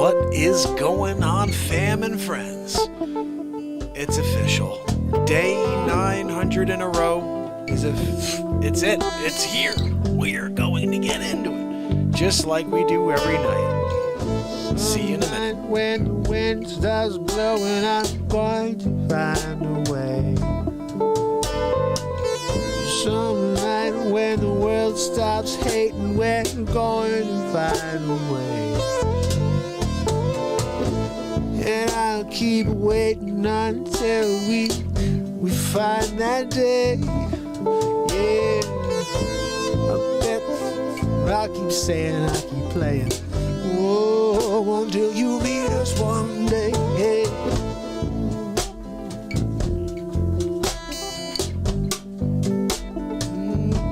What is going on, fam and friends? It's official. Day 900 in a row is it's it. It's here. We're going to get into it, just like we do every night. See you in a minute. When the wind starts blowing, I'm going to find a way. Some night when the world stops hating, we're going to find a way. And I'll keep waiting until we find that day. Yeah, I'll keep saying, I'll keep playing. Oh, until you meet us one day. Yeah.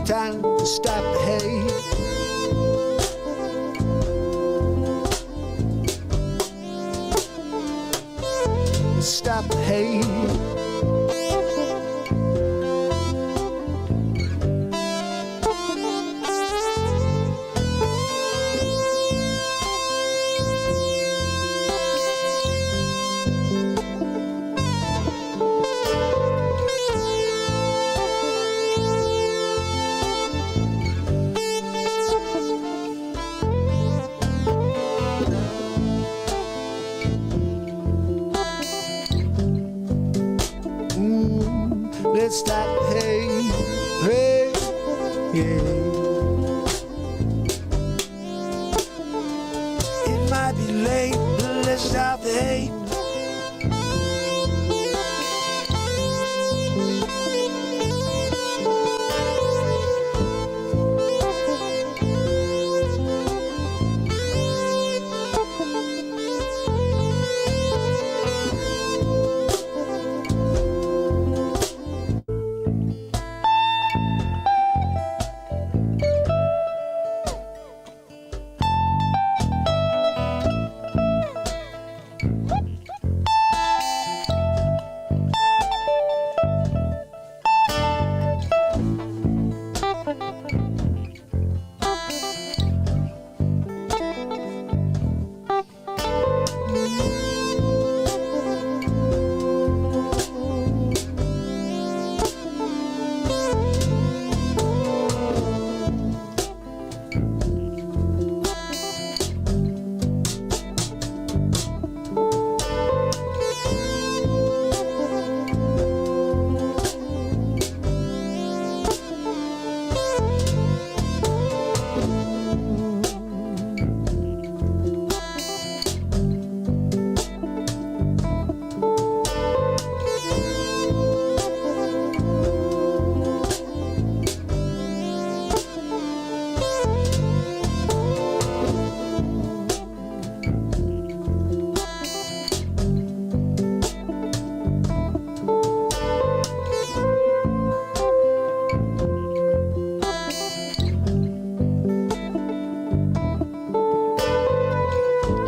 Time to stop the hate. Stop the hate. Let's stop the hate, hey, yeah. It might be late, but let's stop the hate.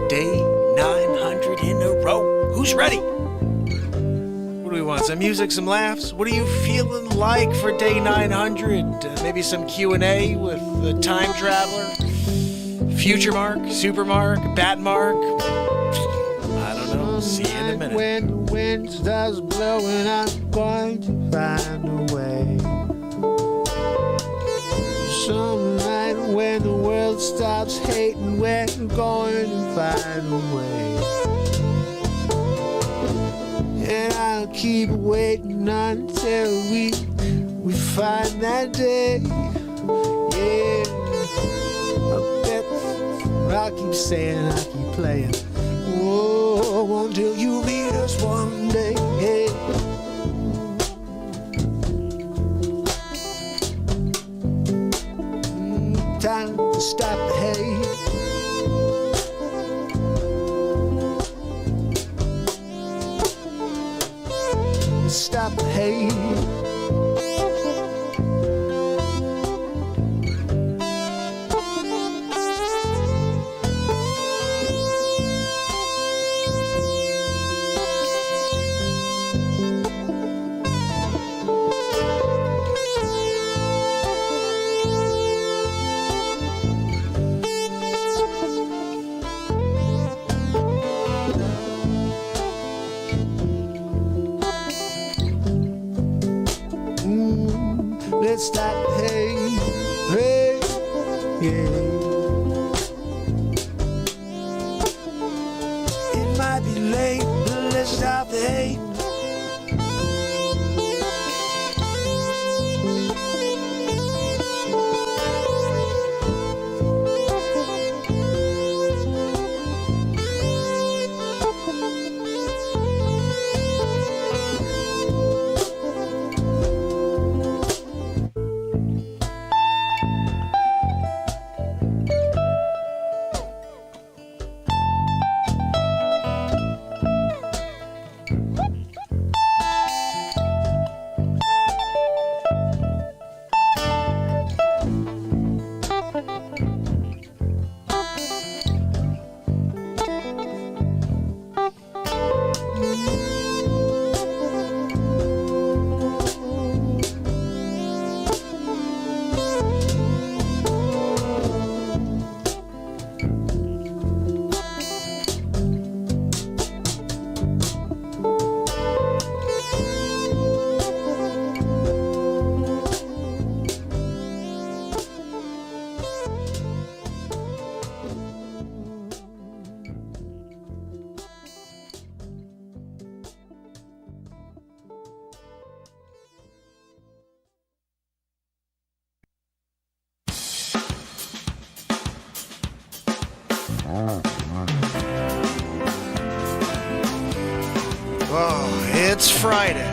Day 900 in a row. Who's ready? What do we want? Some music, some laughs? What are you feeling like for day 900? Maybe some Q&A with the time traveler? Future Mark? Super Mark? Bat Mark? I don't know. See you in a minute. When the wind starts blowing, I'm going to find a way. Some night when the world stops hating, we're going to find a way. And I'll keep waiting until we find that day. Yeah, I'll keep saying, I'll keep playing. Oh, until you meet us one day. Yeah. Time to stop the hate. Stop the hate. it's that hey, hey, yeah. It might be late, but let's stop the hate. Oh, it's Friday.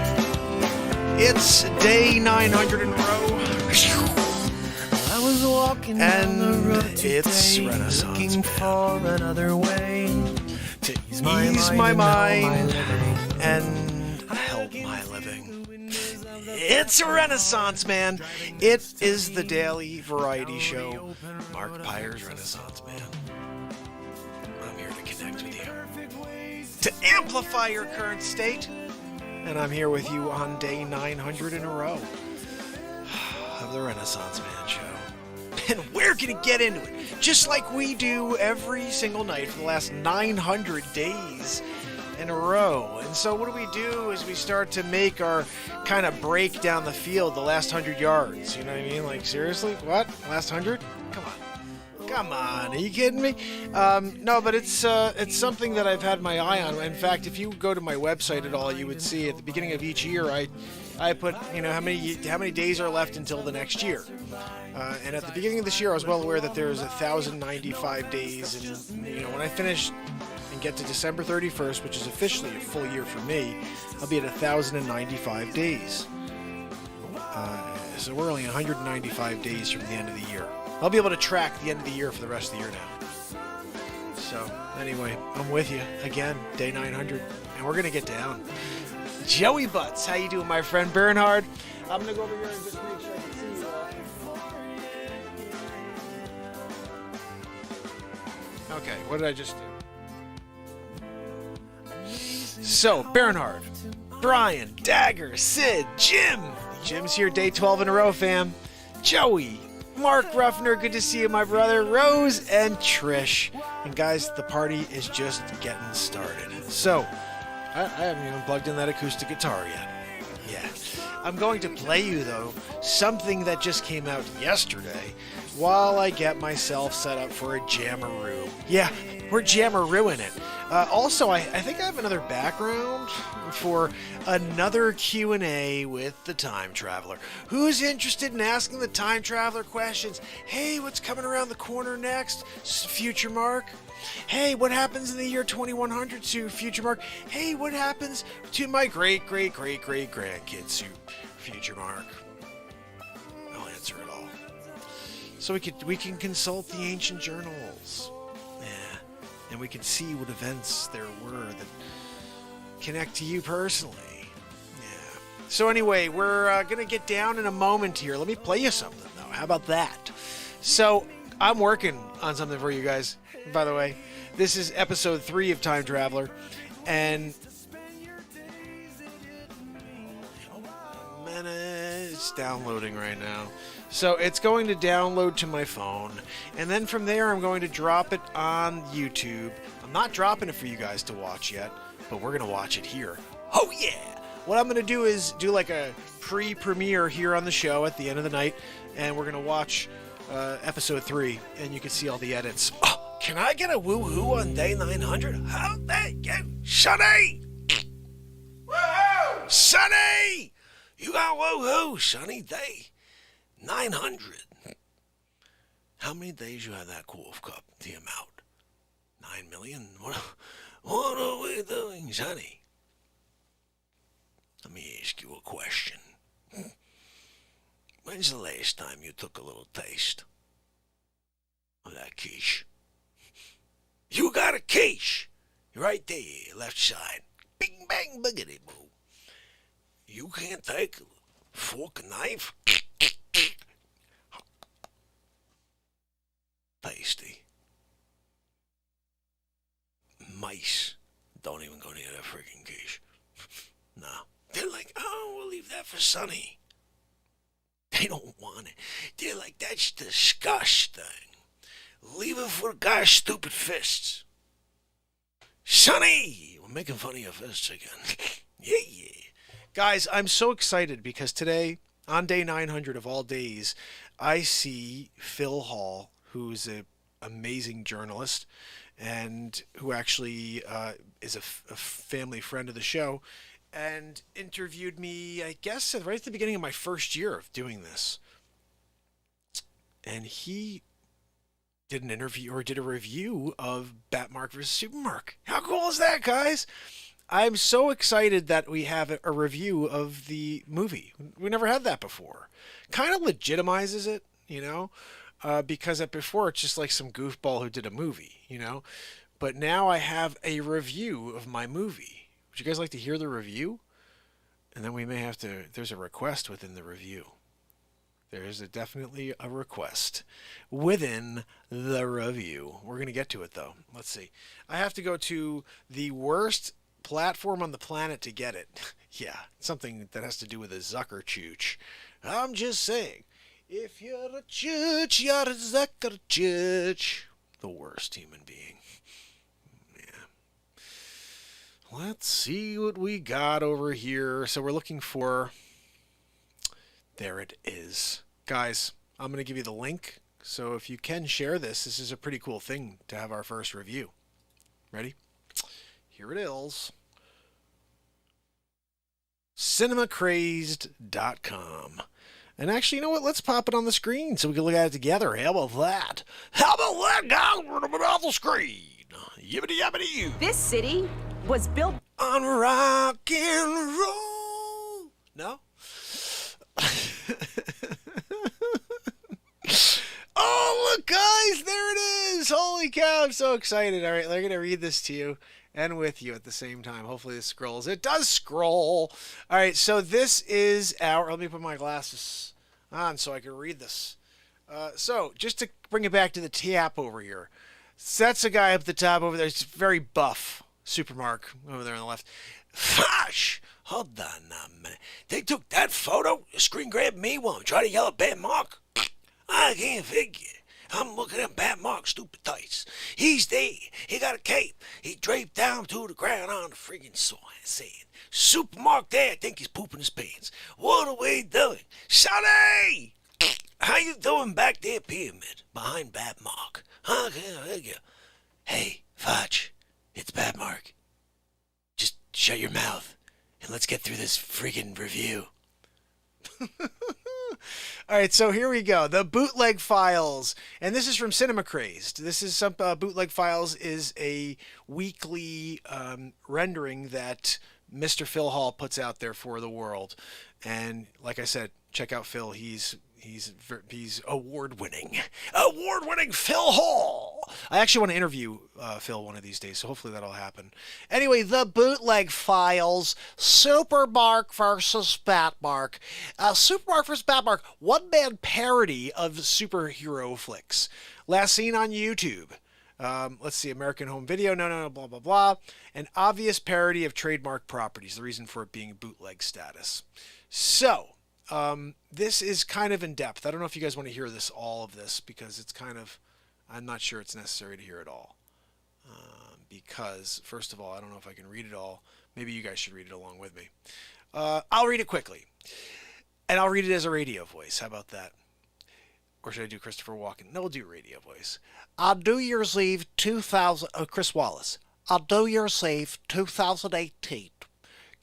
It's day 900 in a row. I was walking And down the road it's today, Renaissance looking Man. for another way To ease ease my and mind help my living. and help my living. It's Renaissance Man. It is the daily variety show, Mark Pires Renaissance Man. I'm here to connect with you, to amplify your current state, and I'm here with you on day 900 in a row of the Renaissance Man show. And we're going to get into it, just like we do every single night for the last 900 days in a row. And so what do is we start to make our kind of break down the field the last 100 yards. You know what I mean? Like, seriously? What? Last 100? Come on. Come on, are you kidding me? No, but it's something that I've had my eye on. In fact, if you go to my website at all, you would see at the beginning of each year, I put, you know, how many days are left until the next year. And at the beginning of this year, I was well aware that there's 1,095 days, and you know, when I finish and get to December 31st, which is officially a full year for me, I'll be at 1,095 days. So we're only 195 days from the end of the year. I'll be able to track the end of the year for the rest of the year now. So, anyway, I'm with you again, day 900, and we're gonna get down. Joey Butts, how you doing, my friend? Bernhard, I'm gonna go over here and just make sure I can see you all. Okay, what did I just do? So, Bernhard, Brian, Dagger, Sid, Jim. Jim's here, day 12 in a row, fam. Joey, Mark Ruffner, good to see you, my brother. Rose and Trish. And guys, the party is just getting started. So, I haven't even plugged in that acoustic guitar yet. Yeah. I'm going to play you, though, something that just came out yesterday while I get myself set up for a jammeroo. Yeah, we're jammerooing it. Also, I think I have another background for another Q&A with the Time Traveler. Who's interested in asking the Time Traveler questions? Hey, what's coming around the corner next? Future Mark? Hey, what happens in the year 2100 to Future Mark? Hey, what happens to my great-great-great-great-grandkids to Future Mark? I'll answer it all. So we can consult the ancient journals. Yeah. And we can see what events there were that connect to you personally. Yeah. So anyway, we're going to get down in a moment here. Let me play you something, though. How about that? So I'm working on something for you guys. By the way, this is episode 3 of Time Traveler, and it's downloading right now. So it's going to download to my phone, and then from there I'm going to drop it on YouTube. I'm not dropping it for you guys to watch yet, but we're going to watch it here. Oh yeah! what I'm going to do is do like a pre-premiere here on the show at the end of the night, and we're going to watch episode 3, and you can see all the edits. Oh, can I get a woo-hoo on day 900? How they go? Sonny! Woo-hoo! Sonny! You got woo-hoo, Sonny. Day 900. How many days you had that Wolf Cup? The amount? 9 million? What are we doing, Sonny? Let me ask you a question. When's the last time you took a little taste of that quiche? You got a quiche! Right there, left side. Bing, bang, biggity, boo. You can't take a fork and knife? Tasty. Mice don't even go near that freaking quiche. No. They're like, oh, we'll leave that for Sonny. They don't want it. They're like, that's disgusting. Leave it for God's stupid fists. Sonny! We're making fun of your fists again. Yeah. Guys, I'm so excited because today, on day 900 of all days, I see Phil Hall, who's an amazing journalist and who actually is a family friend of the show, and interviewed me, I guess, right at the beginning of my first year of doing this. And he did an interview, or did a review of Batmark vs. Supermark. How cool is that, guys? I'm so excited that we have a review of the movie. We never had that before. Kind of legitimizes it, you know, because before it's just like some goofball who did a movie, you know. But now I have a review of my movie. Would you guys like to hear the review? And then we may have to, there's a request within the review. There is definitely a request within the review. We're going to get to it, though. Let's see. I have to go to the worst platform on the planet to get it. Yeah, something that has to do with a Zucker chooch. I'm just saying, if you're a chooch, you're a Zucker chooch. The worst human being. Let's see what we got over here. So we're looking for... There it is. Guys, I'm going to give you the link. So if you can share this, this is a pretty cool thing to have our first review. Ready? Here it is. cinemacrazed.com. And actually, you know what? Let's pop it on the screen so we can look at it together. How about that? How about that, guys? We're going to put it on the screen. Yibbity yabbity you. This city was built on rock and roll. No? Oh, look, guys, there it is. Holy cow, I'm so excited. All right, I'm going to read this to you and with you at the same time. Hopefully this scrolls. It does scroll. All right, so this is our... Let me put my glasses on so I can read this. So just to bring it back to the tap over here. So that's a guy up the top over there. It's very buff. Supermark over there on the left. Facce! Hold on now, man. They took that photo, screen grabbed me while I'm trying to yell at Batmark. I can't figure. I'm looking at Batmark's stupid tights. He's there. He got a cape. He draped down to the ground on the friggin' sand. Supermark there, I think he's pooping his pants. What are we doing? Sonny! How you doing back there, Pyramid, behind Batmark? Huh? Hey, Facce, it's Batmark. Just shut your mouth and let's get through this friggin' review. All right, so here we go. The Bootleg Files, and this is from Cinema Crazed. This is some Bootleg Files is a weekly rendering that Mr. Phil Hall puts out there for the world. And like I said, check out Phil. He's award-winning Phil Hall. I actually want to interview Phil one of these days, so hopefully that'll happen. Anyway, the Bootleg Files, Supermark versus Batmark. Supermark versus Batmark, one-man parody of superhero flicks. Last seen on YouTube. Let's see, American Home Video, no, blah, blah, blah. An obvious parody of trademark properties, the reason for it being bootleg status. So... this is kind of in depth. I don't know if you guys want to hear all of this, because it's kind of, I'm not sure it's necessary to hear it all. Because, first of all, I don't know if I can read it all. Maybe you guys should read it along with me. I'll read it quickly. And I'll read it as a radio voice. How about that? Or should I do Christopher Walken? No, we'll do radio voice. On New Year's Eve 2000... Chris Wallace. On New Year's Eve 2018,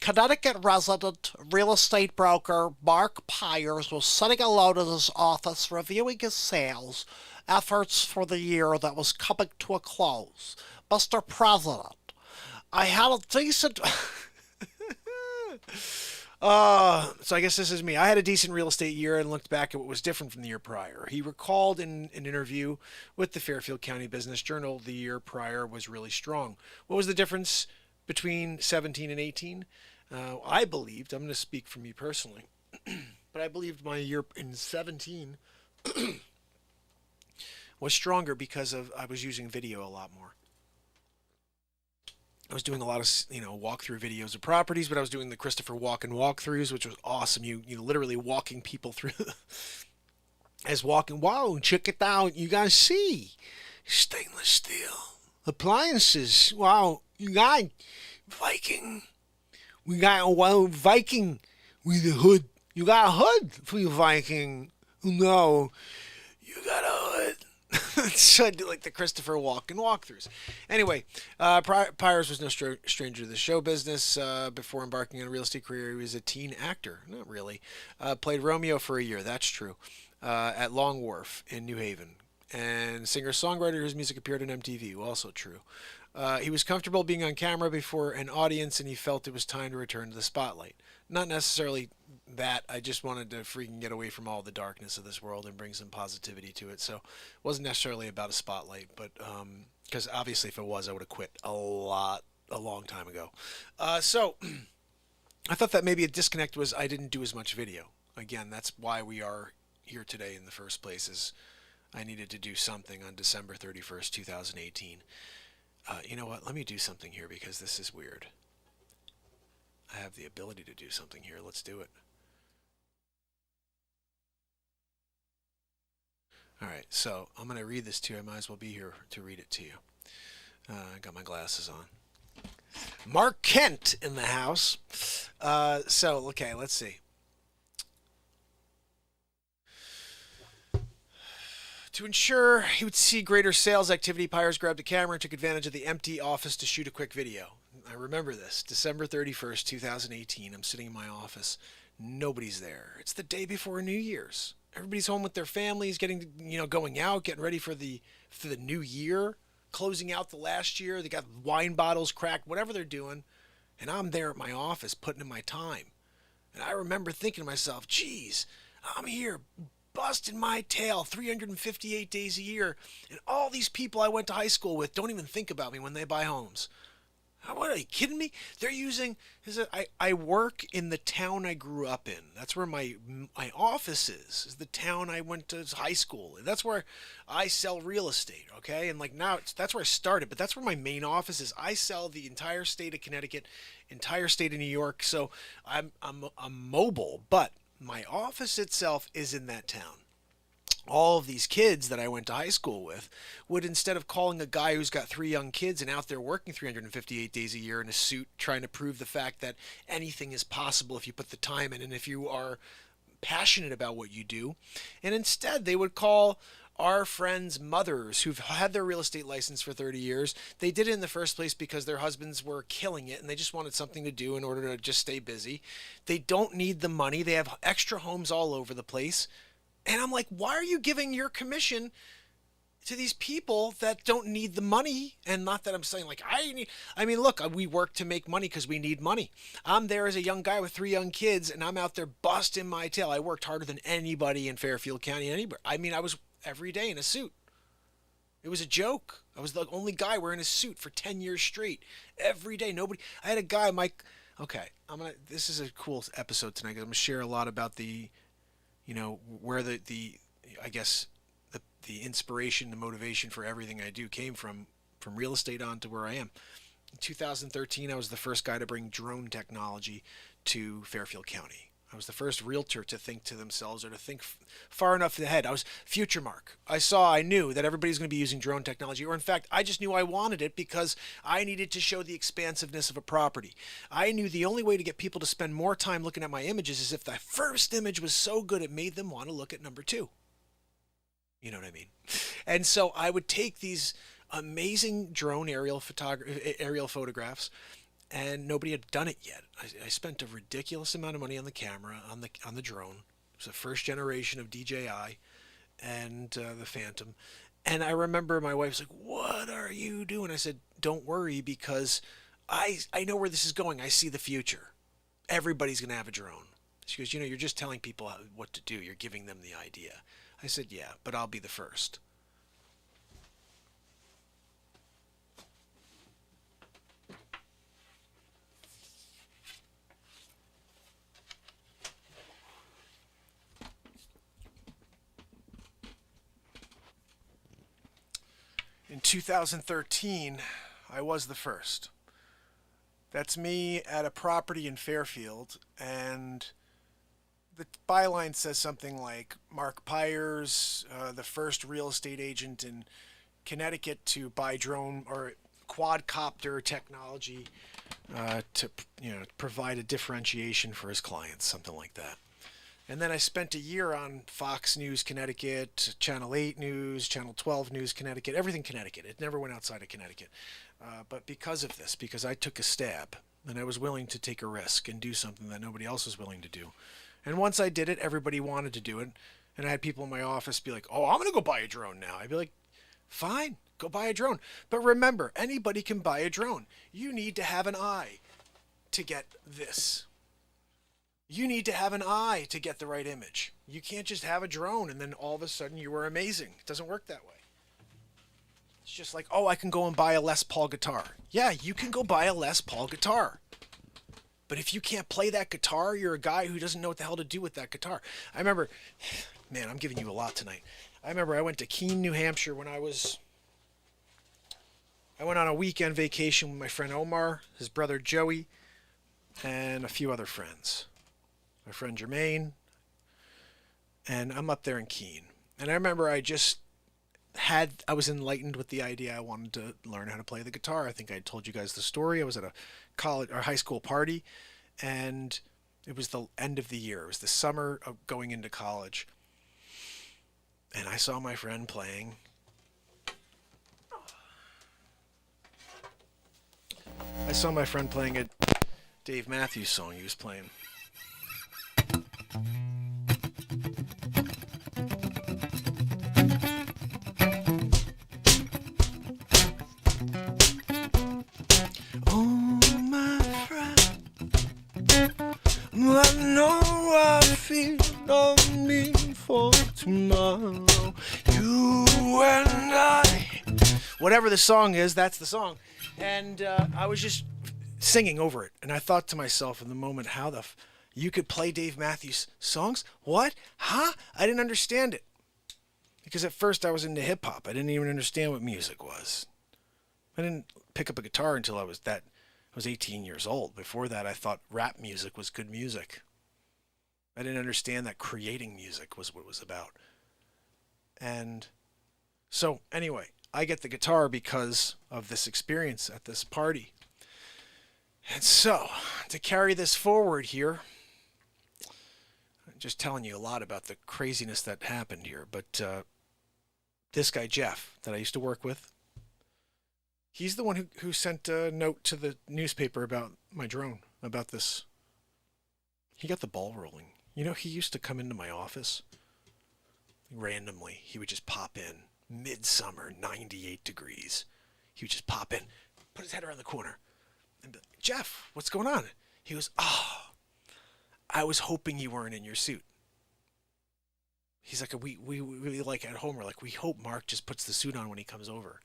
Connecticut resident real estate broker Mark Pires was sitting alone in his office reviewing his sales efforts for the year that was coming to a close. Mr. President, I had a decent... So I guess this is me. I had a decent real estate year and looked back at what was different from the year prior. He recalled in an interview with the Fairfield County Business Journal the year prior was really strong. What was the difference between 17 and 18? I believed, I'm going to speak for me personally, but I believed my year in 17 was stronger because I was using video a lot more. I was doing a lot of, walkthrough videos of properties, but I was doing the Christopher Walken walkthroughs, which was awesome. You literally walking people through as walking. Wow, check it out. You guys see stainless steel appliances. Wow, you got Viking. We got a wild Viking with a hood. You got a hood for your Viking. No, you got a hood. So I do like the Christopher Walken walkthroughs. Anyway, Pires was no stranger to the show business. Before embarking on a real estate career, he was a teen actor. Not really. Played Romeo for a year. That's true. At Long Wharf in New Haven. And singer-songwriter whose music appeared on MTV. Also true. He was comfortable being on camera before an audience, and he felt it was time to return to the spotlight. Not necessarily that. I just wanted to freaking get away from all the darkness of this world and bring some positivity to it. So it wasn't necessarily about a spotlight, but because obviously if it was, I would have quit a long time ago. So I thought that maybe a disconnect was I didn't do as much video. Again, that's why we are here today in the first place, is I needed to do something on December 31st, 2018. You know what? Let me do something here because this is weird. I have the ability to do something here. Let's do it. All right, so I'm going to read this to you. I might as well be here to read it to you. I got my glasses on. Mark Kent in the house. Okay, let's see. To ensure he would see greater sales activity, Pires grabbed a camera and took advantage of the empty office to shoot a quick video. I remember this. December 31st, 2018. I'm sitting in my office. Nobody's there. It's the day before New Year's. Everybody's home with their families, getting, going out, getting ready for the new year, closing out the last year. They got wine bottles cracked, whatever they're doing. And I'm there at my office putting in my time. And I remember thinking to myself, geez, I'm here busting my tail 358 days a year, and all these people I went to high school with don't even think about me when they buy homes. What, are you kidding me? They're using... I work in the town I grew up in. That's where my office is the town I went to high school. That's where I sell real estate, okay? And now that's where I started, but that's where my main office is. I sell the entire state of Connecticut, entire state of New York, so I'm mobile, but my office itself is in that town. All of these kids that I went to high school with would, instead of calling a guy who's got 3 young kids and out there working 358 days a year in a suit, trying to prove the fact that anything is possible if you put the time in and if you are passionate about what you do, and instead they would call our friends' mothers who've had their real estate license for 30 years. They did it in the first place because their husbands were killing it and they just wanted something to do in order to just stay busy. They don't need the money. They have extra homes all over the place. And I'm like, why are you giving your commission to these people that don't need the money? And not that I'm saying look, we work to make money because we need money. I'm there as a young guy with 3 young kids and I'm out there busting my tail. I worked harder than anybody in Fairfield County. I was every day in a suit. It was a joke. I was the only guy wearing a suit for 10 years straight. Every day. I had a guy, Mike. Okay. This is a cool episode tonight because I'm going to share a lot about the, where the inspiration, the motivation for everything I do came from real estate on to where I am. In 2013, I was the first guy to bring drone technology to Fairfield County. I was the first realtor to think to themselves or to think far enough ahead. I was future Mark. I knew that everybody's going to be using drone technology, or in fact, I just knew I wanted it because I needed to show the expansiveness of a property. I knew the only way to get people to spend more time looking at my images is if the first image was so good it made them want to look at number 2. You know what I mean? And so I would take these amazing drone aerial photographs, and nobody had done it yet. I spent a ridiculous amount of money on the camera, on the drone. It was the first generation of DJI and the Phantom. And I remember my wife's like, "What are you doing?" I said, "Don't worry, because I know where this is going. I see the future. Everybody's going to have a drone." She goes, "You're just telling people what to do. You're giving them the idea." I said, "Yeah, but I'll be the first." In 2013, I was the first. That's me at a property in Fairfield, and the byline says something like, Mark Pires, the first real estate agent in Connecticut to buy drone or quadcopter technology to provide a differentiation for his clients, something like that. And then I spent a year on Fox News Connecticut, Channel 8 News, Channel 12 News Connecticut, everything Connecticut. It never went outside of Connecticut. But because of this, because I took a stab, and I was willing to take a risk and do something that nobody else was willing to do. And once I did it, everybody wanted to do it. And I had people in my office be like, "Oh, I'm going to go buy a drone now." I'd be like, "Fine, go buy a drone." But remember, anybody can buy a drone. You need to have an eye to get this. You need to have an eye to get the right image. You can't just have a drone and then all of a sudden you are amazing. It doesn't work that way. It's just like, "Oh, I can go and buy a Les Paul guitar." Yeah, you can go buy a Les Paul guitar. But if you can't play that guitar, you're a guy who doesn't know what the hell to do with that guitar. I remember, man, I'm giving you a lot tonight. I remember I went to Keene, New Hampshire when I went on a weekend vacation with my friend Omar, his brother Joey, and a few other friends. My friend Jermaine, and I'm up there in Keene. And I remember I was enlightened with the idea I wanted to learn how to play the guitar. I think I told you guys the story. I was at a college or high school party, and it was the end of the year. It was the summer of going into college. And I saw my friend playing. I saw my friend playing a Dave Matthews song he was playing. I know I feel no need for tomorrow. You and I. Whatever the song is, that's the song. And I was just singing over it. And I thought to myself in the moment, how you could play Dave Matthews songs? What? Huh? I didn't understand it. Because at first I was into hip hop. I didn't even understand what music was. I didn't pick up a guitar until I was 18 years old. Before that, I thought rap music was good music. I didn't understand that creating music was what it was about. And so, anyway, I get the guitar because of this experience at this party. And so, to carry this forward here, I'm just telling you a lot about the craziness that happened here, but this guy, Jeff, that I used to work with, he's the one who sent a note to the newspaper about my drone, about this. He got the ball rolling. He used to come into my office randomly. He would just pop in, midsummer, 98 degrees. He would just pop in, put his head around the corner, and be like, "Jeff, what's going on?" He goes, "Oh, I was hoping you weren't in your suit." He's like, we like at home, we're like, we hope Mark just puts the suit on when he comes over.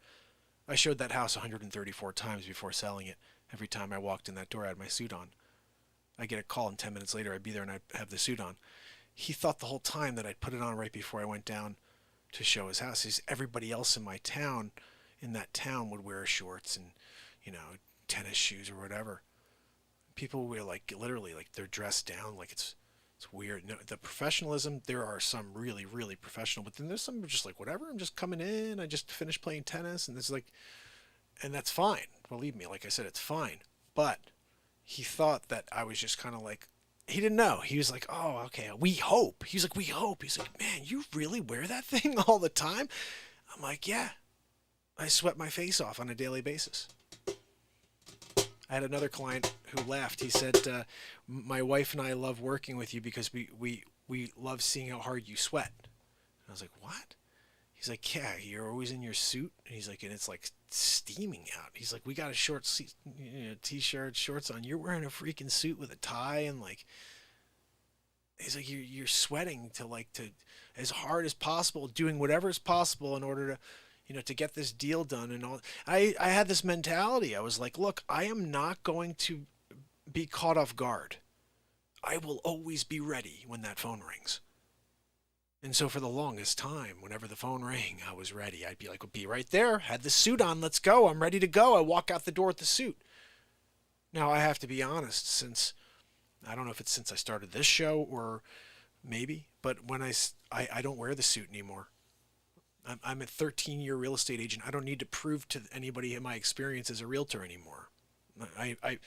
I showed that house 134 times before selling it. Every time I walked in that door, I had my suit on. I get a call, and 10 minutes later, I'd be there and I'd have the suit on. He thought the whole time that I'd put it on right before I went down to show his house. Everybody else in that town would wear shorts and, tennis shoes or whatever. People were like, literally, like they're dressed down like it's It's weird. No, the professionalism, there are some really, really professional, but then there's some just like, whatever, I'm just coming in, I just finished playing tennis, and it's like, and that's fine. Believe me, like I said, it's fine. But he thought that I was just kind of like, he didn't know. He was like, oh, okay, we hope. He's like, we hope. He's like, man, you really wear that thing all the time? I'm like, yeah. I sweat my face off on a daily basis. I had another client who laughed. He said, my wife and I love working with you because we love seeing how hard you sweat. And I was like, what? He's like, yeah, you're always in your suit. And he's like, and it's like steaming out. He's like, we got a short t-shirt, shorts on. You're wearing a freaking suit with a tie and like, he's like, you're sweating to as hard as possible, doing whatever is possible in order to, to get this deal done and all. I had this mentality. I was like, look, I am not going to be caught off guard. I will always be ready when that phone rings. And so for the longest time, whenever the phone rang, I was ready. I'd be like, well, be right there. Had the suit on. Let's go. I'm ready to go. I walk out the door with the suit. Now, I have to be honest, since I don't know if it's since I started this show or maybe, but when I don't wear the suit anymore. I'm a 13-year real estate agent. I don't need to prove to anybody in my experience as a realtor anymore. I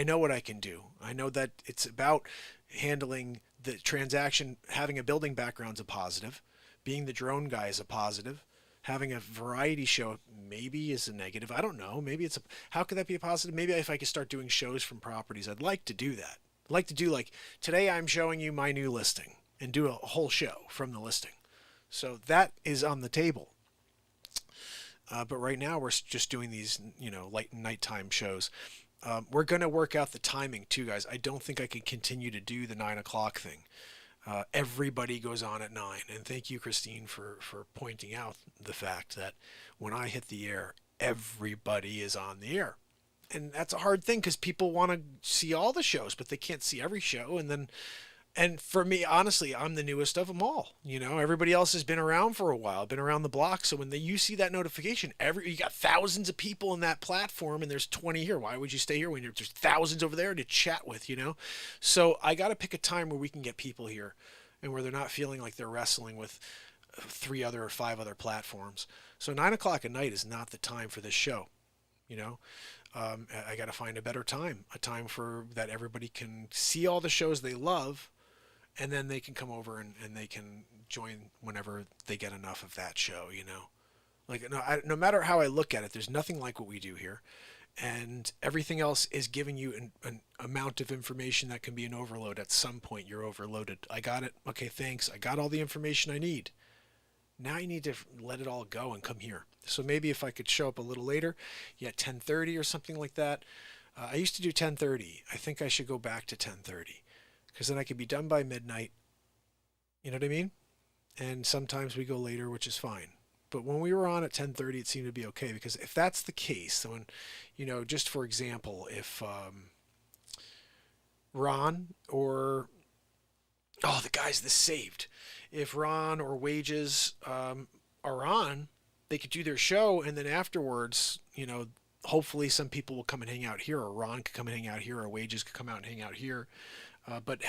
know what I can do. I know that it's about handling the transaction. Having a building background's a positive. Being the drone guy is a positive. Having a variety show maybe is a negative. I don't know. Maybe how could that be a positive? Maybe if I could start doing shows from properties, I'd like to do that. I'd like to do like, today I'm showing you my new listing and do a whole show from the listing. So that is on the table. But right now we're just doing these, light and nighttime shows. We're going to work out the timing too, guys. I don't think I can continue to do the 9 o'clock thing. Everybody goes on at 9. And thank you, Christine, for pointing out the fact that when I hit the air, everybody is on the air. And that's a hard thing because people want to see all the shows, but they can't see every show. And for me, honestly, I'm the newest of them all. Everybody else has been around for a while, been around the block. So when you see that notification, you got thousands of people in that platform and there's 20 here. Why would you stay here when there's thousands over there to chat with, So I got to pick a time where we can get people here and where they're not feeling like they're wrestling with 3 other or 5 other platforms. So 9 o'clock at night is not the time for this show. I got to find a better time, a time for that everybody can see all the shows they love. And then they can come over and they can join whenever they get enough of that show, Like, no matter how I look at it, there's nothing like what we do here. And everything else is giving you an amount of information that can be an overload. At some point, you're overloaded. I got it. Okay, thanks. I got all the information I need. Now you need to let it all go and come here. So maybe if I could show up a little later, 10:30 or something like that. I used to do 10:30. I think I should go back to 10:30. Because then I could be done by midnight. You know what I mean? And sometimes we go later, which is fine. But when we were on at 10:30, it seemed to be okay. Because if that's the case, then, just for example, if Ron or, the guys that saved. If Ron or Wages are on, they could do their show. And then afterwards, hopefully some people will come and hang out here. Or Ron could come and hang out here. Or Wages could come out and hang out here. But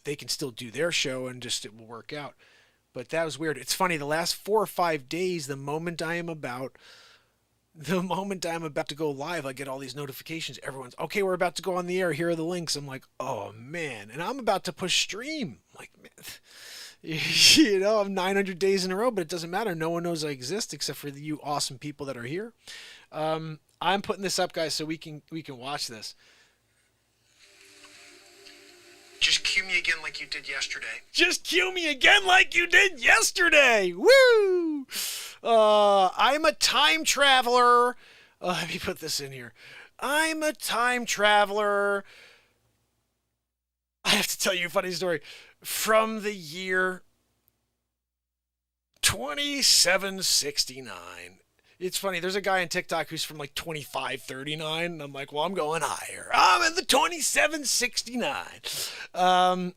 they can still do their show and it will work out. But that was weird. It's funny. The last 4 or 5 days, the moment I am about to go live, I get all these notifications. Everyone's, okay, we're about to go on the air. Here are the links. I'm like, oh man. And I'm about to push stream. I'm like, man, I'm 900 days in a row, but it doesn't matter. No one knows I exist except for you awesome people that are here. I'm putting this up, guys, so we can watch this. Just cue me again like you did yesterday. Just cue me again like you did yesterday. Woo! I'm a time traveler. Let me put this in here. I'm a time traveler. I have to tell you a funny story. From the year 2769. It's funny. There's a guy on TikTok who's from like 2539. And I'm like, well, I'm going higher. I'm in the 2769.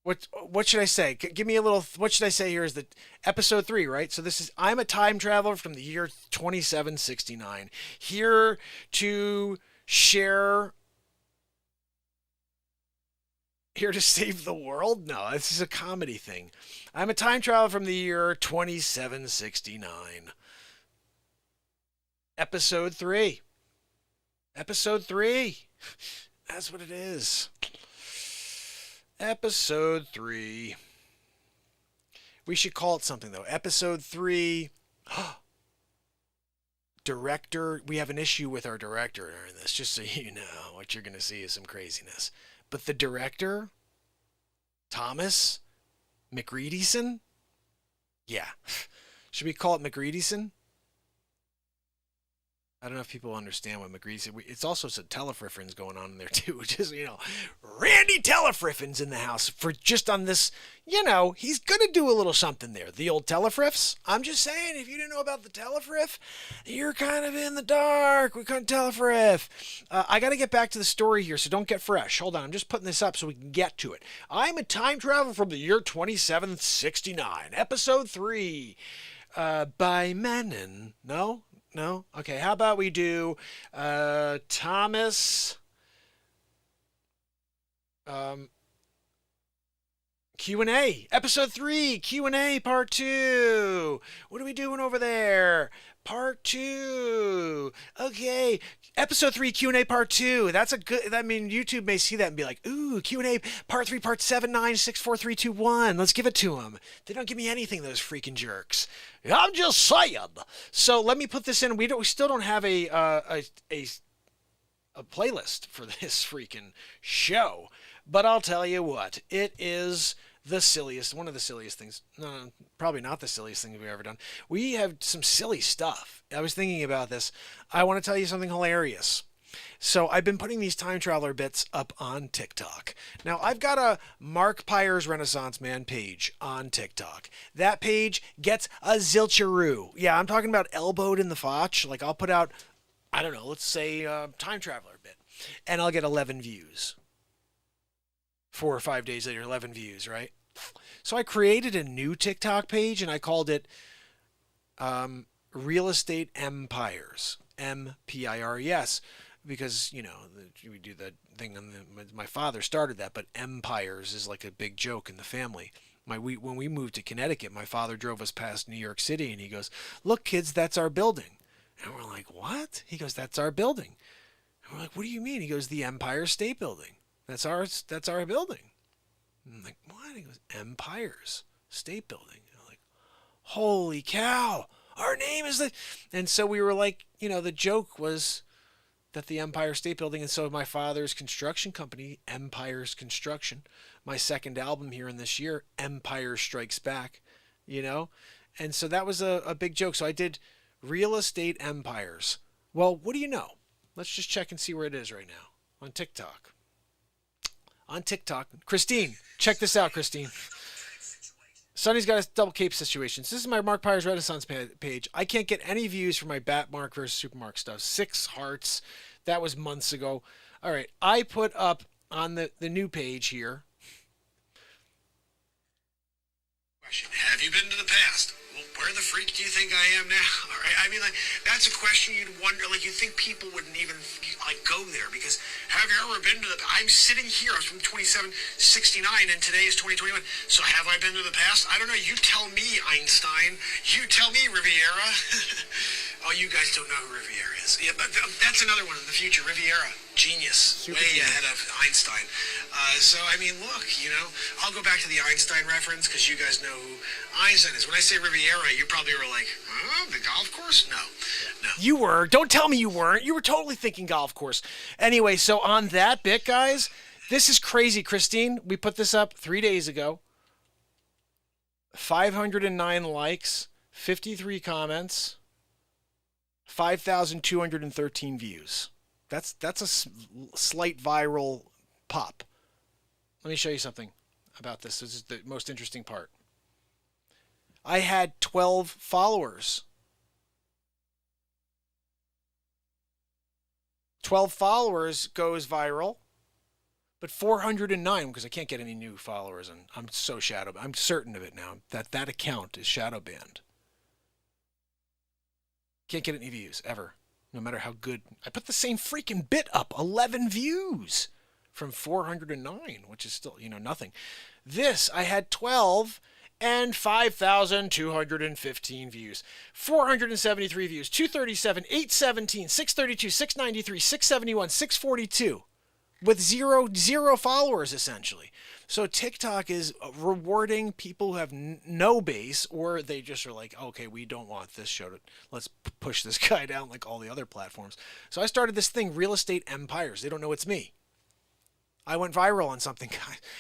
What should I say? Give me a little. What should I say here is the episode 3, right? So this is I'm a time traveler from the year 2769. Here to share Here to save the world? No, this is a comedy thing. I'm a time traveler from the year 2769. Episode 3. Episode 3. That's what it is. Episode 3. We should call it something, though. Episode 3. Director. We have an issue with our director in this, just so you know. What you're going to see is some craziness. But the director, Thomas McReadyson? Yeah. Should we call it McReadyson? I don't know if people understand what McReadyson... It's also some Telefriffins going on in there, too. Just, Randy Telefriffin's in the house for just on this... he's going to do a little something there. The old Telefriffs. I'm just saying, if you didn't know about the Telefriff, you're kind of in the dark. We couldn't Telefriff. I got to get back to the story here, so don't get fresh. Hold on, I'm just putting this up so we can get to it. I'm a time traveler from the year 2769. Episode 3. By Menon. No? No? Okay, how about we do Thomas Q&A. Episode 3, Q&A part 2. What are we doing over there? Part 2. Okay, episode 3, Q&A part 2. That's a good, YouTube may see that and be like, ooh, Q&A part 3, part 7964321. Let's give it to them. They don't give me anything, those freaking jerks. I'm just saying. So let me put this in. We still don't have a playlist for this freaking show. But I'll tell you what, it is one of the silliest things. No, probably not the silliest thing we've ever done. We have some silly stuff. I was thinking about this. I want to tell you something hilarious. So I've been putting these time traveler bits up on TikTok. Now, I've got a Mark Pires Renaissance Man page on TikTok. That page gets a zilcheroo. Yeah, I'm talking about elbowed in the fotch. Like, I'll put out, I don't know, let's say time traveler bit. And I'll get 11 views. 4 or 5 days later, 11 views, right? So I created a new TikTok page, and I called it Real Estate Empires. M-P-I-R-E-S. Because, we do that thing my father started that, but empires is like a big joke in the family. When we moved to Connecticut, my father drove us past New York City, and he goes, look, kids, that's our building. And we're like, what? He goes, that's our building. And we're like, what do you mean? He goes, the Empire State Building. That's our building. And I'm like, what? He goes, Empire's State Building. And I'm like, holy cow, our name is the... And so we were like, the joke was that the Empire State Building, and so my father's construction company, Empire's Construction, my second album here in this year, Empire Strikes Back, And so that was a big joke. So I did Real Estate Empires. Well, what do you know? Let's just check and see where it is right now on TikTok. On TikTok. Christine, check this out, Christine. Sonny's got a double cape situation. This is my Mark Pires Renaissance page. I can't get any views for my Batmark versus Supermark stuff. 6 hearts. That was months ago. All right. I put up on the new page here. Question. Have you been to the past? Well, where the freak do you think I am now? All right. That's a question you'd wonder. You'd think people wouldn't even go there, because have you ever been to the... I'm sitting here. I was from 2769, and today is 2021. So have I been to the past? I don't know. You tell me, Einstein. You tell me, Riviera. Oh, you guys don't know who Riviera is. Yeah, but that's another one in the future. Riviera. Genius. Way ahead of Einstein. Look, I'll go back to the Einstein reference because you guys know who Einstein is. When I say Riviera, you probably were like, the golf course? No. You were. Don't tell me you weren't. You were totally thinking golf course. Anyway, so on that bit, guys, this is crazy, Christine. We put this up 3 days ago. 509 likes, 53 comments, 5,213 views. That's a slight viral pop. Let me show you something about this. This is the most interesting part. I had 12 followers. 12 followers goes viral, but 409, because I can't get any new followers, and I'm so shadow. I'm certain of it now that account is shadow banned. Can't get any views ever. No matter how good. I put the same freaking bit up. 11 views. from 409, which is still, nothing. This, I had 12 and 5,215 views. 473 views, 237, 817, 632, 693, 671, 642 with zero followers, essentially. So TikTok is rewarding people who have no base, or they just are like, okay, we don't want this show let's push this guy down like all the other platforms. So I started this thing, Real Estate Empires. They don't know it's me. I went viral on something.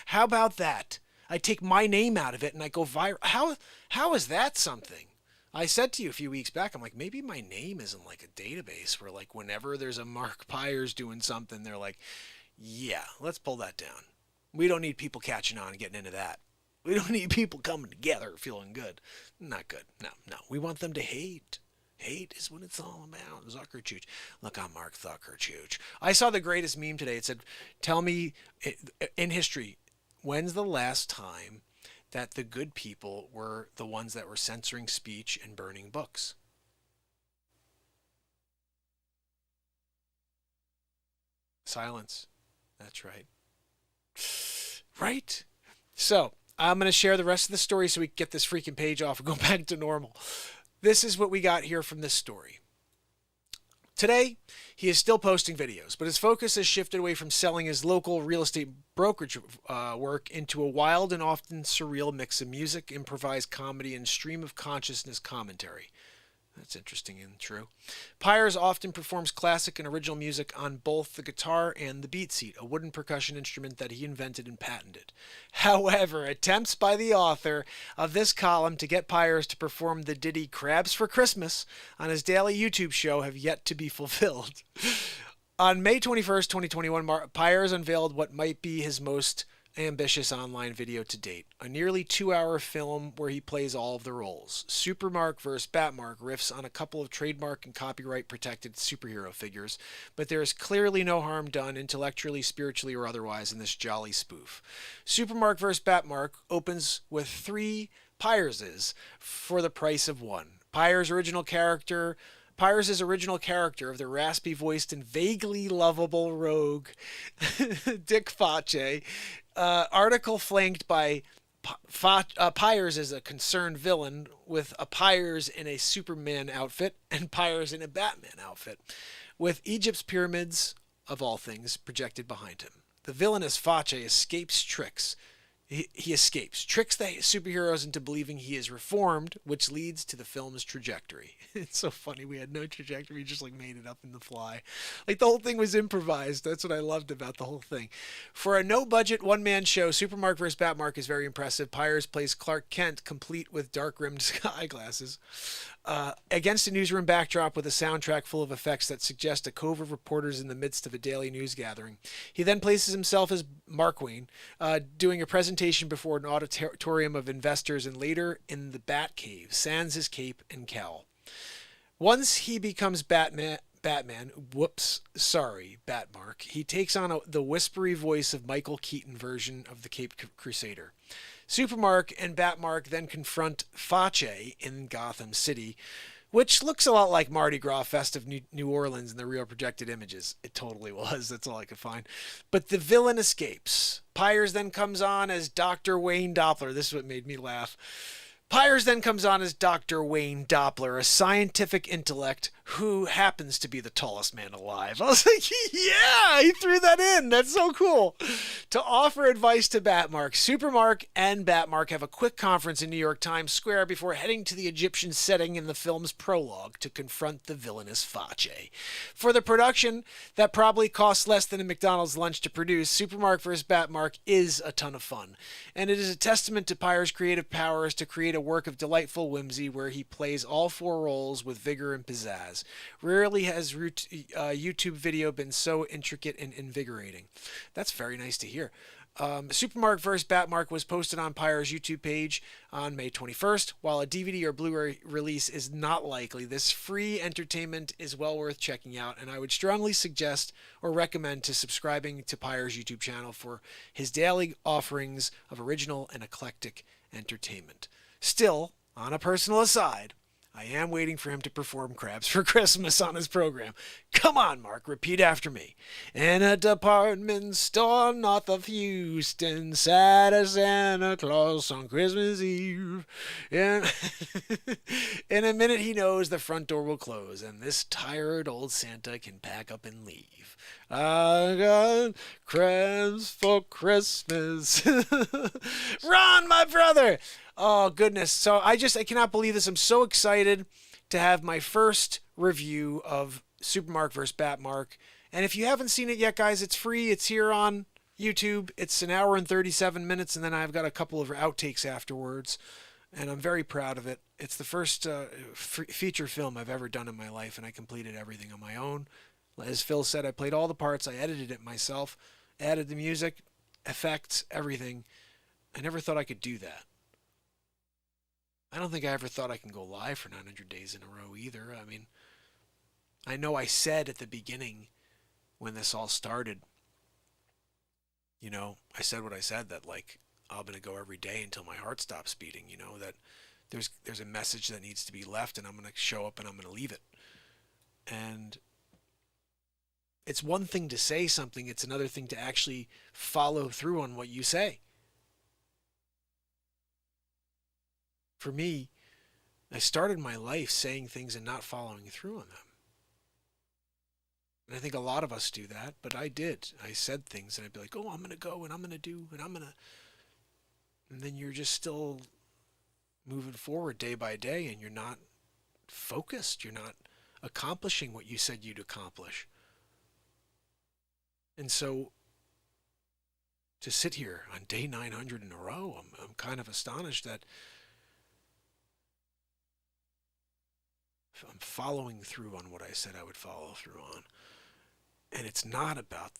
How about that? I take my name out of it and I go viral. How is that something? I said to you a few weeks back, I'm like, maybe my name isn't like a database where like whenever there's a Mark Pires doing something, they're like, yeah, let's pull that down. We don't need people catching on and getting into that. We don't need people coming together feeling good. Not good. No. We want them to hate. Hate is what it's all about. Zuckerchooch. Look, I'm Mark Zuckerchooch. I saw the greatest meme today. It said, tell me in history, when's the last time that the good people were the ones that were censoring speech and burning books? Silence. That's right. Right? So, I'm going to share the rest of the story so we can get this freaking page off and go back to normal. This is what we got here from this story. Today, he is still posting videos, but his focus has shifted away from selling his local real estate brokerage work into a wild and often surreal mix of music, improvised comedy, and stream of consciousness commentary. That's interesting and true. Pires often performs classic and original music on both the guitar and the beat seat, a wooden percussion instrument that he invented and patented. However, attempts by the author of this column to get Pires to perform the ditty Crabs for Christmas on his daily YouTube show have yet to be fulfilled. On May 21st, 2021, Pires unveiled what might be his most ambitious online video to date, a nearly 2-hour film where he plays all of the roles. Supermark vs. Batmark riffs on a couple of trademark and copyright protected superhero figures, but there is clearly no harm done intellectually, spiritually, or otherwise in this jolly spoof. Supermark vs. Batmark opens with 3 Pireses for the price of 1. Pires' original character of the raspy-voiced and vaguely lovable rogue Dick Facce, article flanked by Pires as a concerned villain, with a Pires in a Superman outfit and Pires in a Batman outfit, with Egypt's pyramids, of all things, projected behind him. The villainous Facce escapes tricks. He escapes, tricks the superheroes into believing he is reformed, which leads to the film's trajectory. It's so funny. We had no trajectory. We just made it up in the fly. The whole thing was improvised. That's what I loved about the whole thing. For a no-budget one-man show, Supermark vs. Batmark is very impressive. Pires plays Clark Kent, complete with dark-rimmed eyeglasses, against a newsroom backdrop with a soundtrack full of effects that suggest a cove of reporters in the midst of a daily news gathering. He then places himself as Mark Wayne, doing a presentation before an auditorium of investors, and later in the Batcave, sans his cape and cowl. Once he becomes Batman, Batmark, he takes on the whispery voice of Michael Keaton version of the Caped Crusader. Supermark and Batmark then confront Facce in Gotham City, which looks a lot like Mardi Gras Festive New Orleans in the real projected images. It totally was. That's all I could find. But the villain escapes. Pires then comes on as Dr. Wayne Doppler. This is what made me laugh. Pires then comes on as Dr. Wayne Doppler, a scientific intellect who happens to be the tallest man alive. I was like, yeah, he threw that in. That's so cool. To offer advice to Batmark, Supermark and Batmark have a quick conference in New York Times Square before heading to the Egyptian setting in the film's prologue to confront the villainous Facce. For the production that probably costs less than a McDonald's lunch to produce, Supermark vs. Batmark is a ton of fun. And it is a testament to Pires' creative powers to create a work of delightful whimsy where he plays all 4 roles with vigor and pizzazz. Rarely has YouTube video been so intricate and invigorating. That's very nice to hear. Supermark vs. Batmark was posted on Pires' YouTube page on May 21st. While a DVD or Blu-ray release is not likely, this free entertainment is well worth checking out, and I would strongly suggest or recommend to subscribing to Pires' YouTube channel for his daily offerings of original and eclectic entertainment. Still, on a personal aside, I am waiting for him to perform Crabs for Christmas on his program. Come on, Mark, repeat after me. In a department store north of Houston, sat a Santa Claus on Christmas Eve. And in a minute he knows the front door will close, and this tired old Santa can pack up and leave. I got crabs for Christmas. Ron, my brother! Oh, goodness. So I cannot believe this. I'm so excited to have my first review of Super Mark vs. Bat Mark. And if you haven't seen it yet, guys, it's free. It's here on YouTube. It's an hour and 37 minutes, and then I've got a couple of outtakes afterwards. And I'm very proud of it. It's the first feature film I've ever done in my life, and I completed everything on my own. As Phil said, I played all the parts. I edited it myself, added the music, effects, everything. I never thought I could do that. I don't think I ever thought I can go live for 900 days in a row either. I mean, I know I said at the beginning when this all started, you know, I said what I said, that like I'm going to go every day until my heart stops beating, you know, that there's a message that needs to be left, and I'm going to show up and I'm going to leave it. And it's one thing to say something, it's another thing to actually follow through on what you say. For me, I started my life saying things and not following through on them. And I think a lot of us do that, but I did. I said things and I'd be like, oh, I'm going to go and I'm going to do and I'm going to... And then you're just still moving forward day by day and you're not focused. You're not accomplishing what you said you'd accomplish. And so to sit here on day 900 in a row, I'm kind of astonished that I'm following through on what I said I would follow through on. And it's not about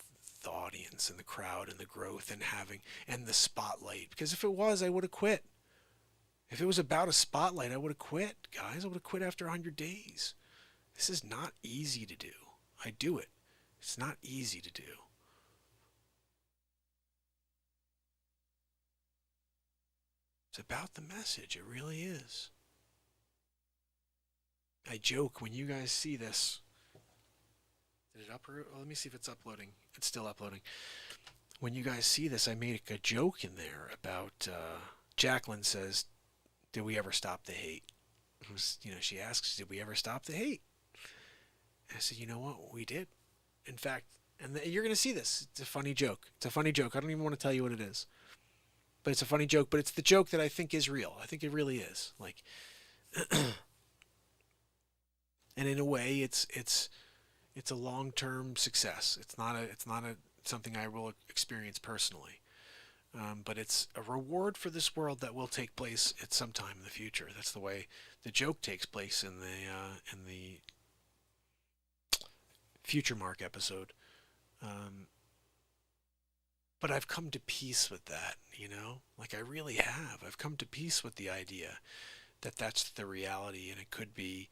the audience and the crowd and the growth and having and the spotlight. Because if it was, I would have quit. If it was about a spotlight, I would have quit, guys. I would have quit after 100 days. This is not easy to do. I do it. It's not easy to do. It's about the message. It really is. I joke when you guys see this. Did it upload? Oh, let me see if it's uploading. It's still uploading. When you guys see this, I made a joke in there about Jacqueline says, "Did we ever stop the hate?" It was, you know, she asks, "Did we ever stop the hate?" And I said, "You know what? We did. In fact," and you're gonna see this. It's a funny joke. It's a funny joke. I don't even want to tell you what it is, but it's a funny joke. But it's the joke that I think is real. I think it really is. Like. And in a way, it's a long-term success. It's not something I will experience personally, but it's a reward for this world that will take place at some time in the future. That's the way the joke takes place in the Future Mark episode. But I've come to peace with that, you know, like I really have. I've come to peace with the idea that that's the reality, and it could be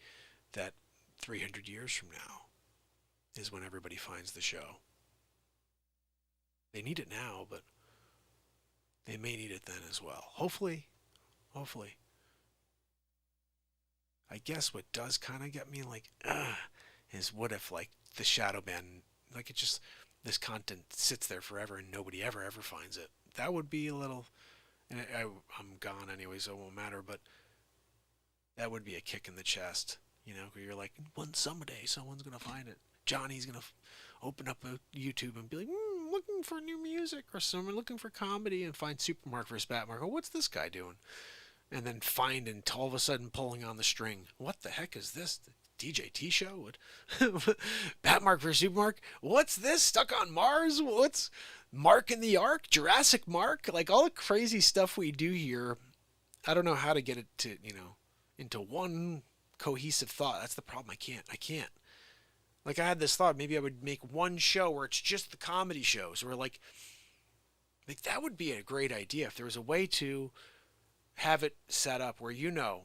that 300 years from now is when everybody finds the show. They need it now, but they may need it then as well. Hopefully. I guess what does kind of get me like, is what if like the shadow ban, like it just, this content sits there forever and nobody ever finds it. That would be a little, and I'm gone anyway, so it won't matter, but that would be a kick in the chest. You know, where you're like, one someday someone's going to find it. Johnny's going to open up a YouTube and be like, looking for new music, or someone looking for comedy and find Super Mark vs. Bat Mark. Oh, what's this guy doing? And then find and all of a sudden pulling on the string. What the heck is this? The DJ T show? Bat Mark vs. Super Mark? What's this? Stuck on Mars? What's Mark in the Ark? Jurassic Mark? Like all the crazy stuff we do here. I don't know how to get it to, you know, into one cohesive thought. That's the problem. I can't. Like I had this thought, maybe I would make one show where it's just the comedy shows, or like that would be a great idea if there was a way to have it set up where, you know,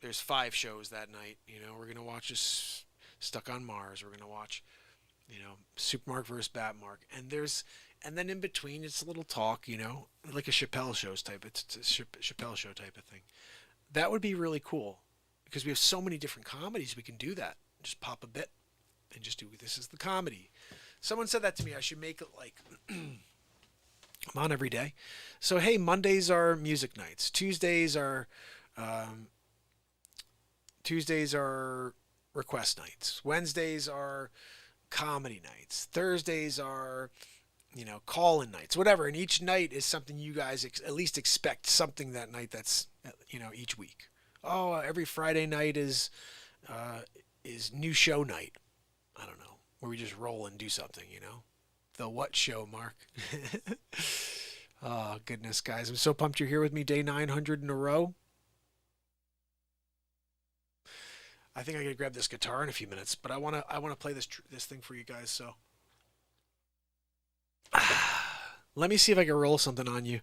there's 5 shows that night. You know, we're gonna watch this Stuck on Mars. We're gonna watch, you know, Super Mark vs. Bat Mark, and then in between it's a little talk, you know, like a Chappelle show type. It's a Chappelle show type of thing. That would be really cool. because we have so many different comedies, we can do that. Just pop a bit and just do, this is the comedy. Someone said that to me. I should make it like, I'm on every day. So, hey, Mondays are music nights. Tuesdays are request nights. Wednesdays are comedy nights. Thursdays are, call-in nights, whatever. And each night is something you guys at least expect something that night that's, each week. Oh, every Friday night is new show night. I don't know, where we just roll and do something, The what show, Mark? Oh, goodness, guys. I'm so pumped you're here with me. Day 900 in a row. I think I gotta grab this guitar in a few minutes, but I wanna play this thing for you guys. So let me see if I can roll something on you.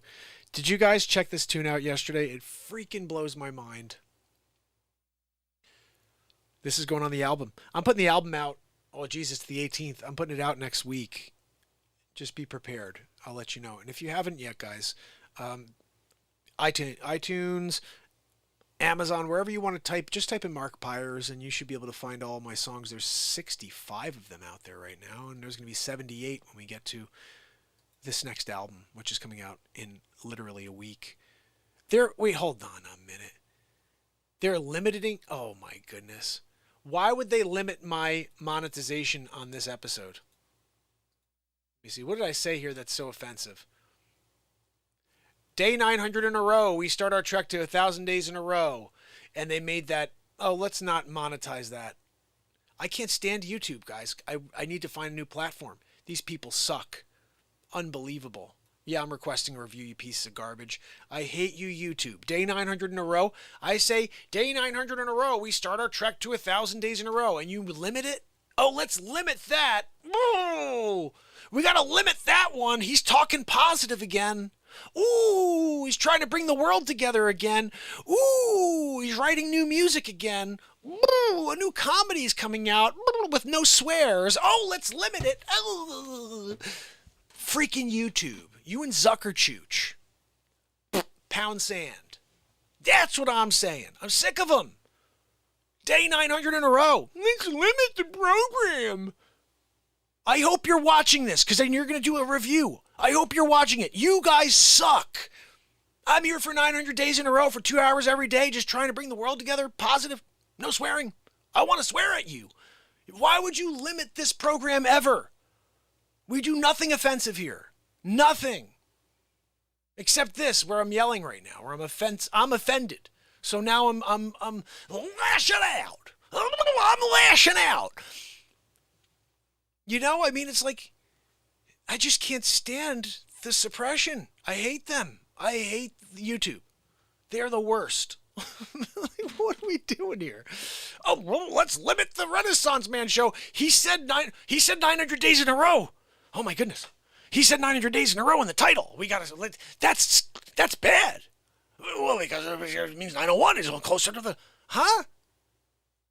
Did you guys check this tune out yesterday? It freaking blows my mind. This is going on the album. I'm putting the album out. Oh, Jesus, the 18th. I'm putting it out next week. Just be prepared. I'll let you know. And if you haven't yet, guys, iTunes, Amazon, wherever you want to type, just type in Mark Pires, and you should be able to find all my songs. There's 65 of them out there right now, and there's going to be 78 when we get to this next album, which is coming out in literally a week. Wait, hold on a minute. They're limiting. Oh my goodness. Why would they limit my monetization on this episode? Let me see. What did I say here that's so offensive? Day 900 in a row. We start our trek to 1,000 days in a row. And they made that, let's not monetize that. I can't stand YouTube, guys. I need to find a new platform. These people suck. Unbelievable. Yeah, I'm requesting a review, you pieces of garbage. I hate you, YouTube. Day 900 in a row. I say, day 900 in a row. We start our trek to 1,000 days in a row. And you limit it? Oh, let's limit that. Oh, we got to limit that one. He's talking positive again. Ooh, he's trying to bring the world together again. Ooh, he's writing new music again. Ooh, a new comedy is coming out with no swears. Oh, let's limit it. Oh. Freaking YouTube. You and Zuckerchooch. Pound sand. That's what I'm saying. I'm sick of them. Day 900 in a row. Let's limit the program. I hope you're watching this, because then you're going to do a review. I hope you're watching it. You guys suck. I'm here for 900 days in a row for 2 hours every day, just trying to bring the world together. Positive. No swearing. I want to swear at you. Why would you limit this program ever? We do nothing offensive here. Nothing. Except this, where I'm yelling right now, where I'm offended. So now I'm lashing out. I'm lashing out. It's like, I just can't stand the suppression. I hate them. I hate YouTube. They're the worst. What are we doing here? Oh, well, let's limit the Renaissance Man show. He said 900 days in a row. Oh my goodness. He said 900 days in a row in the title. That's bad. Well, because it means 901 is closer to the... Huh?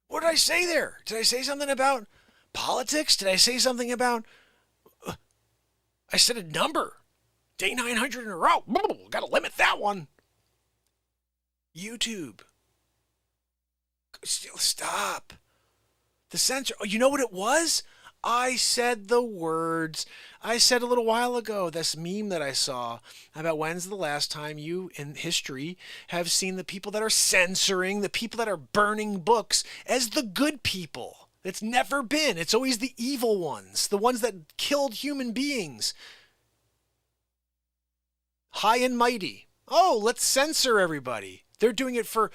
What did I say there? Did I say something about politics? Did I say something about... I said a number. Day 900 in a row. Got to limit that one. YouTube. Stop. The censor... Oh, you know what it was? I said the words. I said a little while ago, this meme that I saw about when's the last time you in history have seen the people that are censoring, the people that are burning books as the good people. It's never been. It's always the evil ones, the ones that killed human beings. High and mighty. Oh, let's censor everybody. They're doing it for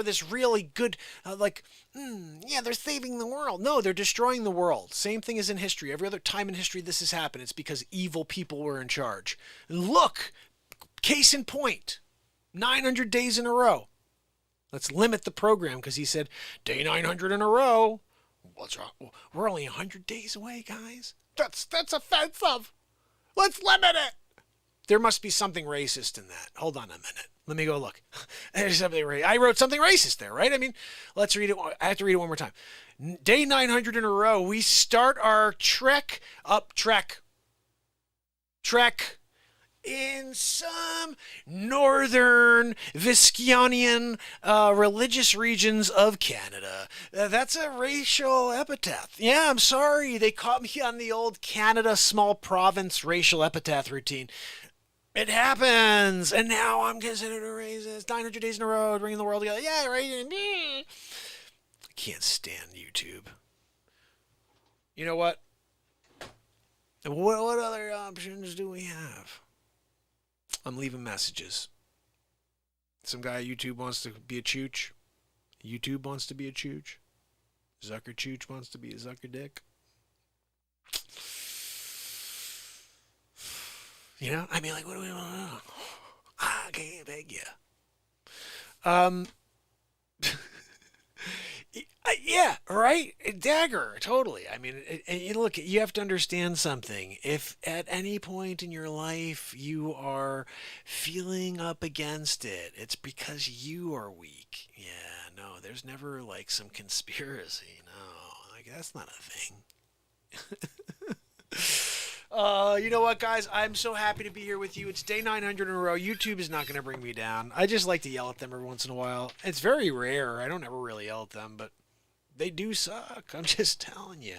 this really good, they're saving the world. No, they're destroying the world. Same thing as in history. Every other time in history this has happened, it's because evil people were in charge. Look, case in point, 900 days in a row. Let's limit the program because he said, day 900 in a row. What's wrong? We're only 100 days away, guys. That's offensive. Let's limit it. There must be something racist in that. Hold on a minute. Let me go look. There's something I wrote something racist there, right? I mean, let's read it. I have to read it one more time. Day 900 in a row, we start our trek in some northern Visconian religious regions of Canada. That's a racial epithet. Yeah, I'm sorry. They caught me on the old Canada small province racial epithet routine. It happens, and now I'm considered a racist. 900 days in a row, bringing the world together. Yeah, right. I can't stand YouTube. You know what? What other options do we have? I'm leaving messages. Some guy at YouTube wants to be a chooch. YouTube wants to be a chooch. Zucker chooch wants to be a Zucker dick. You know, I mean, like, what do we want to know? I can't beg you. Yeah, right? Dagger, totally. I mean, look, you have to understand something. If at any point in your life you are feeling up against it, it's because you are weak. Yeah, no, there's never like some conspiracy. No, like that's not a thing. You know what, guys? I'm so happy to be here with you. It's day 900 in a row. YouTube is not going to bring me down. I just like to yell at them every once in a while. It's very rare. I don't ever really yell at them, but they do suck. I'm just telling you.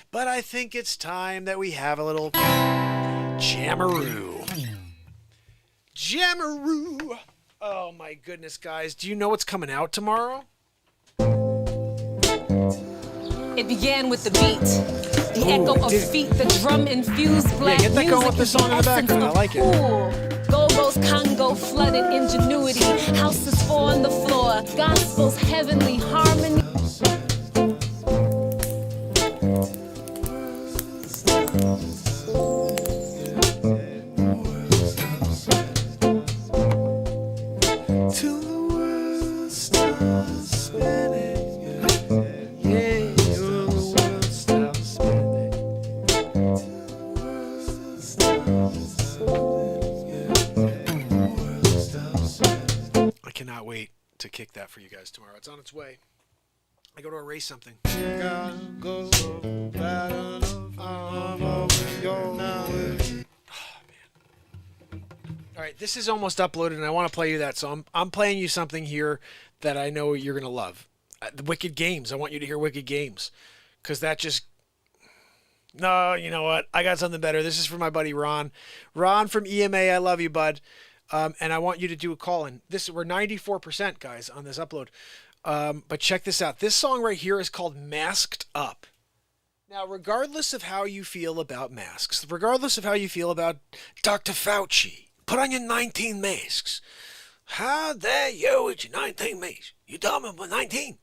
But I think it's time that we have a little Jamaroo. Jamaroo. Oh, my goodness, guys. Do you know what's coming out tomorrow? It began with the beat, the echo of feet, the drum-infused black get that music going with the is song in the background. I like it. cool. Go-Go's Congo, flooded ingenuity, houses fall on the floor, gospel's heavenly harmony. Till the world stops spinning. Yeah, the world stops spinning. I cannot wait to kick that for you guys tomorrow. It's on its way. I go to erase something. Go bad enough. I'm over your way. All right, this is almost uploaded, and I want to play you that. So I'm playing you something here that I know you're gonna love. The Wicked Games. I want you to hear Wicked Games, because that just. No, you know what? I got something better. This is for my buddy Ron. Ron from EMA. I love you, bud. And I want you to do a call-in. We're 94%, guys, on this upload. But check this out. This song right here is called Masked Up. Now, regardless of how you feel about masks, regardless of how you feel about Dr. Facce, put on your 19 masks. How dare you with your 19 masks? You dumb with 19.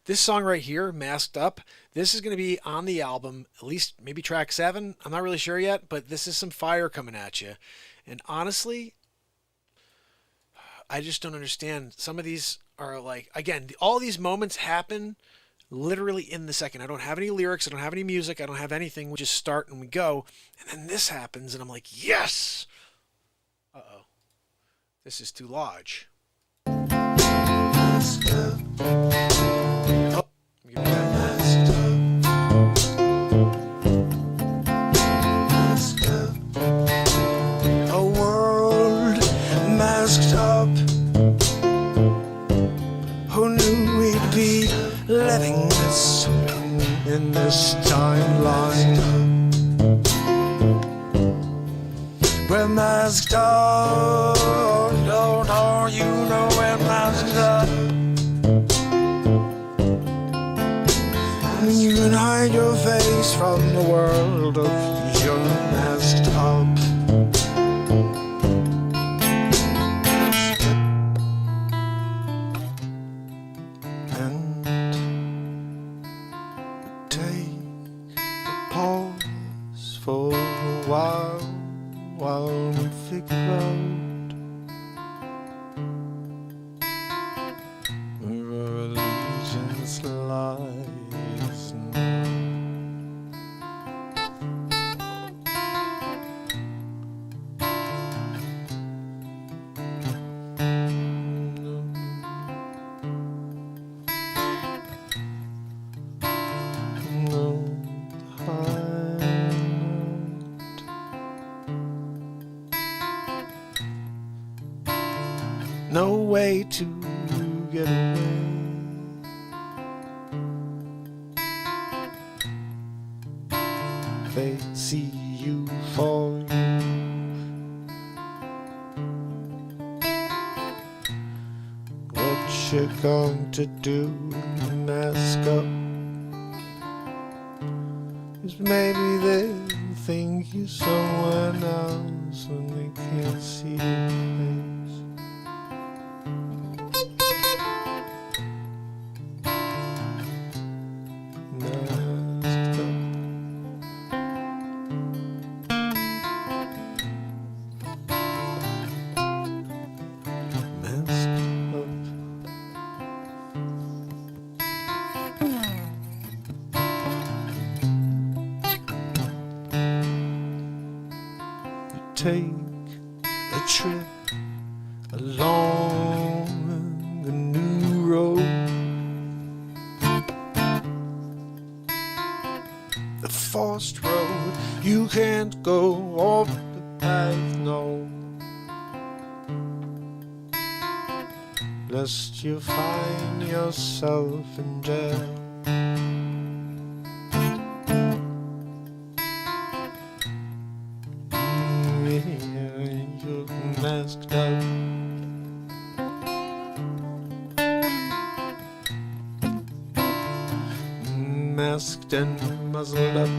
This song right here, Masked Up, this is going to be on the album, at least maybe track 7. I'm not really sure yet, but this is some fire coming at you. And honestly, I just don't understand. Some of these are like, again, all these moments happen literally in the second. I don't have any lyrics. I don't have any music. I don't have anything. We just start and we go. And then this happens, and I'm like, yes! Uh-oh. This is too large. Oh, give me that. A world masked up. Who knew we'd be living this in this timeline? We're masked up. Don't you know we're masked up? You can hide your face from the world of you're masked up. And take a pause for a while we figure out where our allegiance lies now. No, I'm not no way to get away. They see you for you. What you going to do? Mask up? 'Cause maybe they'll think you're someone else when they can't see your face. Masked up. Masked up. Take a trip along a new road. The forced road, you can't go off the path, no. Lest you find yourself in jail. You're masked up. Masked and muzzled up.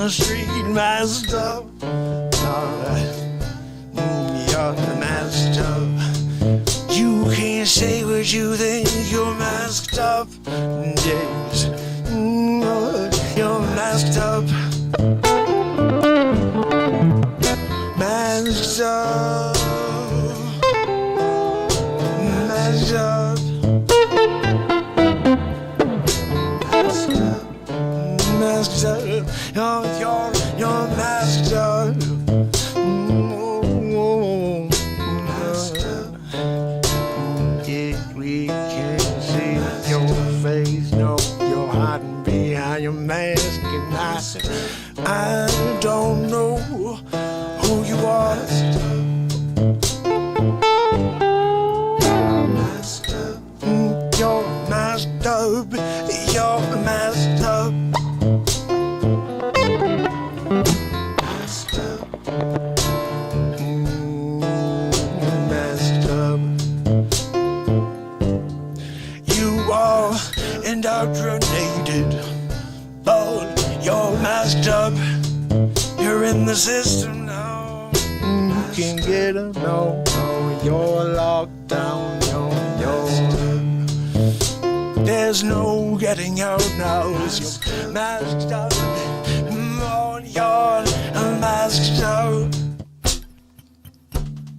the street masked up. You're masked up. You can't say what you think. You're masked up. Yes, you're masked up. Masked up. Masked up. Masked up, you're masked up. Masked up. Yeah, we can see your face. No, you're hiding behind your mask, and I don't know who you are. Masked up. You're masked up. You're masked up. Indoctrinated, but you're masked up. You're in the system now. You can get a no, you're locked down. There's no getting out now. You're masked up. You're masked out.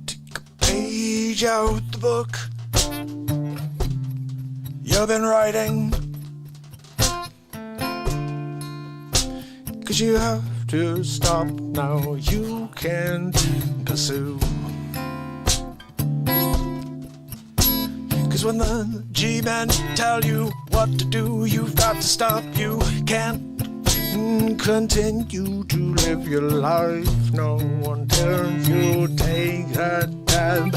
Take a page out the book you've been writing, 'cause you have to stop now. You can't pursue, 'cause when the G-men tell you what to do, you've got to stop. You can't continue to live your life, no, until you take that tab.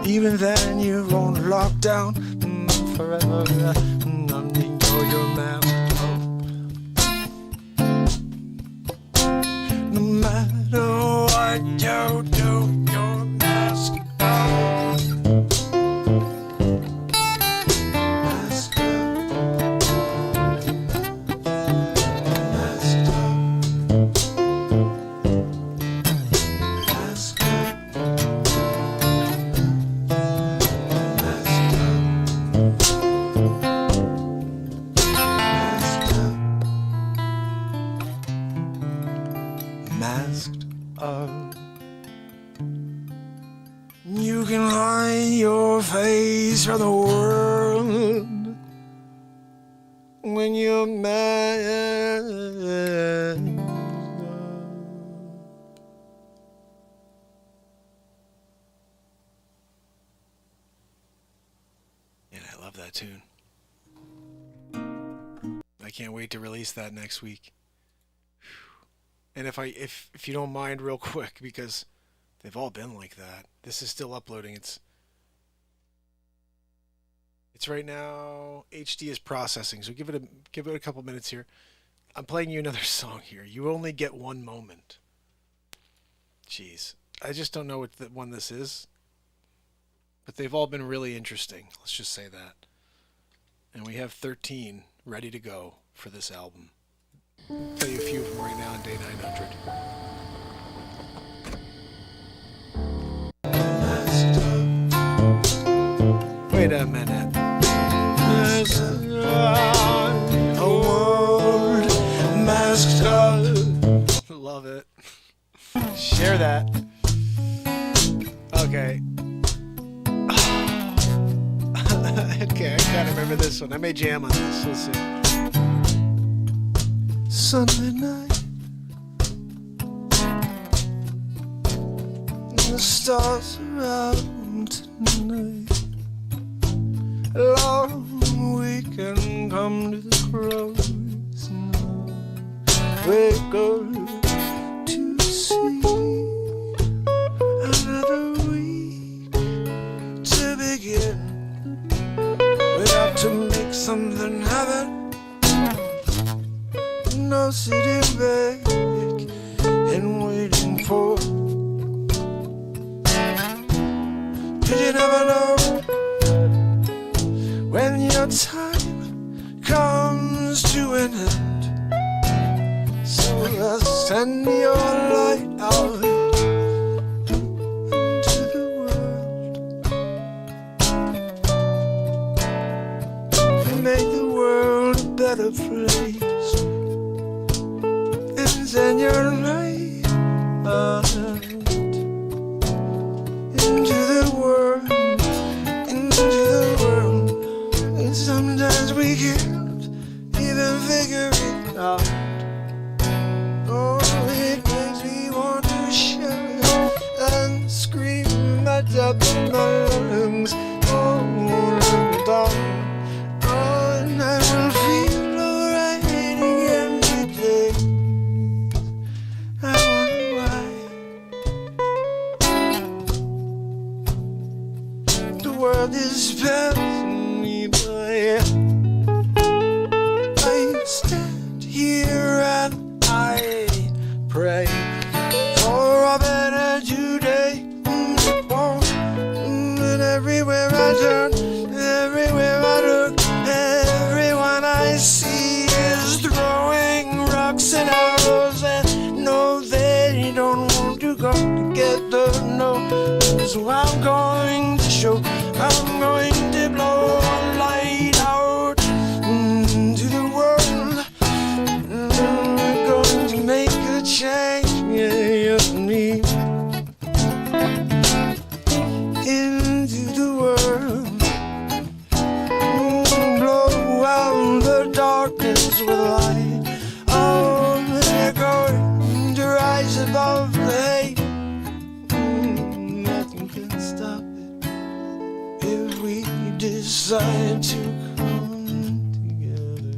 Even then, you're on lockdown forever. You're masked up. No matter what you do, you're masked up. Masked up. Masked up. Masked up. Masked up. You can hide your face from the world when you're masked. that tune. I can't wait to release that next week. And if you don't mind, real quick, because they've all been like that. This is still uploading. It's right now. HD is processing, so give it a couple minutes here. I'm playing you another song here. You only get one moment. Jeez, I just don't know what one this is, but they've all been really interesting. Let's just say that. And we have 13 ready to go for this album. I'll tell you a few of them right now on Day 900. Wait a minute. A world masked up. Love it. Share that. Okay. Okay, I kind of remember this one. I may jam on this. We'll see. Sunday night, the stars are out tonight. A long weekend come to the crows now. Wake up to see another week to begin. We have to make something happen. No sitting back and waiting for. Did you never know when your time comes to an end? So send your light out into the world and make the world a better place. Send your light out into the world, and sometimes we can't even figure it out. Oh, it makes me want to shout and scream at the top of my lungs. Oh, darling, oh, and I will feel alright again today. I wonder why the world is passing me by. I stand here and I pray for a better today. And everywhere I turn, everywhere I look, everyone I see is throwing rocks and arrows, and no, they don't want to go together, no. So I'm going to show, I'm going to blow a light out into the world. I'm going to make a change, me into the world. Blow out the darkness with light. Oh, they're going to rise above the hate. Nothing can stop it if we decide to come together.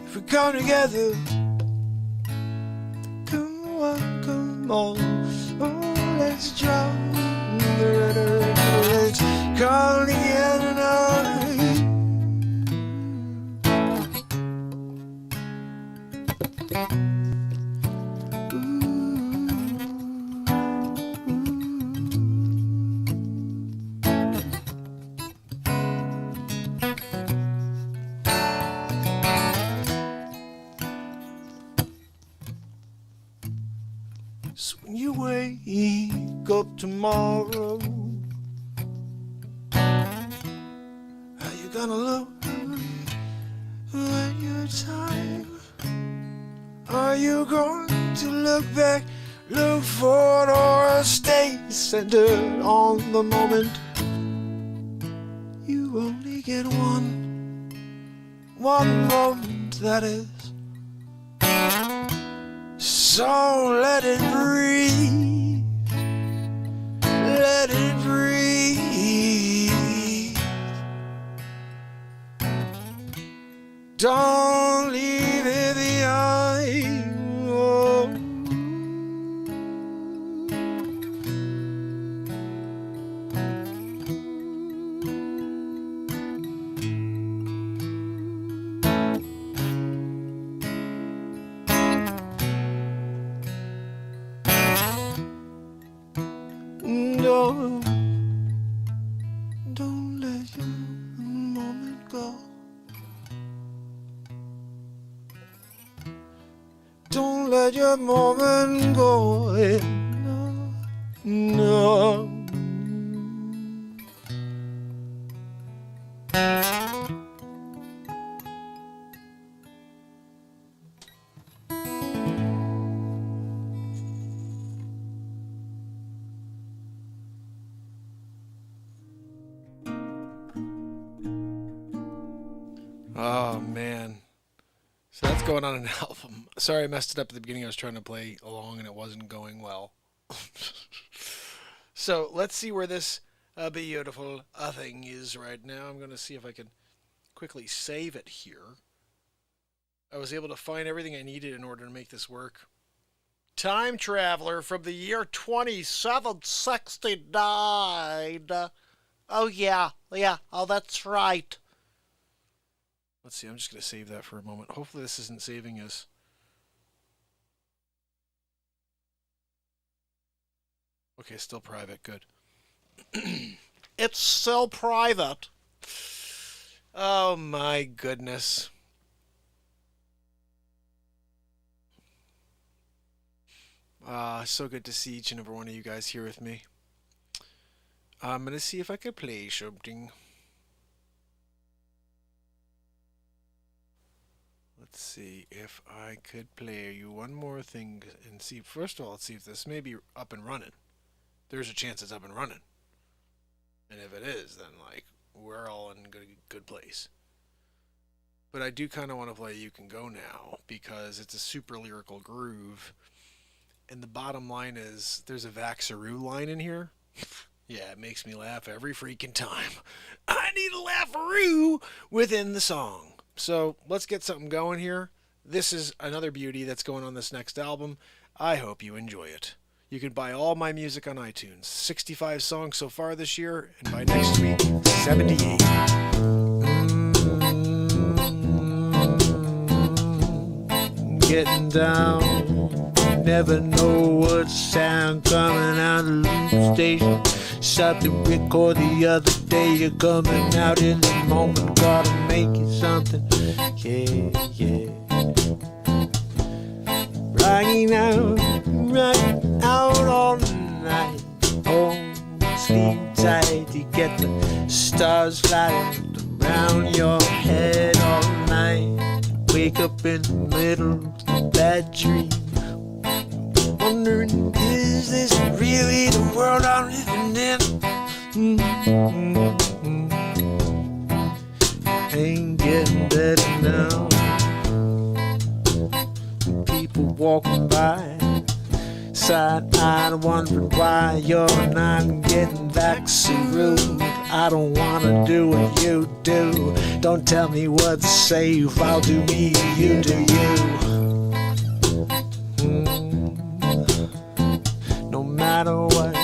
If we come together, come on, come on. Oh, let's drown the rhetoric. Let's call together now. So when you wake up tomorrow, how you gonna look when you're tired? Are you going to look back, look forward, or stay centered on the moment? You only get one moment, that is. Don't let it breathe. Let it breathe. Don't leave it behind. Oh. Don't let your moment go. Don't let your moment go. No. Oh, man. So that's going on an album. Sorry I messed it up at the beginning. I was trying to play along and it wasn't going well. So let's see where this beautiful thing is right now. I'm going to see if I can quickly save it here. I was able to find everything I needed in order to make this work. Time Traveler from the year 2769. Oh, yeah. Oh, that's right. Let's see, I'm just going to save that for a moment. Hopefully this isn't saving us. Okay, still private. Good. It's still private. Oh my goodness. So good to see each and every one of you guys here with me. I'm going to see if I can play something. Let's see if I could play you one more thing and see. First of all, let's see if this may be up and running. There's a chance it's up and running. And if it is, then like we're all in good place. But I do kind of want to play You Can Go Now because it's a super lyrical groove. And the bottom line is there's a Vaxaroo line in here. Yeah, it makes me laugh every freaking time. I need a laugharoo within the song. So let's get something going here. This is another beauty that's going on this next album. I hope you enjoy it. You can buy all my music on iTunes. 65 songs so far this year, and by next week, 78. Getting down, never know what sound coming out of the loop station. Shot the record the other day, you're coming out in the moment, gotta make it something, yeah. Rocking out all night, oh, sleep tight, you get the stars flying around your head all night. Wake up in the middle of a bad dream, wondering, is this really the world I'm living in? Ain't getting better now. People walking by, side-eyed, wondering why you're not getting vaccinated. I don't wanna do what you do. Don't tell me what to say. If I'll do me, you do you. No matter what,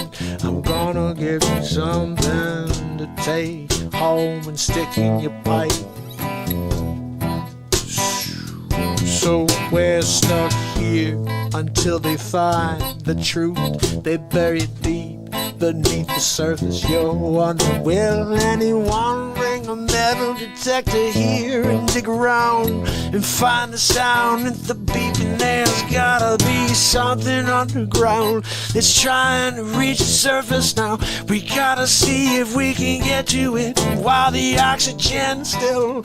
I'm gonna give you something to take home and stick in your pipe. So we're stuck here until they find the truth. They bury it deep beneath the surface. You're wondering, will anyone bring a metal detector here and dig around and find the sound at the beeping? There's gotta be something underground that's trying to reach the surface now. We gotta see if we can get to it while the oxygen's still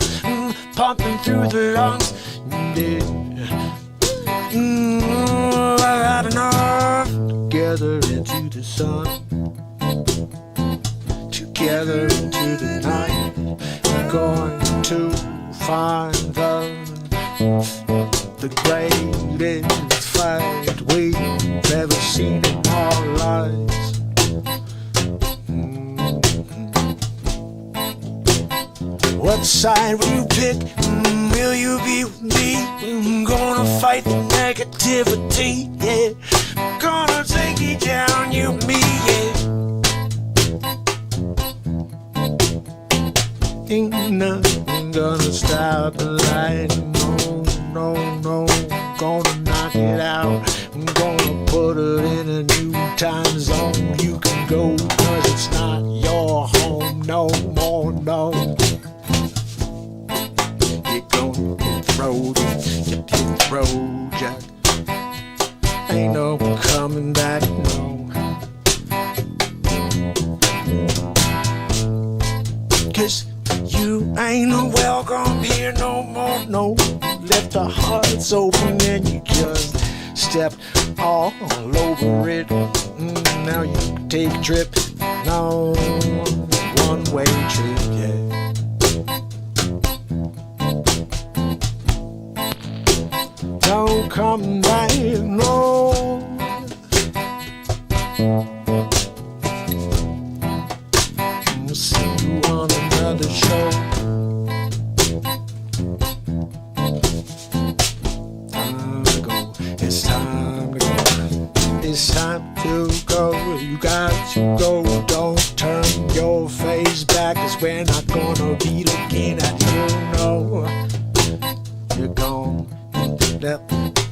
pumping through the lungs. I've had enough. Together into the sun, together into the night. We're going to find the greatest fight we've ever seen in our lives. What side will you pick? Will you be with me? I'm gonna fight the negativity, yeah. Gonna take it down, you and me, yeah. Ain't nothing gonna stop the light, no, no, no. Gonna knock it out, I'm gonna put it in a new time zone. You can go, cause it's not your home no more, no. You're gonna hit the road, hit the road, Jack. Ain't no coming back, no. Cause you ain't no welcome here no more, no. Left the hearts open and you just stepped all over it. Now you can take a trip, no, one-way trip, yeah. Don't come back, no. We'll see you on another show. It's time to go. It's time to go. You got to go. Don't turn your face back, 'cause we're not gonna be looking at you, no. You're gone.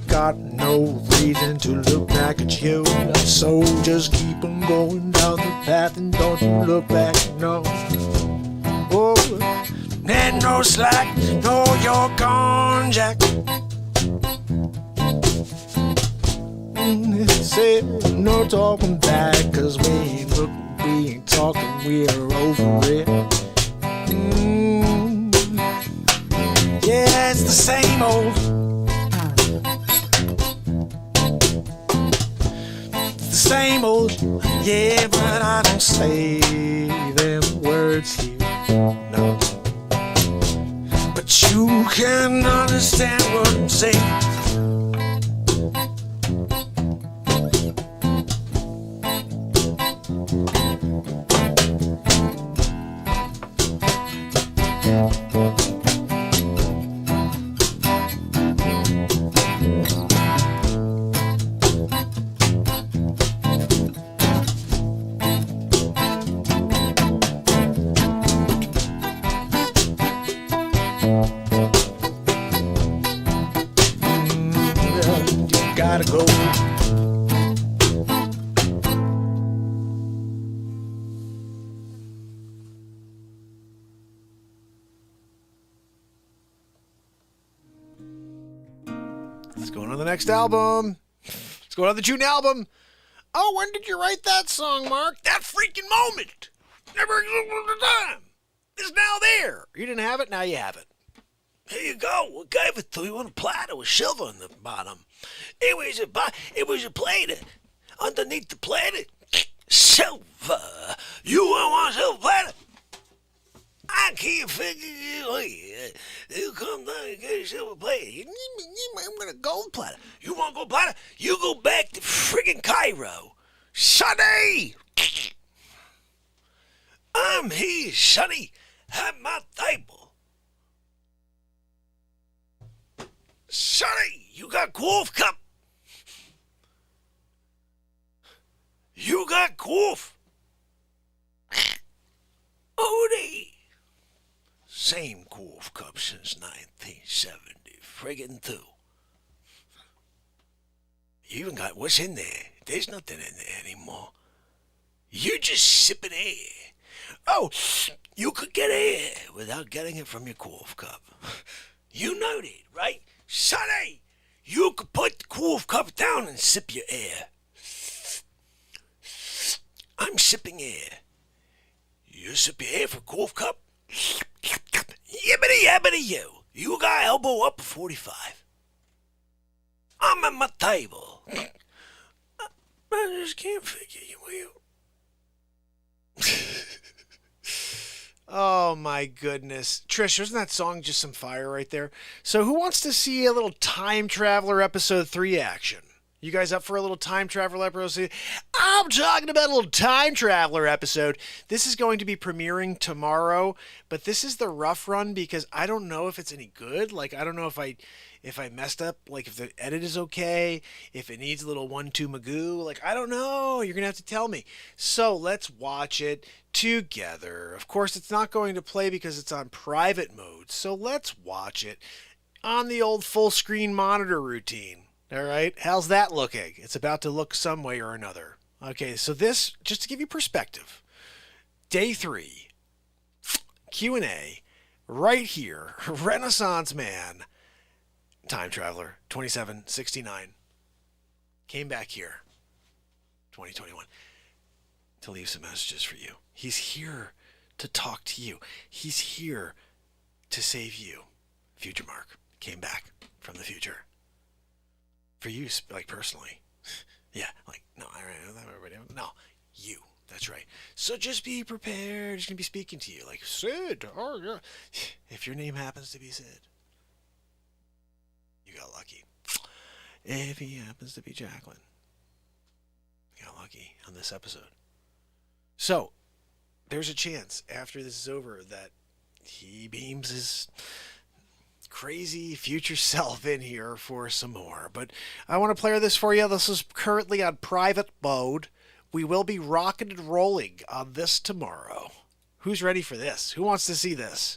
Got no reason to look back at you. So just keep on going down the path and don't you look back, no. Oh, and no slack, no, you're gone, Jack. Say no talking back, 'cause we ain't looking, we ain't talking, we're over it. Yeah, it's the same old. Same old, yeah, but I don't say them words here, no. But you can understand what I'm saying. Gotta go. Let's go on to the next album. Let's go on to the June album. Oh, when did you write that song, Mark? That freaking moment. Never the time. It's now there. You didn't have it, now you have it. Here you go. We gave it to you on a platter with silver on the bottom. It was a plate underneath the platter. Silver. You want silver platter? I can't figure it out. You come down and get a silver platter. I'm gonna gold platter. You want gold platter? You go back to friggin' Cairo. Sonny! I'm here, Sonny, at my table. Sonny, you got Wolf Cup? You got Wolf? Odie. Same Wolf Cup since 1970, friggin' 2. You even got, what's in there? There's nothing in there anymore. You just sipping air. Oh, you could get air without getting it from your Wolf Cup. You know that, right? Sonny, you could put the Wolf Cup down and sip your air. I'm sipping air. You sip your air for Wolf Cup? Yibbity yabbity you. You got elbow up 45. I'm at my table. I just can't figure you out. Oh my goodness. Trish, wasn't that song just some fire right there? So who wants to see a little Time Traveler episode 3 action? You guys up for a little time traveler episode? I'm talking about a little time traveler episode. This is going to be premiering tomorrow, but this is the rough run because I don't know if it's any good. Like, I don't know if I messed up, like if the edit is okay, if it needs a little 1-2 magoo. Like, I don't know. You're going to have to tell me. So let's watch it together. Of course, it's not going to play because it's on private mode. So let's watch it on the old full screen monitor routine. All right, how's that looking? It's about to look some way or another. Okay, so this, just to give you perspective, day 3, Q&A, right here, Renaissance Man, time traveler, 2769, came back here, 2021, to leave some messages for you. He's here to talk to you. He's here to save you. Future Mark came back from the future. For you, like, personally. Yeah, like, no, no, you. That's right. So just be prepared. He's going to be speaking to you. Like, Sid. Oh, yeah. If your name happens to be Sid, you got lucky. If he happens to be Jacqueline, you got lucky on this episode. So, there's a chance after this is over that he beams his crazy future self in here for some more. But I want to play this for you. This is currently on private mode. We will be rocking and rolling on this tomorrow. Who's ready for this? Who wants to see this?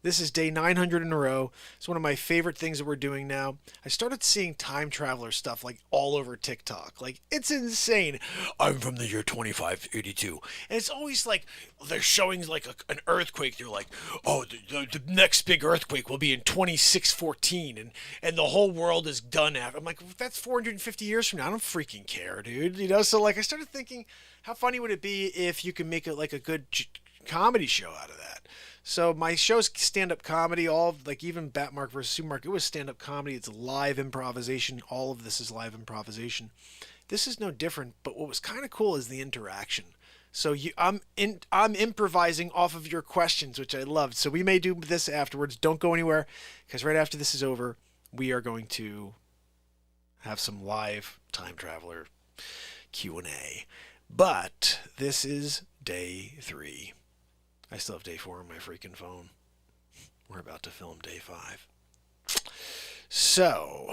This is day 900 in a row. It's one of my favorite things that we're doing now. I started seeing time traveler stuff like all over TikTok. Like, it's insane. I'm from the year 2582. And it's always like they're showing like an earthquake. They're like, oh, the next big earthquake will be in 2614 and the whole world is done after. I'm like, that's 450 years from now. I don't freaking care, dude. You know, so like I started thinking, how funny would it be if you could make it like a good comedy show out of that? So my show's stand-up comedy, all of, like even Batmark versus Supermark, it was stand-up comedy. It's live improvisation. All of this is live improvisation. This is no different, but what was kind of cool is the interaction. So I'm improvising off of your questions, which I loved. So we may do this afterwards. Don't go anywhere, because right after this is over, we are going to have some live time traveler Q&A. But this is day 3. I still have day 4 on my freaking phone. We're about to film day 5. So,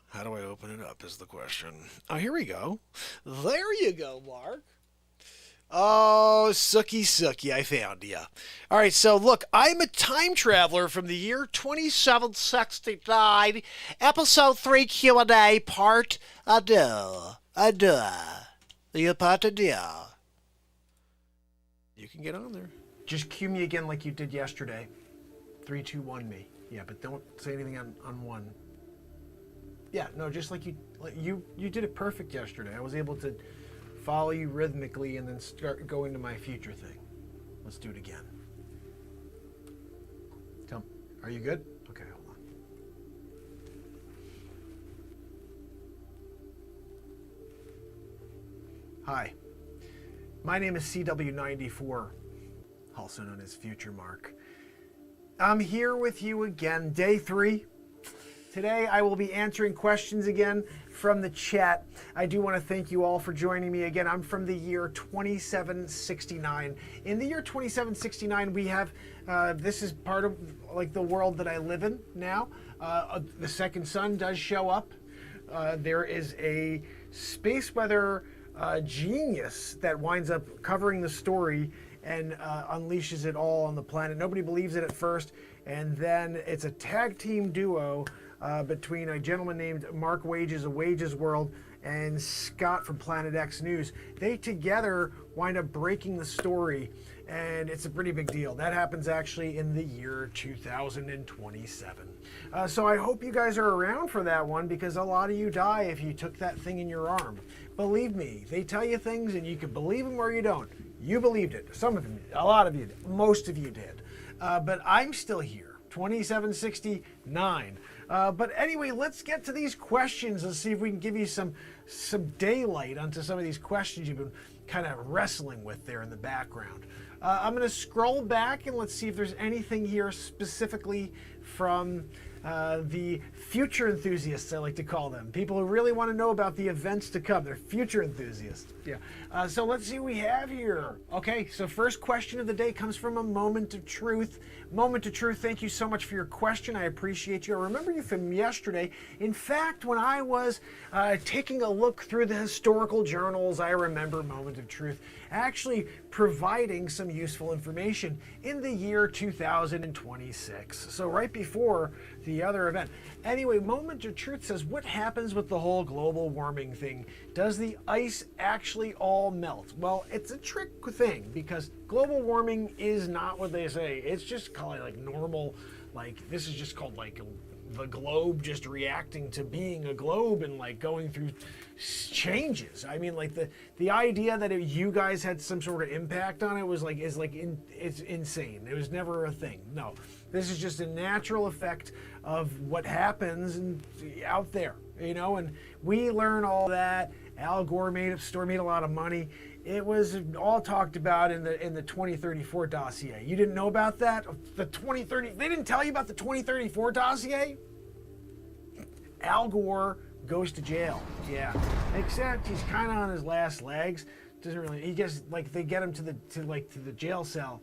how do I open it up is the question. Oh, here we go. There you go, Mark. Oh, Sookie, I found ya. All right, so look, I'm a time traveler from the year 2769, episode 3 Q&A, part the part You can get on there. Just cue me again like you did yesterday. 3, 2, 1 me. Yeah, but don't say anything on 1. Yeah, no, just like you did it perfect yesterday. I was able to follow you rhythmically and then start going to my future thing. Let's do it again. Tell me, are you good? Okay, hold on. Hi, my name is CW94. Also known as Future Mark. I'm here with you again, day 3. Today I will be answering questions again from the chat. I do want to thank you all for joining me again. I'm from the year 2769. In the year 2769, we have, this is part of like the world that I live in now. The second sun does show up. There is a space weather genius that winds up covering the story and unleashes it all on the planet. Nobody believes it at first, and then it's a tag team duo between a gentleman named Mark Wages of Wages World and Scott from Planet X News. They together wind up breaking the story, and it's a pretty big deal. That happens actually in the year 2027. So I hope you guys are around for that one, because a lot of you die if you took that thing in your arm. Believe me, they tell you things and you can believe them or you don't. You believed it. Some of you did. A lot of you did. Most of you did. But I'm still here. 2769. But anyway, let's get to these questions and see if we can give you some daylight onto some of these questions you've been kind of wrestling with there in the background. I'm going to scroll back and let's see if there's anything here specifically from the future enthusiasts, I like to call them. People who really want to know about the events to come. They're future enthusiasts. Yeah. So let's see what we have here. Okay, so first question of the day comes from a Moment of Truth. Moment of Truth, thank you so much for your question. I appreciate you. I remember you from yesterday. In fact, when I was taking a look through the historical journals, I remember Moment of Truth actually providing some useful information in the year 2026. So right before the other event. Anyway, Moment of Truth says, what happens with the whole global warming thing? Does the ice actually all melt? Well, it's a trick thing because global warming is not what they say. It's just called like normal, like this is just called like the globe just reacting to being a globe and like going through changes. I mean, like the idea that you guys had some sort of impact on it was like it's insane. It was never a thing. No, this is just a natural effect of what happens out there, you know. And we learn all that. Al Gore made a lot of money. It was all talked about in the 2034 dossier. You didn't know about that? The 2030, they didn't tell you about the 2034 dossier? Al Gore goes to jail. Yeah. Except he's kind of on his last legs. Doesn't really, he gets, like, they get him to the jail cell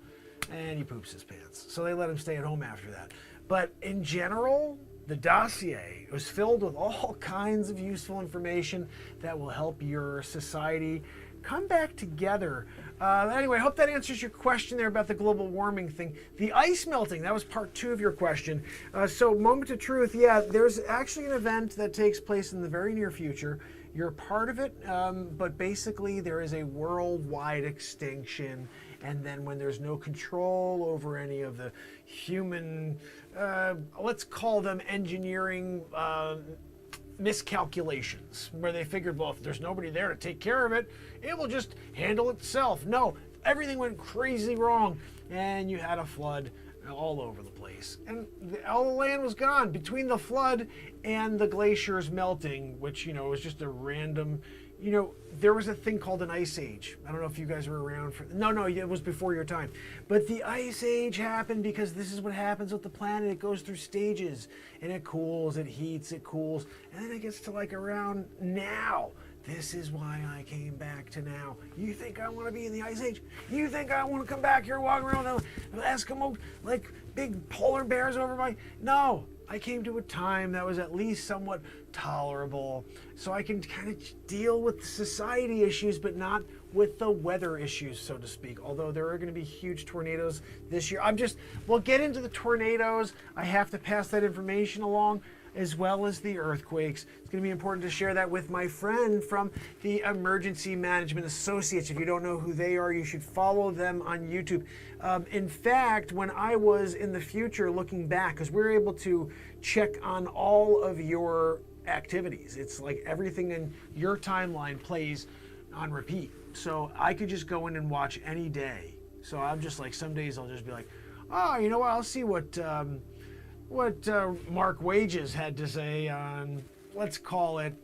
and he poops his pants. So they let him stay at home after that. But in general, the dossier was filled with all kinds of useful information that will help your society come back together. Anyway, I hope that answers your question there about the global warming thing. The ice melting, that was part 2 of your question. So Moment of Truth, yeah, there's actually an event that takes place in the very near future. You're a part of it, but basically there is a worldwide extinction. And then when there's no control over any of the human, let's call them engineering miscalculations, where they figured, well, if there's nobody there to take care of it, it will just handle itself. No, everything went crazy wrong, and you had a flood all over the place. And all the land was gone between the flood and the glaciers melting, which, you know, was just a random, you know, there was a thing called an ice age. I don't know if you guys were around for, no, it was before your time. But the ice age happened because this is what happens with the planet. It goes through stages and it cools, it heats, it cools. And then it gets to like around now. This is why I came back to now. You think I want to be in the ice age? You think I want to come back here walking around with Eskimo, like big polar bears over my, no. I came to a time that was at least somewhat tolerable, so I can kind of deal with society issues, but not with the weather issues, so to speak. Although there are going to be huge tornadoes this year. We'll get into the tornadoes. I have to pass that information along, as well as the earthquakes. It's going to be important to share that with my friend from the Emergency Management Associates. If you don't know who they are, you should follow them on YouTube. In fact, when I was in the future looking back, because we're able to check on all of your activities. It's like everything in your timeline plays on repeat. So I could just go in and watch any day. So I'm just like, some days I'll just be like, oh, you know what, I'll see what Mark Wages had to say on, let's call it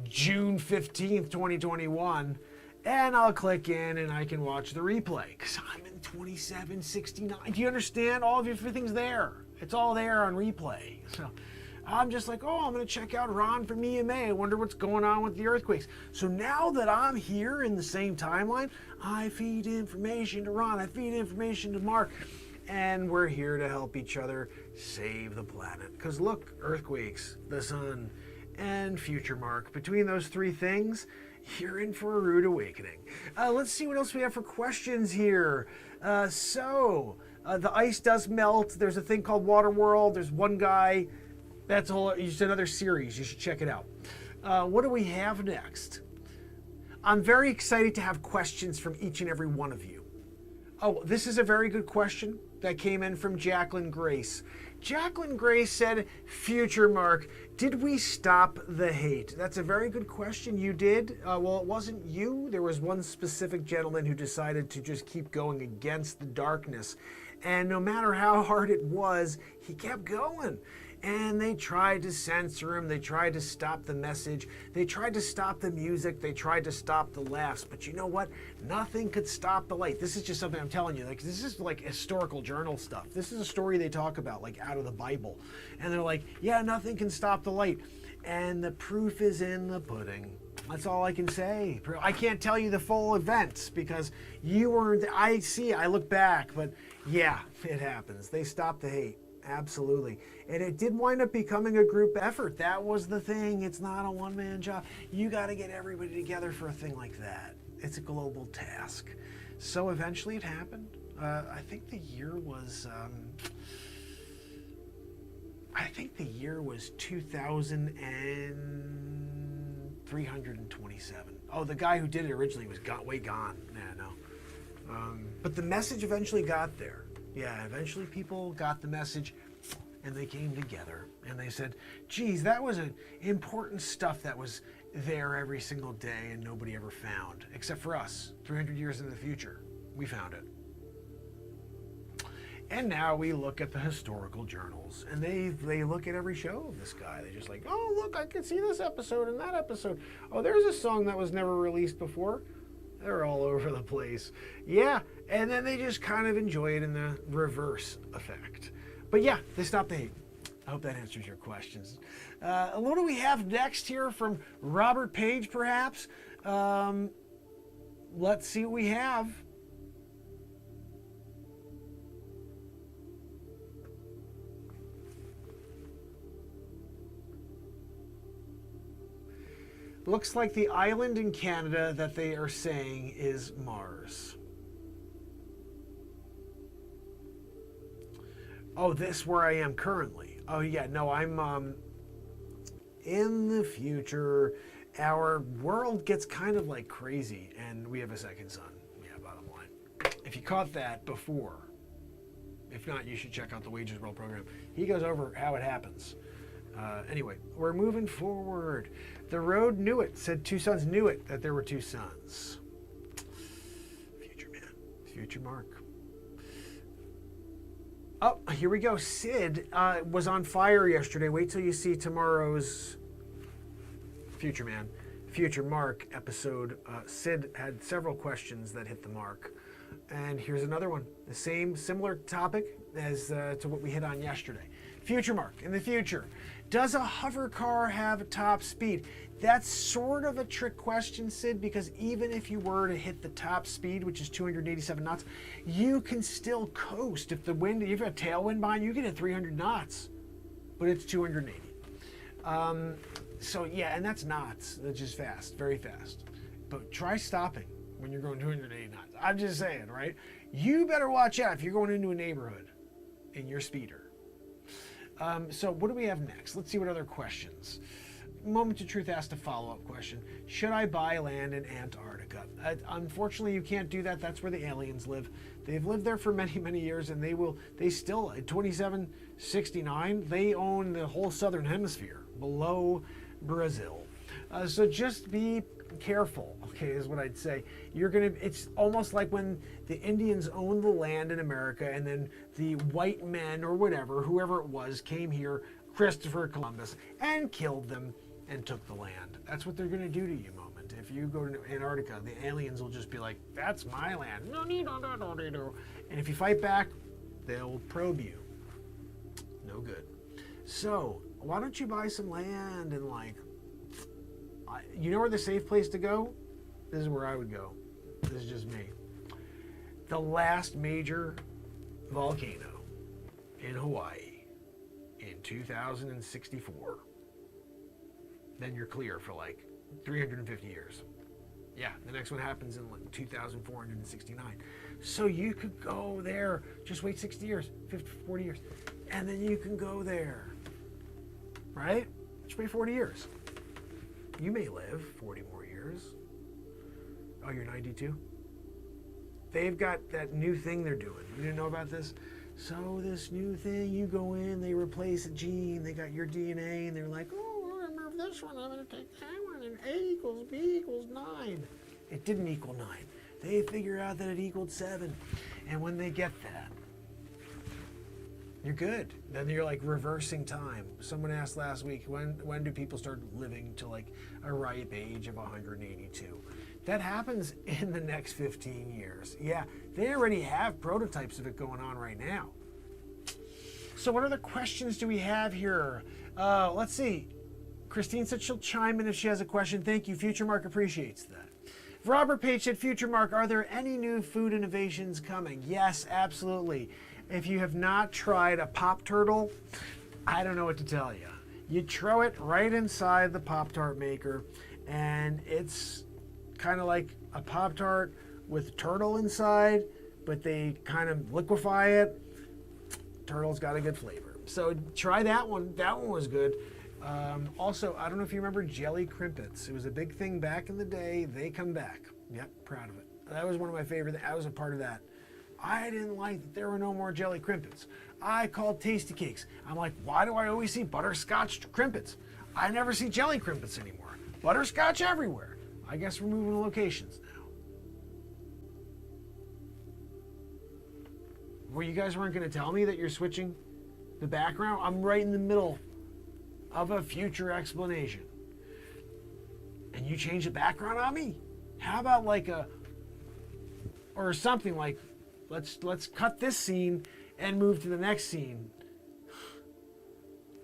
June 15th, 2021, and I'll click in and I can watch the replay because I'm in 2769. Do you understand? All of everything's there. It's all there on replay. So I'm just like, oh, I'm going to check out Ron from EMA. I wonder what's going on with the earthquakes. So now that I'm here in the same timeline, I feed information to Ron. I feed information to Mark. And we're here to help each other save the planet. Because look, earthquakes, the sun, and future Mark. Between those 3 things, you're in for a rude awakening. Let's see what else we have for questions here. The ice does melt. There's a thing called Waterworld. There's one guy. That's just another series. You should check it out. What do we have next? I'm very excited to have questions from each and every one of you. Oh, this is a very good question that came in from Jacqueline Grace. Jacqueline Grace said, future Mark, did we stop the hate? That's a very good question. You did. Well, it wasn't you. There was one specific gentleman who decided to just keep going against the darkness. And no matter how hard it was, he kept going. And they tried to censor him. They tried to stop the message. They tried to stop the music. They tried to stop the laughs. But you know what? Nothing could stop the light. This is just something I'm telling you. Like, this is like historical journal stuff. This is a story they talk about, like out of the Bible. And they're like, yeah, nothing can stop the light. And the proof is in the pudding. That's all I can say. I can't tell you the full events because you weren't. I look back, but yeah, it happens. They stopped the hate. Absolutely. And it did wind up becoming a group effort. That was the thing. It's not a one-man job. You got to get everybody together for a thing like that. It's a global task. So eventually it happened. I think the year was 2,327. Oh, the guy who did it originally was way gone. Yeah, no. But the message eventually got there. Yeah, eventually people got the message and they came together and they said, geez, that was an important stuff that was there every single day and nobody ever found, except for us, 300 years in the future. We found it. And now we look at the historical journals and they look at every show of this guy. They're just like, oh, look, I can see this episode and that episode. Oh, there's a song that was never released before. They're all over the place. Yeah, and then they just kind of enjoy it in the reverse effect. But yeah, they stopped the hate. I hope that answers your questions. What do we have next here from Robert Page, perhaps? Let's see what we have. Looks like the island in Canada that they are saying is Mars. Oh, this where I am currently. Oh yeah, no, I'm in the future. Our world gets kind of like crazy and we have a second son. Yeah, bottom line. If you caught that before, if not, you should check out the Wages World program. He goes over how it happens. Anyway, we're moving forward. The road knew it, said two sons knew it, that there were two sons. Future man, future Mark. Oh, here we go. Sid was on fire yesterday. Wait till you see tomorrow's Future Man, Future Mark episode. Sid had several questions that hit the mark. And here's another one. The same, similar topic as to what we hit on yesterday. Future Mark, in the future, does a hover car have a top speed? That's sort of a trick question, Sid, because even if you were to hit the top speed, which is 287 knots, you can still coast. If the wind, if you have a tailwind behind you, can hit 300 knots, but it's 280. So yeah, and that's knots, that's just fast, very fast. But try stopping when you're going 280 knots. I'm just saying, right? You better watch out if you're going into a neighborhood in your speeder. So what do we have next? Let's see what other questions. Moment of Truth asked a follow-up question. Should I buy land in Antarctica? Unfortunately, you can't do that. That's where the aliens live. They've lived there for many, many years, and they still, at 2769, they own the whole southern hemisphere below Brazil. So just be careful, okay, is what I'd say. It's almost like when the Indians owned the land in America and then the white men or whatever, whoever it was, came here, Christopher Columbus, and killed them and took the land. That's what they're going to do to you, Moment. If you go to Antarctica, the aliens will just be like, that's my land. And if you fight back, they'll probe you. No good. So, why don't you buy some land and you know where the safe place to go? This is where I would go. This is just me. The last major volcano in Hawaii in 2064. Then you're clear for 350 years. Yeah, the next one happens in 2469. So you could go there, just wait 60 years, 50, 40 years, and then you can go there, right? Just wait 40 years. You may live 40 more years. Oh, you're 92? They've got that new thing they're doing. You didn't know about this? So this new thing, you go in, they replace a gene, they got your DNA, and they're like, oh, I remember this one, I'm going to take that one, and A equals B equals 9. It didn't equal 9. They figure out that it equaled 7. And when they get that, You're good. Then you're like reversing time. Someone asked last week, when do people start living to like a ripe age of 182? That happens in the next 15 years. Yeah, they already have prototypes of it going on right now. So what other questions do we have here? Let's see. Christine said she'll chime in if she has a question. Thank you. Future Mark appreciates that. Robert Page said, Future Mark, are there any new food innovations coming? Yes, absolutely. If you have not tried a Pop Turtle, I don't know what to tell you. You throw it right inside the Pop-Tart maker, and it's kind of like a Pop-Tart with turtle inside, but they kind of liquefy it. Turtle's got a good flavor. So try that one. That one was good. Also, I don't know if you remember jelly crimpets. It was a big thing back in the day. They come back. Yep, proud of it. That was one of my favorite. I was a part of that. I didn't like that there were no more jelly crimpets. I called Tasty Cakes. I'm like, why do I always see butterscotch crimpets? I never see jelly crimpets anymore. Butterscotch everywhere. I guess we're moving locations now. Well, you guys weren't going to tell me that you're switching the background? I'm right in the middle of a future explanation. And you change the background on me? How about like or something like, let's cut this scene and move to the next scene.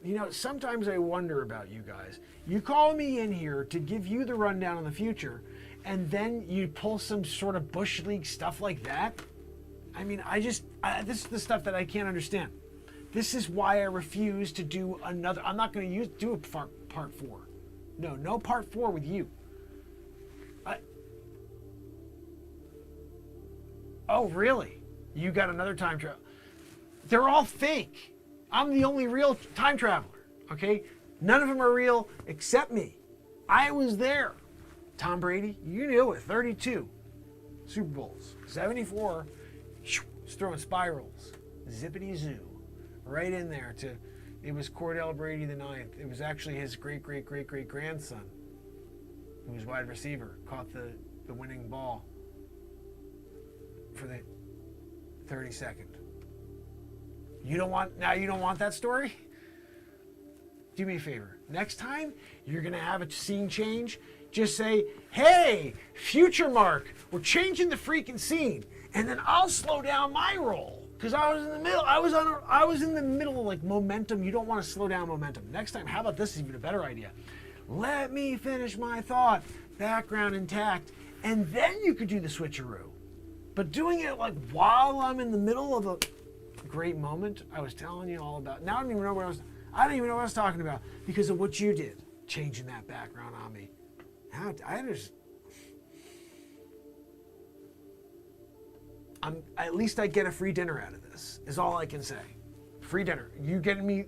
You know, sometimes I wonder about you guys. You call me in here to give you the rundown on the future, and then you pull some sort of Bush League stuff like that. I mean, this is the stuff that I can't understand. This is why I refuse to do another. I'm not going to do a part 4. No part 4 with you. Oh, really? You got another time travel? They're all fake. I'm the only real time traveler, okay? None of them are real except me. I was there. Tom Brady, you knew it, 32 Super Bowls, 74, he's throwing spirals, zippity zoo, right in there it was Cordell Brady the 9th. It was actually his great-great-great-great-grandson, who was wide receiver, caught the winning ball for the 32nd. You don't want that story? Do me a favor. Next time you're going to have a scene change, just say, hey, Future Mark, we're changing the freaking scene. And then I'll slow down my roll. Because I was in the middle. I was in the middle of like momentum. You don't want to slow down momentum. Next time, how about this is even a better idea? Let me finish my thought, background intact, and then you could do the switcheroo. But doing it like while I'm in the middle of a great moment, I was telling you all about. Now I don't even know what I don't even know what I was talking about because of what you did, changing that background on me. At least I get a free dinner out of this, is all I can say. Free dinner. You getting me,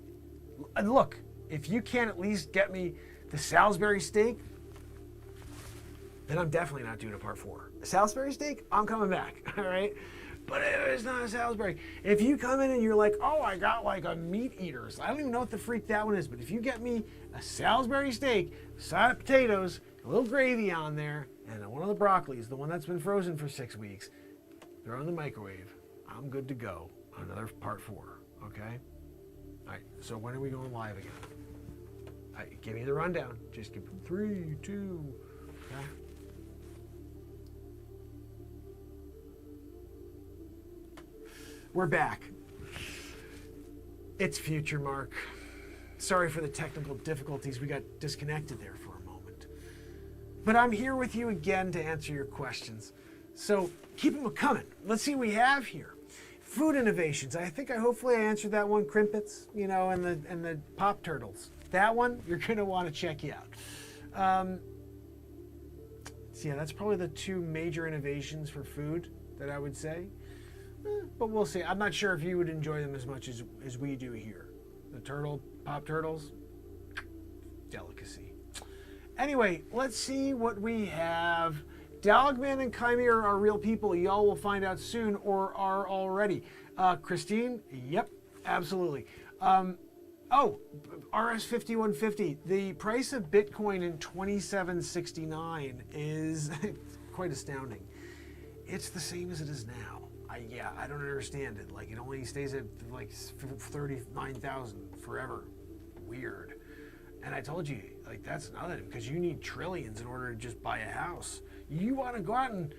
look, if you can't at least get me the Salisbury steak, then I'm definitely not doing a part 4. The Salisbury steak, I'm coming back, all right? But it's not a Salisbury. If you come in and you're like, oh, I got like a meat eaters. I don't even know what the freak that one is, but if you get me a Salisbury steak, side of potatoes, a little gravy on there, and one of the broccolis, the one that's been frozen for 6 weeks, throw in the microwave, I'm good to go on another part 4, okay? All right, so when are we going live again? All right, give me the rundown. Just give 3, 2, okay? We're back. It's Future Mark. Sorry for the technical difficulties. We got disconnected there for a moment. But I'm here with you again to answer your questions. So keep them coming. Let's see what we have here. Food innovations. Hopefully I answered that one. Crimpets, and the Pop Turtles. That one, you're going to want to check you out. So yeah, that's probably the 2 major innovations for food that I would say. But we'll see. I'm not sure if you would enjoy them as much as we do here. The Pop Turtles, delicacy. Anyway, let's see what we have. Dogman and Chimera are real people. Y'all will find out soon or are already. Christine, yep, absolutely. RS5150, the price of Bitcoin in 2769 is quite astounding. It's the same as it is now. I yeah, I don't understand it. Like, it only stays at like 39,000 forever. Weird. And I told you, like, that's another, because you need trillions in order to just buy a house. You want to go out and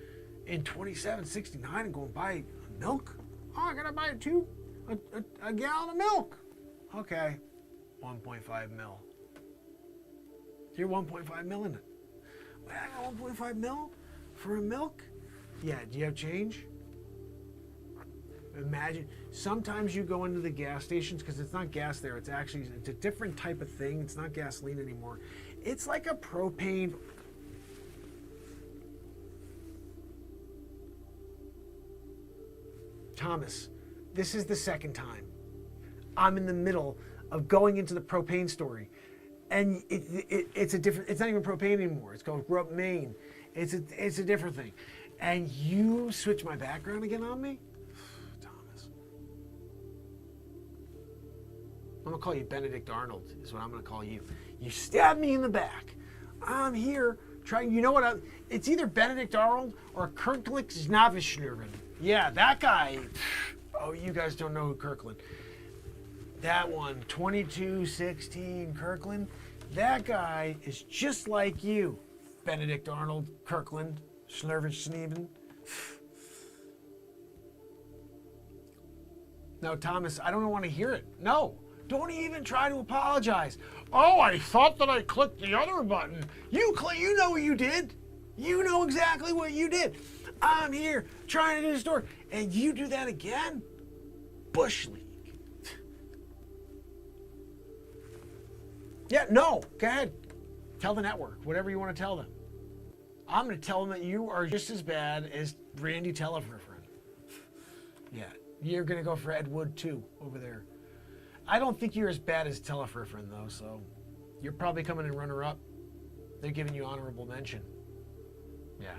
in 2769 and go and buy milk? Oh, I gotta buy a gallon of milk. Okay, 1.5 mil. You're 1.5 mil in it. Wait, I got 1.5 mil for a milk? Yeah, do you have change? Imagine, sometimes you go into the gas stations, because it's not gas there, it's a different type of thing. It's not gasoline anymore. It's like a propane. Thomas, this is the second time I'm in the middle of going into the propane story, and it's a different. It's not even propane anymore. It's called propane. It's a different thing, and you switch my background again on me. I'm gonna call you Benedict Arnold, is what I'm gonna call you. You stab me in the back. I'm here trying, you know what, it's either Benedict Arnold or Kirkland Snavishnurven. Yeah, that guy. Oh, you guys don't know who Kirkland. That one, 2216 Kirkland. That guy is just like you, Benedict Arnold, Kirkland, Snavishnurven. No, Thomas, I don't want to hear it. No. Don't even try to apologize. Oh, I thought that I clicked the other button. You know what you did. You know exactly what you did. I'm here trying to do the story, and you do that again? Bush League. Yeah, no, go ahead. Tell the network, whatever you want to tell them. I'm going to tell them that you are just as bad as Randy Telefriffin. Yeah, you're going to go for Ed Wood, too, over there. I don't think you're as bad as Telefriffin, though, so you're probably coming in runner-up. They're giving you honorable mention. Yeah,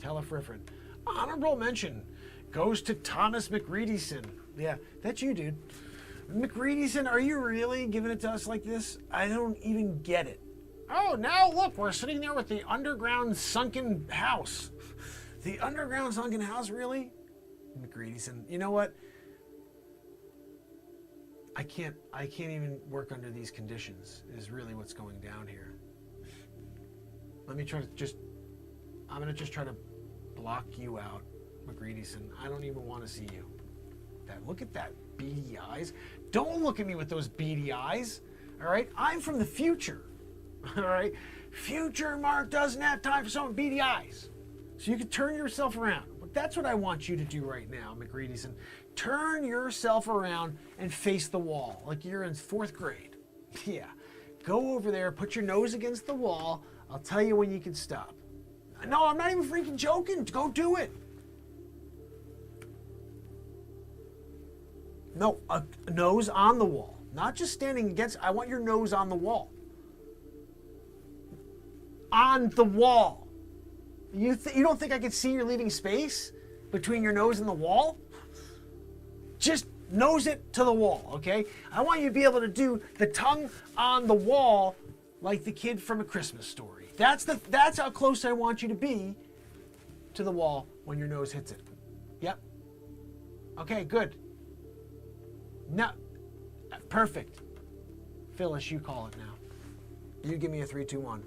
Telefriffin. Honorable mention goes to Thomas McReadyson. Yeah, that's you, dude. McReadyson, are you really giving it to us like this? I don't even get it. Oh, now look, we're sitting there with the underground sunken house. The underground sunken house, really? McReadyson, you know what? I can't even work under these conditions, is really what's going down here. Let me try to I'm gonna just try to block you out, McReadyson. I don't even want to see you. Look at that beady eyes. Don't look at me with those beady eyes, all right? I'm from the future, all right? Future Mark doesn't have time for someone with beady eyes. So you can turn yourself around. That's what I want you to do right now, McReadyson. Turn yourself around and face the wall like you're in 4th grade. Yeah. Go over there, put your nose against the wall. I'll tell you when you can stop. No, I'm not even freaking joking. Go do it. No, a nose on the wall. Not just standing against. I want your nose on the wall. On the wall. You don't think I can see you're leaving space between your nose and the wall? Just nose it to the wall, okay? I want you to be able to do the tongue on the wall like the kid from A Christmas Story. That's how close I want you to be to the wall when your nose hits it. Yep. Okay, good. No, perfect. Phyllis, you call it now. You give me a 3, 2, 1.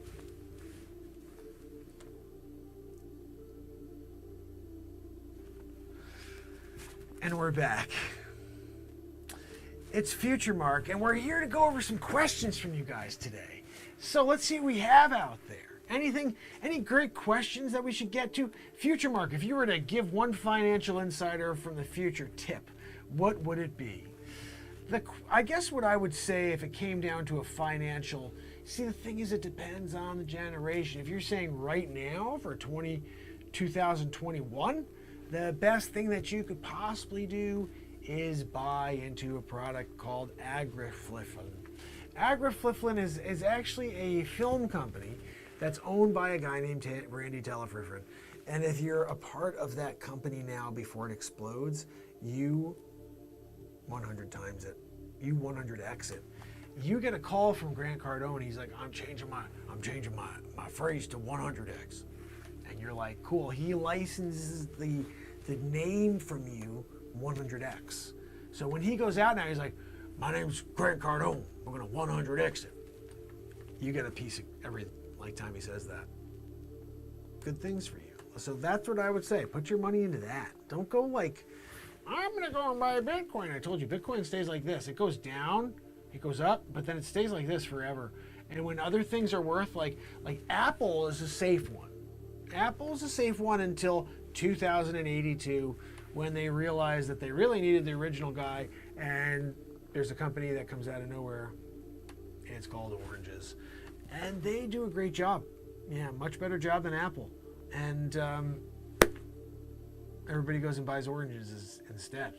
And we're back. It's Future Mark, and we're here to go over some questions from you guys today. So let's see what we have out there. Any great questions that we should get to? Future Mark, if you were to give one financial insider from the future tip, what would it be? I guess what I would say if it came down to a financial, see, the thing is, it depends on the generation. If you're saying right now for 2021, the best thing that you could possibly do is buy into a product called Agrifliflin. Agrifliflin is actually a film company that's owned by a guy named Randy Telefriffin. And if you're a part of that company now before it explodes, you 100 times it. You 100x it. You get a call from Grant Cardone. He's like, I'm changing my phrase to 100x. And you're like, cool. He licenses the the name from you 100x. So when he goes out now, he's like, my name's Grant Cardone. We're going to 100x it. You get a piece of every time he says that. Good things for you. So that's what I would say. Put your money into that. Don't go like, I'm going to go and buy Bitcoin. I told you, Bitcoin stays like this. It goes down, it goes up, but then it stays like this forever. And when other things are worth, like Apple is a safe one. Apple is a safe one until 2082, when they realized that they really needed the original guy, and there's a company that comes out of nowhere, and it's called Oranges. And they do a great job. Yeah, much better job than Apple. And everybody goes and buys Oranges instead,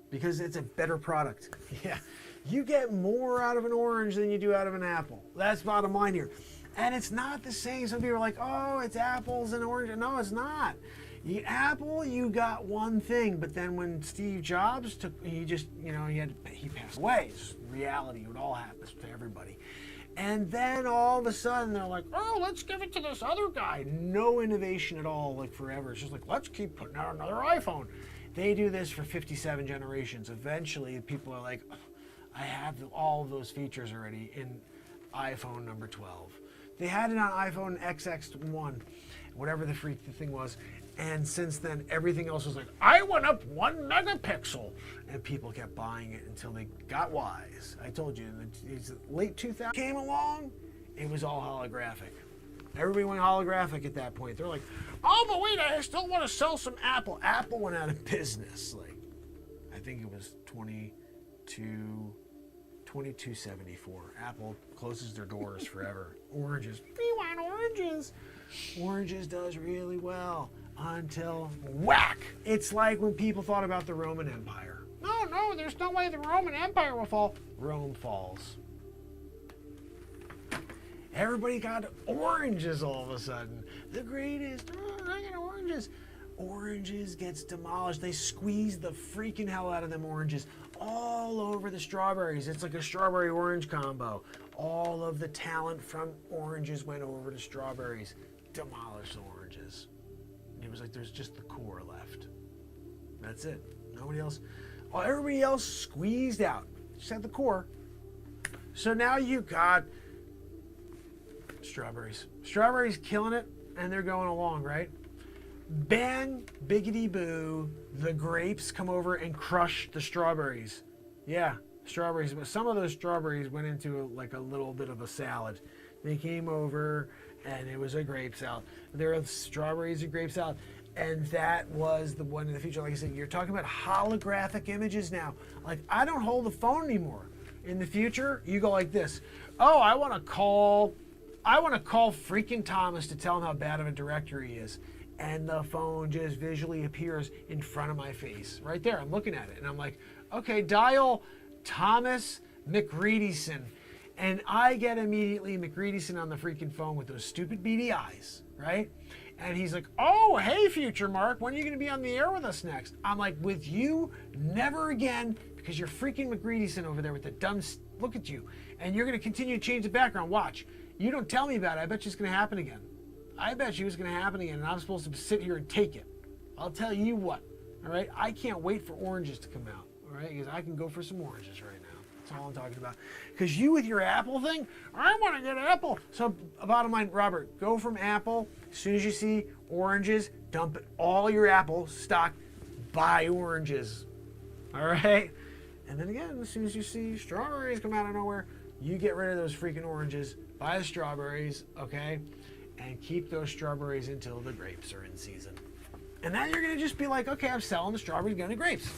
because it's a better product. Yeah, you get more out of an orange than you do out of an apple. That's bottom line here. And it's not the same. Some people are like, oh, it's apples and oranges. No, it's not. Apple, you got one thing, but then when Steve Jobs he passed away. It's reality. It all happens to everybody. And then all of a sudden they're like, oh, let's give it to this other guy. No innovation at all, like forever. It's just like, let's keep putting out another iPhone. They do this for 57 generations. Eventually, people are like, oh, I have all of those features already in iPhone number 12. They had it on iPhone XX1, whatever the freak the thing was. And since then, everything else was like, I went up 1 megapixel. And people kept buying it until they got wise. I told you, in the late 2000s came along, it was all holographic. Everybody went holographic at that point. They're like, oh, but wait, I still want to sell some Apple. Apple went out of business. Like, I think it was 2274. Apple closes their doors forever. Oranges. We want oranges. Oranges does really well until whack. It's like when people thought about the Roman Empire. No, there's no way the Roman Empire will fall. Rome falls. Everybody got oranges all of a sudden. The greatest. Oh, I got oranges. Oranges gets demolished. They squeeze the freaking hell out of them oranges all over the strawberries. It's like a strawberry orange combo. All of the talent from oranges went over to strawberries. Demolished the oranges. It was like there's just the core left. That's it. Nobody else. Well, everybody else squeezed out. Just had the core. So now you got strawberries. Strawberries killing it, and they're going along, right? Bang, biggity boo, the grapes come over and crush the strawberries. Yeah, strawberries. But some of those strawberries went into like a little bit of a salad. They came over, and it was a grape salad. There are strawberries and grape salad. And that was the one in the future. Like I said, you're talking about holographic images now. Like, I don't hold the phone anymore. In the future, you go like this. Oh, I want to call freaking Thomas to tell him how bad of a director he is. And the phone just visually appears in front of my face. Right there, I'm looking at it. And I'm like, okay, dial Thomas McReadyson. And I get immediately McReadyson on the freaking phone with those stupid beady eyes, right? And he's like, oh, hey, future Mark, when are you going to be on the air with us next? I'm like, with you, never again, because you're freaking McReadyson over there with the dumb look at you. And you're going to continue to change the background. Watch. You don't tell me about it. I bet you it's going to happen again. I bet you it's going to happen again, and I'm supposed to sit here and take it. I'll tell you what, all right? I can't wait for oranges to come out, all right? Because I can go for some oranges right now. That's all I'm talking about. Because you with your Apple thing, I want to get Apple. So bottom line, Robert, go from Apple. As soon as you see oranges, dump it, all your Apple stock, buy oranges. All right? And then again, as soon as you see strawberries come out of nowhere, you get rid of those freaking oranges, buy the strawberries, okay? And keep those strawberries until the grapes are in season. And then you're going to just be like, okay, I'm selling the strawberries, going to grapes.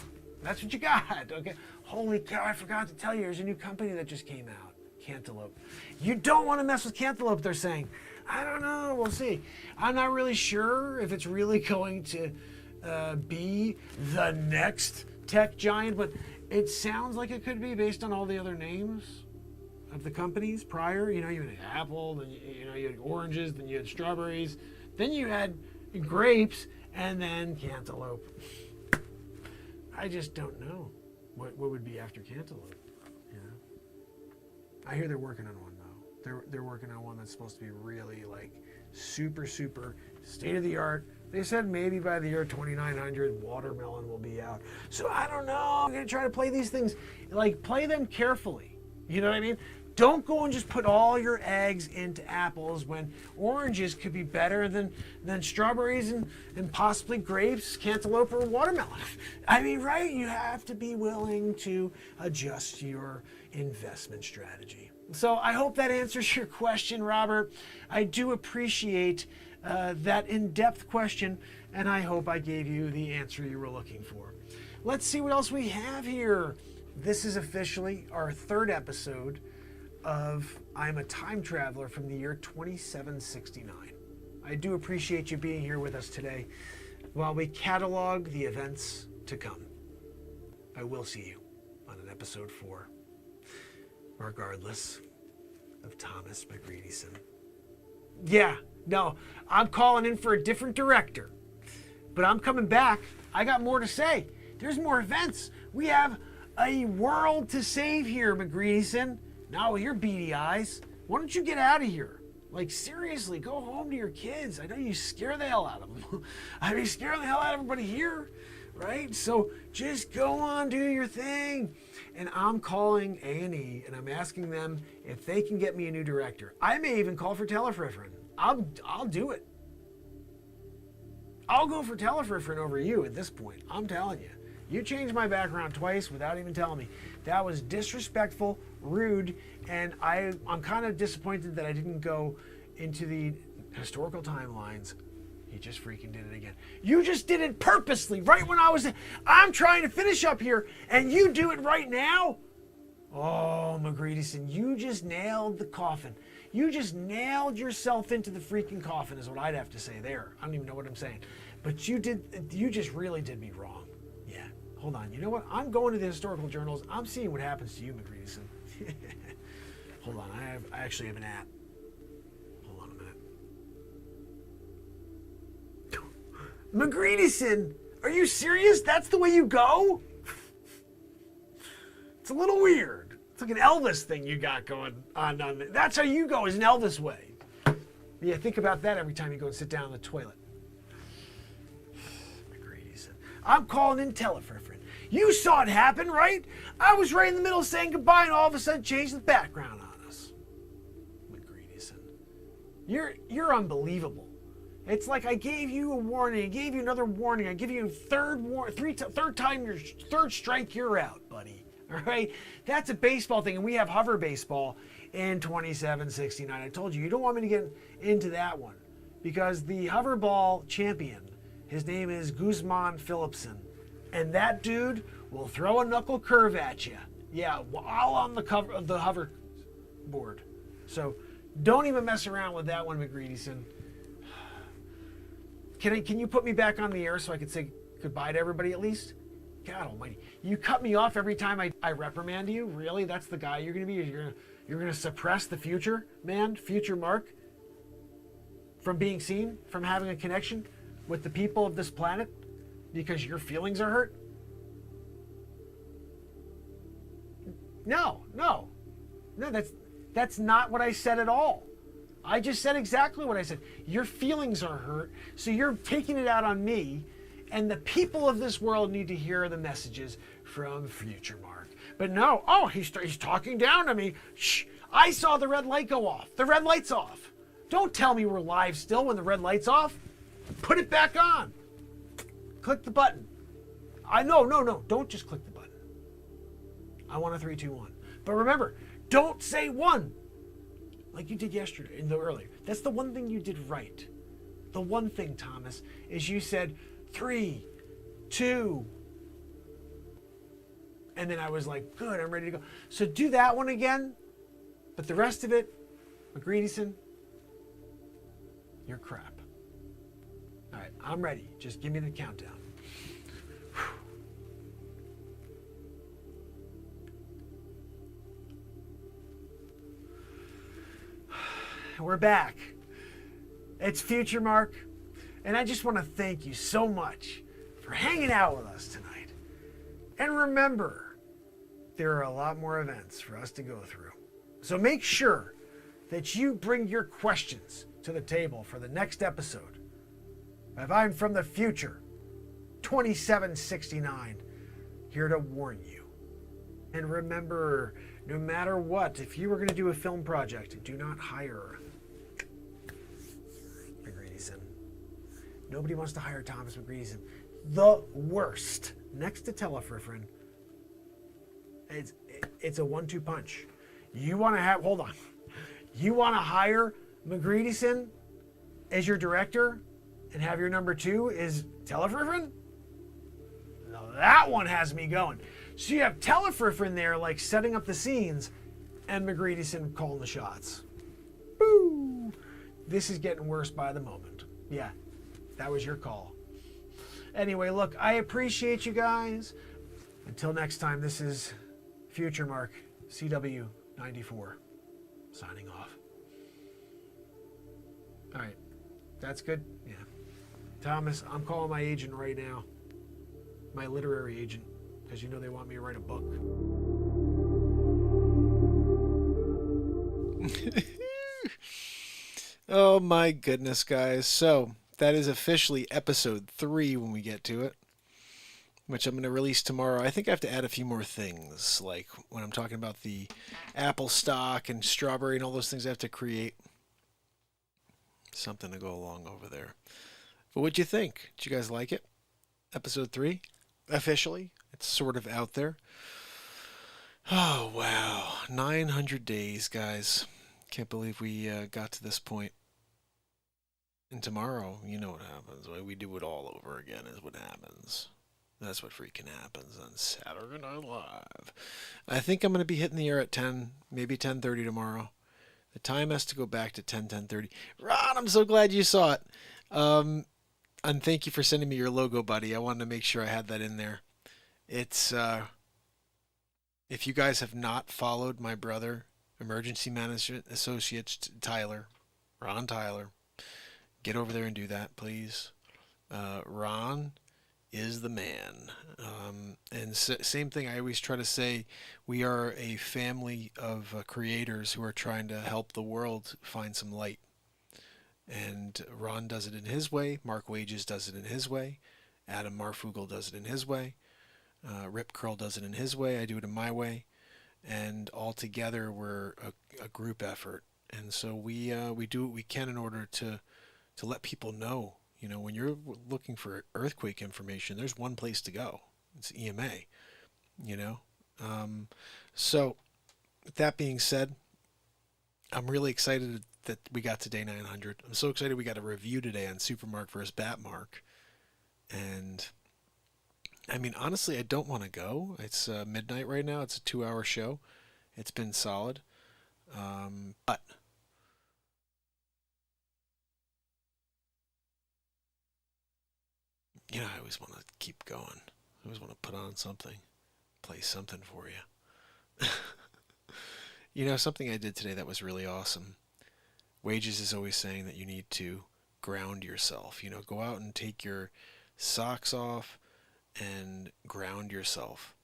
That's what you got, okay? Holy cow, I forgot to tell you, there's a new company that just came out, Cantaloupe. You don't want to mess with Cantaloupe, they're saying. I don't know, we'll see. I'm not really sure if it's really going to be the next tech giant, but it sounds like it could be based on all the other names of the companies prior. You know, you had Apple, then you had oranges, then you had strawberries, then you had grapes, and then Cantaloupe. I just don't know what would be after Cantaloupe. You know, I hear they're working on one though. They're working on one that's supposed to be really like super state of the art. They said maybe by the year 2900, Watermelon will be out. So I don't know. I'm going to try to play these things, like play them carefully. You know what I mean? Don't go and just put all your eggs into apples when oranges could be better than strawberries and possibly grapes, cantaloupe, or watermelon. I mean, right? You have to be willing to adjust your investment strategy. So I hope that answers your question, Robert. I do appreciate that in-depth question, and I hope I gave you the answer you were looking for. Let's see what else we have here. This is officially our third episode of I'm a Time Traveler from the year 2769. I do appreciate you being here with us today while we catalog the events to come. I will see you on an episode 4, regardless of Thomas McGreedyson. Yeah, no, I'm calling in for a different director, but I'm coming back. I got more to say. There's more events. We have a world to save here, McGreedyson. Now with your beady eyes, why don't you get out of here? Like, seriously, go home to your kids. I know you scare the hell out of them. I mean, scaring the hell out of everybody here, right? So just go on, do your thing. And I'm calling A&E, and I'm asking them if they can get me a new director. I may even call for Telefriffrin. I'll do it. I'll go for Telefriffrin over you at this point. I'm telling you. You changed my background twice without even telling me. That was disrespectful, rude, and I'm kind of disappointed that I didn't go into the historical timelines. He just freaking did it again. You just did it purposely, right when I'm trying to finish up here, and you do it right now? Oh, McGreedyson, you just nailed the coffin. You just nailed yourself into the freaking coffin is what I'd have to say there. I don't even know what I'm saying. But you just really did me wrong. Hold on, you know what? I'm going to the historical journals. I'm seeing what happens to you, McGreedyson. Hold on, I actually have an app. Hold on a minute. McGreedyson, are you serious? That's the way you go? It's a little weird. It's like an Elvis thing you got going on. That's how you go, is an Elvis way. Yeah, think about that every time you go and sit down in the toilet. McGreedyson. I'm calling in Telefriffrin. You saw it happen, right? I was right in the middle of saying goodbye and all of a sudden changed the background on us. McGreedyson. You're unbelievable. It's like I gave you a warning, I gave you another warning, I give you a third time your third strike, you're out, buddy. All right? That's a baseball thing, and we have hover baseball in 2769. I told you, you don't want me to get into that one because the hover ball champion, his name is Guzman Phillipson. And that dude will throw a knuckle curve at you. Yeah, while on the cover of the hover board. So don't even mess around with that one, McGreedyson. Can you put me back on the air so I can say goodbye to everybody at least? God almighty. You cut me off every time I reprimand you? Really? That's the guy you're going to be? You're going to suppress the future, man? Future Mark? From being seen? From having a connection with the people of this planet? Because your feelings are hurt? No, that's not what I said at all. I just said exactly what I said. Your feelings are hurt, so you're taking it out on me, and the people of this world need to hear the messages from Future Mark. But no, he's talking down to me. Shh, I saw the red light go off. The red light's off. Don't tell me we're live still when the red light's off. Put it back on. Click the button. No, don't just click the button. I want a 3, 2, 1. But remember, don't say 1 like you did yesterday, earlier. That's the one thing you did right. The one thing, Thomas, is you said 3, 2, and then I was like, good, I'm ready to go. So do that one again, but the rest of it, McGreedyson, you're crap. All right, I'm ready. Just give me the countdown. We're back. It's Future Mark, and I just want to thank you so much for hanging out with us tonight. And remember, there are a lot more events for us to go through. So make sure that you bring your questions to the table for the next episode If I'm from the future, 2769, here to warn you. And remember, no matter what, if you were going to do a film project, do not hire McGreeson. Nobody wants to hire Thomas McGreeson. The worst. Next to Telefriffrin, it's a 1-2 punch. You want to have, hold on. You want to hire McGreeson as your director and have your number 2 is Telefriffrin? Now that one has me going. So you have Telefriffrin there, like setting up the scenes, and McGreeson calling the shots. Boo! This is getting worse by the moment. Yeah, that was your call. Anyway, look, I appreciate you guys. Until next time, this is Future Mark, CW94, signing off. All right, that's good? Yeah. Thomas, I'm calling my agent right now. My literary agent, because you know they want me to write a book. Oh my goodness, guys. So, that is officially episode 3 when we get to it, which I'm going to release tomorrow. I think I have to add a few more things, like when I'm talking about the apple stock and strawberry and all those things I have to create. Something to go along over there. But what'd you think? Did you guys like it? Episode 3? Officially? It's sort of out there. Oh, wow. 900 days, guys. Can't believe we got to this point. And tomorrow, you know what happens. We do it all over again is what happens. That's what freaking happens on Saturday Night Live. I think I'm going to be hitting the air at 10, maybe 10:30 tomorrow. The time has to go back to 10:30. Ron, I'm so glad you saw it. And thank you for sending me your logo, buddy. I wanted to make sure I had that in there. It's, if you guys have not followed my brother, Emergency Management Associates Tyler, Ron Tyler, get over there and do that, please. Ron is the man. And same thing I always try to say, we are a family of creators who are trying to help the world find some light. And Ron does it in his way. Mark Wages does it in his way. Adam Marfugel does it in his way. Rip Curl does it in his way. I do it in my way. And all together we're a group effort. And so we do what we can in order to let people know. You know, when you're looking for earthquake information, there's one place to go. It's EMA, you know. So with that being said, I'm really excited that we got to day 900. I'm so excited we got a review today on Supermark versus Batmark. And I mean, honestly, I don't want to go. It's midnight right now. It's a 2-hour show. It's been solid. But you know, I always want to keep going. I always want to put on something, play something for you. You know, something I did today that was really awesome. Wages is always saying that you need to ground yourself. You know, go out and take your socks off and ground yourself.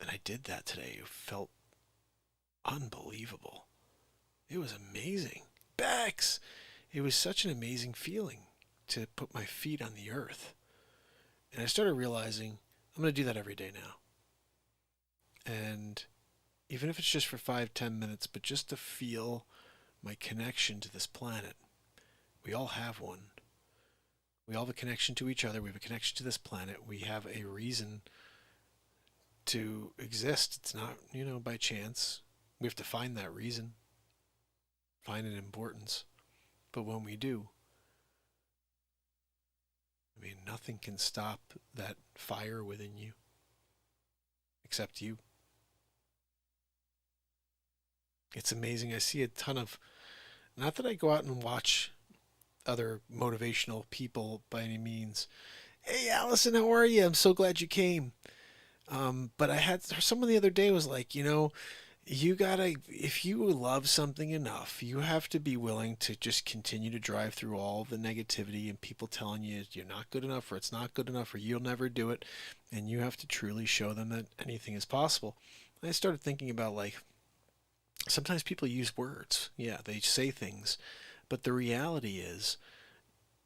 And I did that today. It felt unbelievable. It was amazing. Bex! It was such an amazing feeling to put my feet on the earth. And I started realizing I'm going to do that every day now. And even if it's just for 5-10 minutes, but just to feel my connection to this planet. We all have one. We all have a connection to each other. We have a connection to this planet. We have a reason to exist. It's not, you know, by chance. We have to find that reason, find an importance. But when we do, I mean, nothing can stop that fire within you except you. It's amazing. I see a ton of, not that I go out and watch other motivational people by any means. Hey, Allison, how are you? I'm so glad you came. But I had someone the other day was like, you know, you gotta, if you love something enough, you have to be willing to just continue to drive through all the negativity and people telling you you're not good enough or it's not good enough or you'll never do it. And you have to truly show them that anything is possible. And I started thinking about, like, sometimes people use words. Yeah, they say things. But the reality is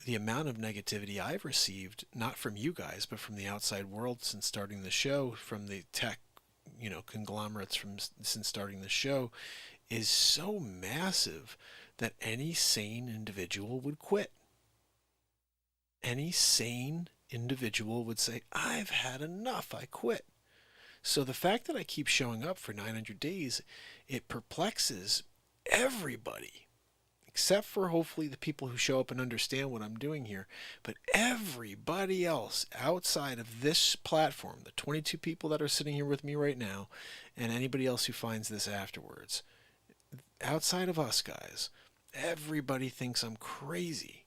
the amount of negativity I've received, not from you guys, but from the outside world since starting the show, from the tech, conglomerates since starting the show, is so massive that any sane individual would quit. Any sane individual would say, I've had enough, I quit. So the fact that I keep showing up for 900 days, it perplexes everybody, except for hopefully the people who show up and understand what I'm doing here. But everybody else outside of this platform, the 22 people that are sitting here with me right now, and anybody else who finds this afterwards, outside of us guys, everybody thinks I'm crazy.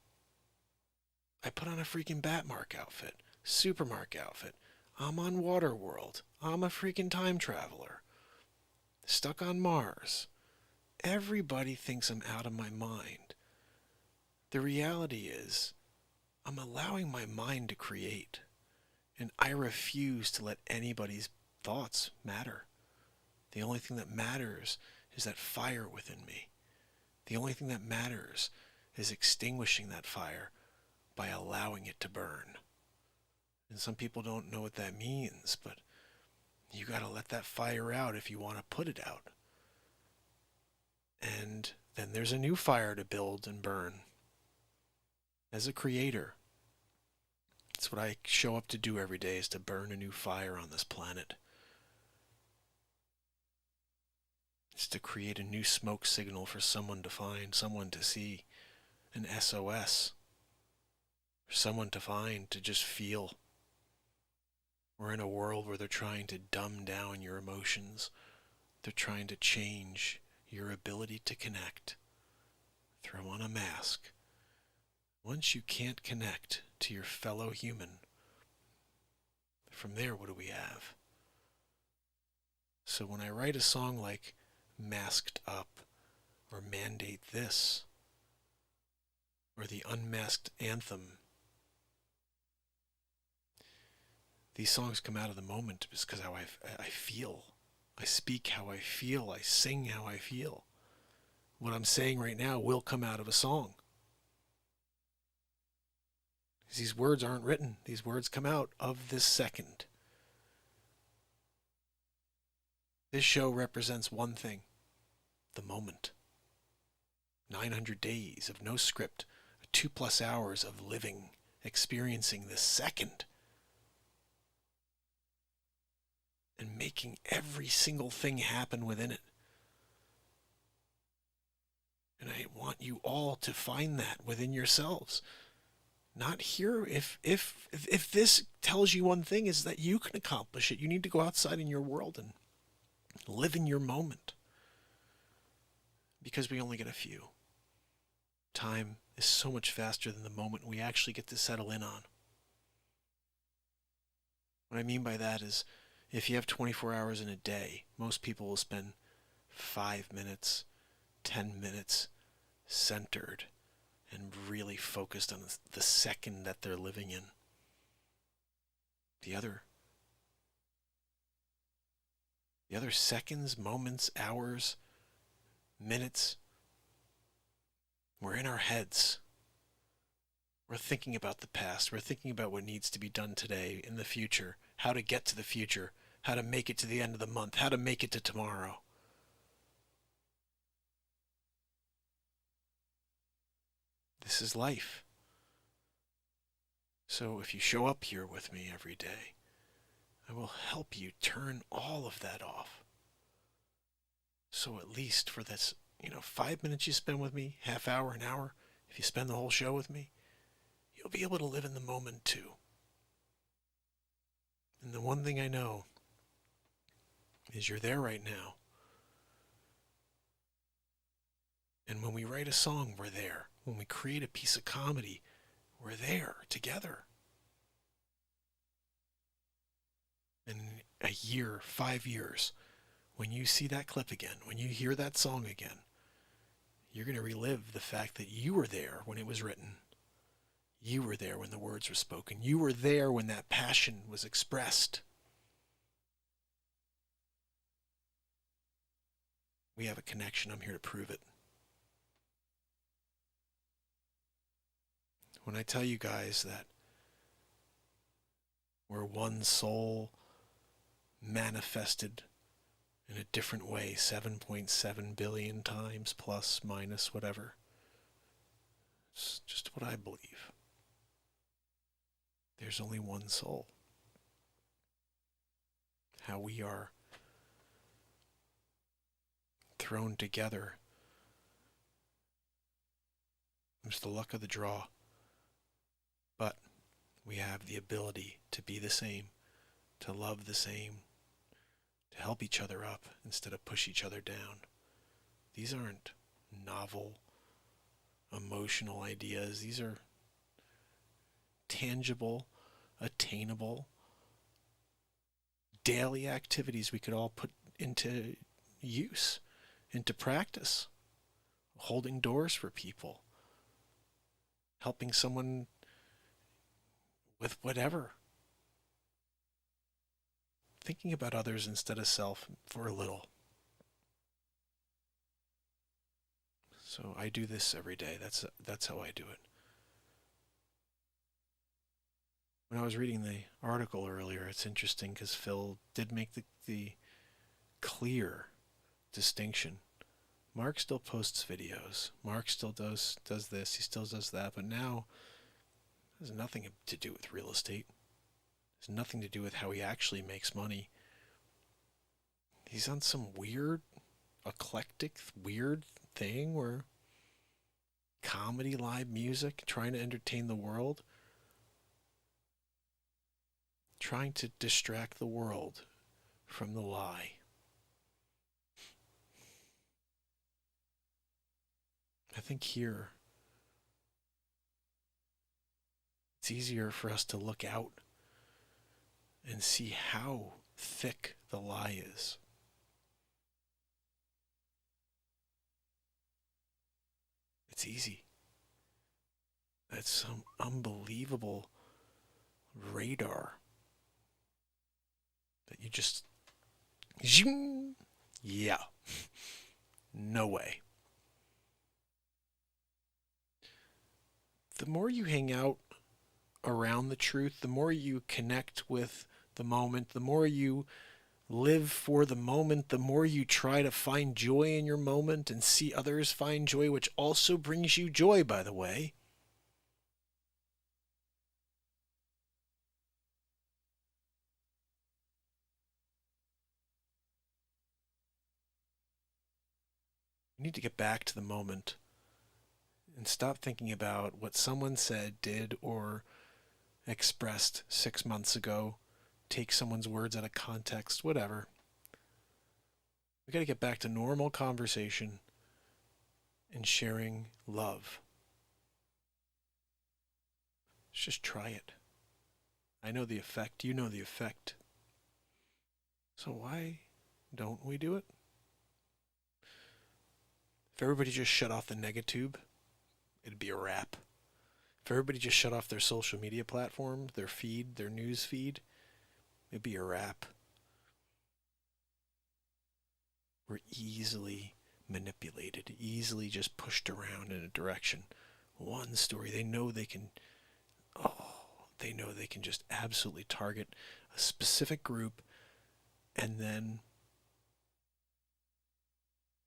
I put on a freaking Batmark outfit, Supermark outfit. I'm on Waterworld. I'm a freaking time traveler. Stuck on Mars. Everybody thinks I'm out of my mind. The reality is, I'm allowing my mind to create, and I refuse to let anybody's thoughts matter. The only thing that matters is that fire within me. The only thing that matters is extinguishing that fire by allowing it to burn. And some people don't know what that means, but you gotta let that fire out if you want to put it out. And then there's a new fire to build and burn. As a creator, that's what I show up to do every day, is to burn a new fire on this planet. It's to create a new smoke signal for someone to find, someone to see, an SOS. For someone to find, to just feel. We're in a world where they're trying to dumb down your emotions. They're trying to change your ability to connect. Throw on a mask. Once you can't connect to your fellow human, from there, what do we have? So when I write a song like Masked Up, or Mandate This, or the Unmasked Anthem, these songs come out of the moment just because how I feel. I speak how I feel. I sing how I feel. What I'm saying right now will come out of a song. These words aren't written. These words come out of this second. This show represents one thing: the moment. 900 days of no script, 2+ hours of living, experiencing this second, and making every single thing happen within it. And I want you all to find that within yourselves. Not here. If this tells you one thing, is that you can accomplish it. You need to go outside in your world and live in your moment. Because we only get a few. Time is so much faster than the moment we actually get to settle in on. What I mean by that is, if you have 24 hours in a day, most people will spend 5 minutes, 10 minutes centered and really focused on the second that they're living in. The other seconds, moments, hours, minutes, we're in our heads. We're thinking about the past. We're thinking about what needs to be done today, in the future, how to get to the future, how to make it to the end of the month, how to make it to tomorrow. This is life. So if you show up here with me every day, I will help you turn all of that off. So at least for this, 5 minutes you spend with me, half hour, an hour, if you spend the whole show with me, you'll be able to live in the moment too. And the one thing I know is you're there right now. And when we write a song, we're there. When we create a piece of comedy, we're there together. And in a year, 5 years, when you see that clip again, when you hear that song again, you're going to relive the fact that you were there when it was written. You were there when the words were spoken. You were there when that passion was expressed. We have a connection. I'm here to prove it. When I tell you guys that we're one soul manifested in a different way 7.7 billion times, plus, minus, whatever. It's just what I believe. There's only one soul. How we are thrown together. It's the luck of the draw. But we have the ability to be the same, to love the same, to help each other up instead of push each other down. These aren't novel, emotional ideas. These are tangible, attainable, daily activities we could all put into use, into practice. Holding doors for people. Helping someone with whatever. Thinking about others instead of self for a little. So I do this every day. That's how I do it. When I was reading the article earlier, it's interesting because Phil did make the clear distinction. Mark still posts videos. Mark still does this. He still does that. But now it has nothing to do with real estate. It has nothing to do with how he actually makes money. He's on some weird, eclectic, weird thing where comedy, live music, trying to entertain the world, trying to distract the world from the lie. I think here it's easier for us to look out and see how thick the lie is. It's easy. That's some unbelievable radar that you just, yeah, no way. The more you hang out around the truth, the more you connect with the moment, the more you live for the moment, the more you try to find joy in your moment and see others find joy, which also brings you joy, by the way. You need to get back to the moment and stop thinking about what someone said, did, or expressed 6 months ago. Take someone's words out of context, whatever. We got to get back to normal conversation and sharing love. Let's just try it. I know the effect. You know the effect. So why don't we do it? If everybody just shut off the negatube, it'd be a wrap. If everybody just shut off their social media platform, their feed, their news feed, it'd be a wrap. We're easily manipulated, easily just pushed around in a direction. One story, they know they can just absolutely target a specific group, and then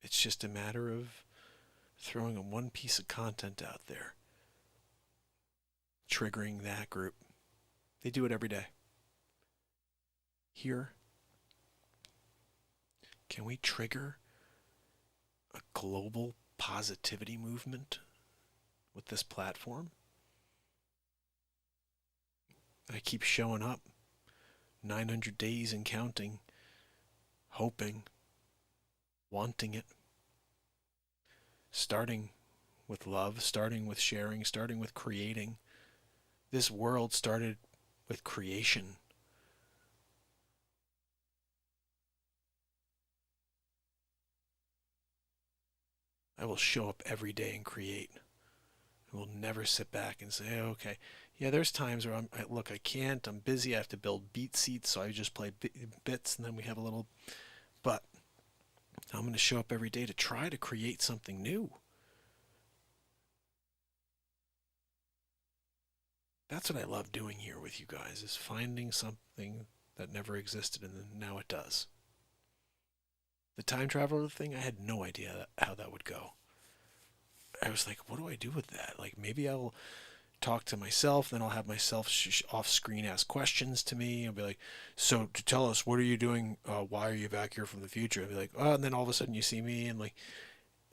it's just a matter of throwing one piece of content out there, triggering that group. They do it every day. Here, can we trigger a global positivity movement with this platform? I keep showing up 900 days and counting, hoping, wanting it, starting with love, starting with sharing, starting with creating. This world started with creation. I will show up every day and create. I will never sit back and say, okay, yeah, there's times where I can't, I'm busy, I have to build beat seats, so I just play bits, and then we have a little, but I'm going to show up every day to try to create something new. That's what I love doing here with you guys, is finding something that never existed and then now it does. The time traveler thing, I had no idea how that would go. I was like, what do I do with that? Like, maybe I'll talk to myself, then I'll have myself off-screen ask questions to me. I'll be like, so to tell us, what are you doing? Why are you back here from the future? I'll be like, oh, and then all of a sudden you see me, and like,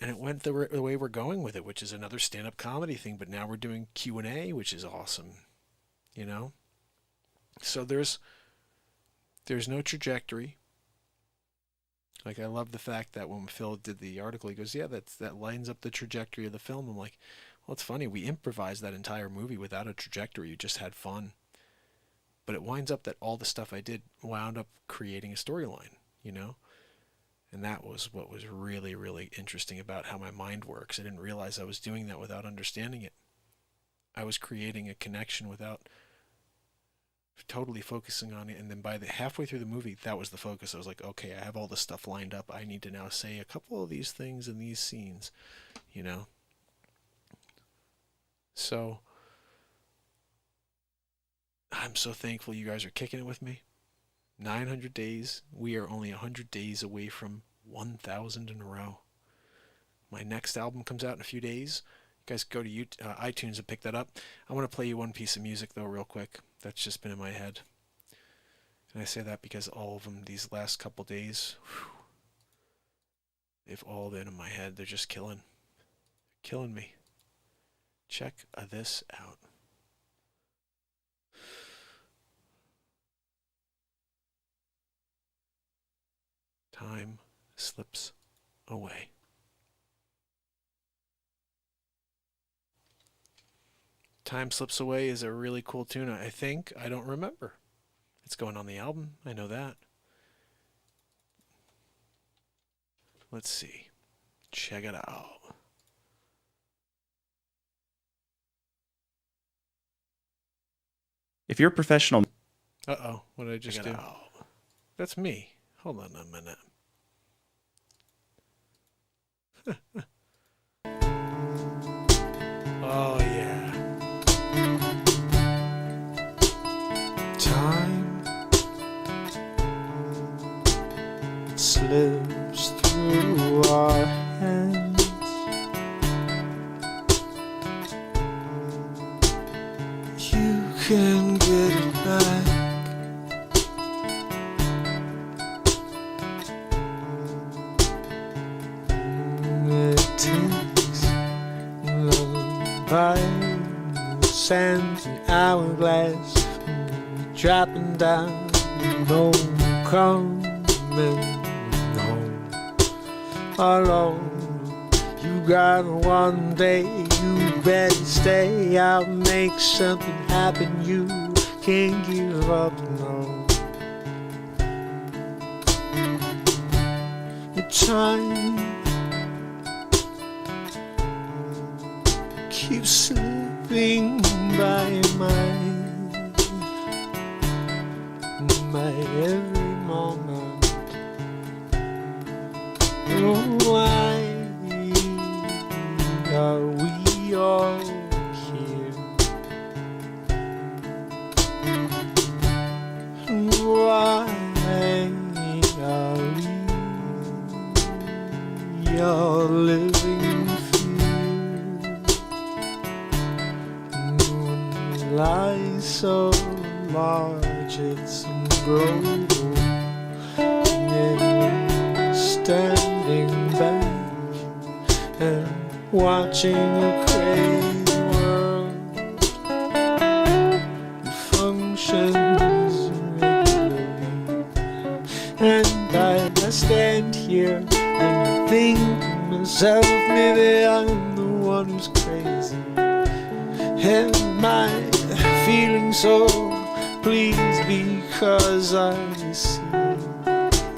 and it went the way we're going with it, which is another stand-up comedy thing, but now we're doing Q&A, which is awesome, you know? So there's no trajectory. Like, I love the fact that when Phil did the article, he goes, yeah, that lines up the trajectory of the film. I'm like, well, it's funny. We improvised that entire movie without a trajectory. You just had fun. But it winds up that all the stuff I did wound up creating a storyline, you know? And that was what was really, really interesting about how my mind works. I didn't realize I was doing that without understanding it. I was creating a connection without totally focusing on it, and then by the halfway through the movie, that was the focus. I was like, okay, I have all this stuff lined up. I need to now say a couple of these things in these scenes, you know? So I'm so thankful you guys are kicking it with me. 900 days. We are only 100 days away from 1,000 in a row. My next album comes out in a few days. You guys go to iTunes and pick that up. I want to play you one piece of music, though, real quick. That's just been in my head. And I say that because all of them, these last couple days, they've all been in my head. They're just killing me. Check this out. Time slips away. Time Slips Away is a really cool tune, I think. I don't remember. It's going on the album. I know that. Let's see. Check it out. If you're a professional... Uh-oh. What did I just do? That's me. Hold on a minute. Oh, yeah. Time slips through our hands. You can get it back. It takes lullaby, sands and hourglass, dropping down, no coming home alone. You got one day, you better stay. I'll make something happen. You can't give up, no. The time keeps slipping by my every moment. Why are we all here? Why are we all living in fear? Moon lies so large, it's global, and standing back and watching a crazy world that functions regularly. And I stand here and think to myself, maybe I'm the one who's crazy. Am I feeling so pleased because I see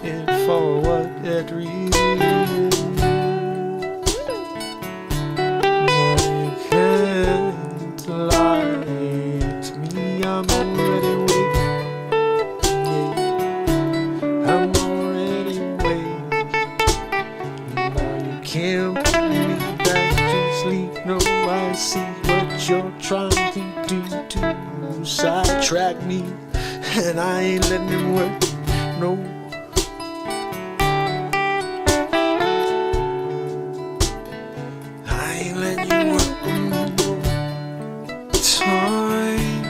it for what it really is? I can't lie to me, I'm already awake. Yeah, I'm already awake. Now you can't put me back to sleep. No, I see what you're trying to do to me. sidetrack me, and I ain't letting him work, no. I ain't letting you work one more time.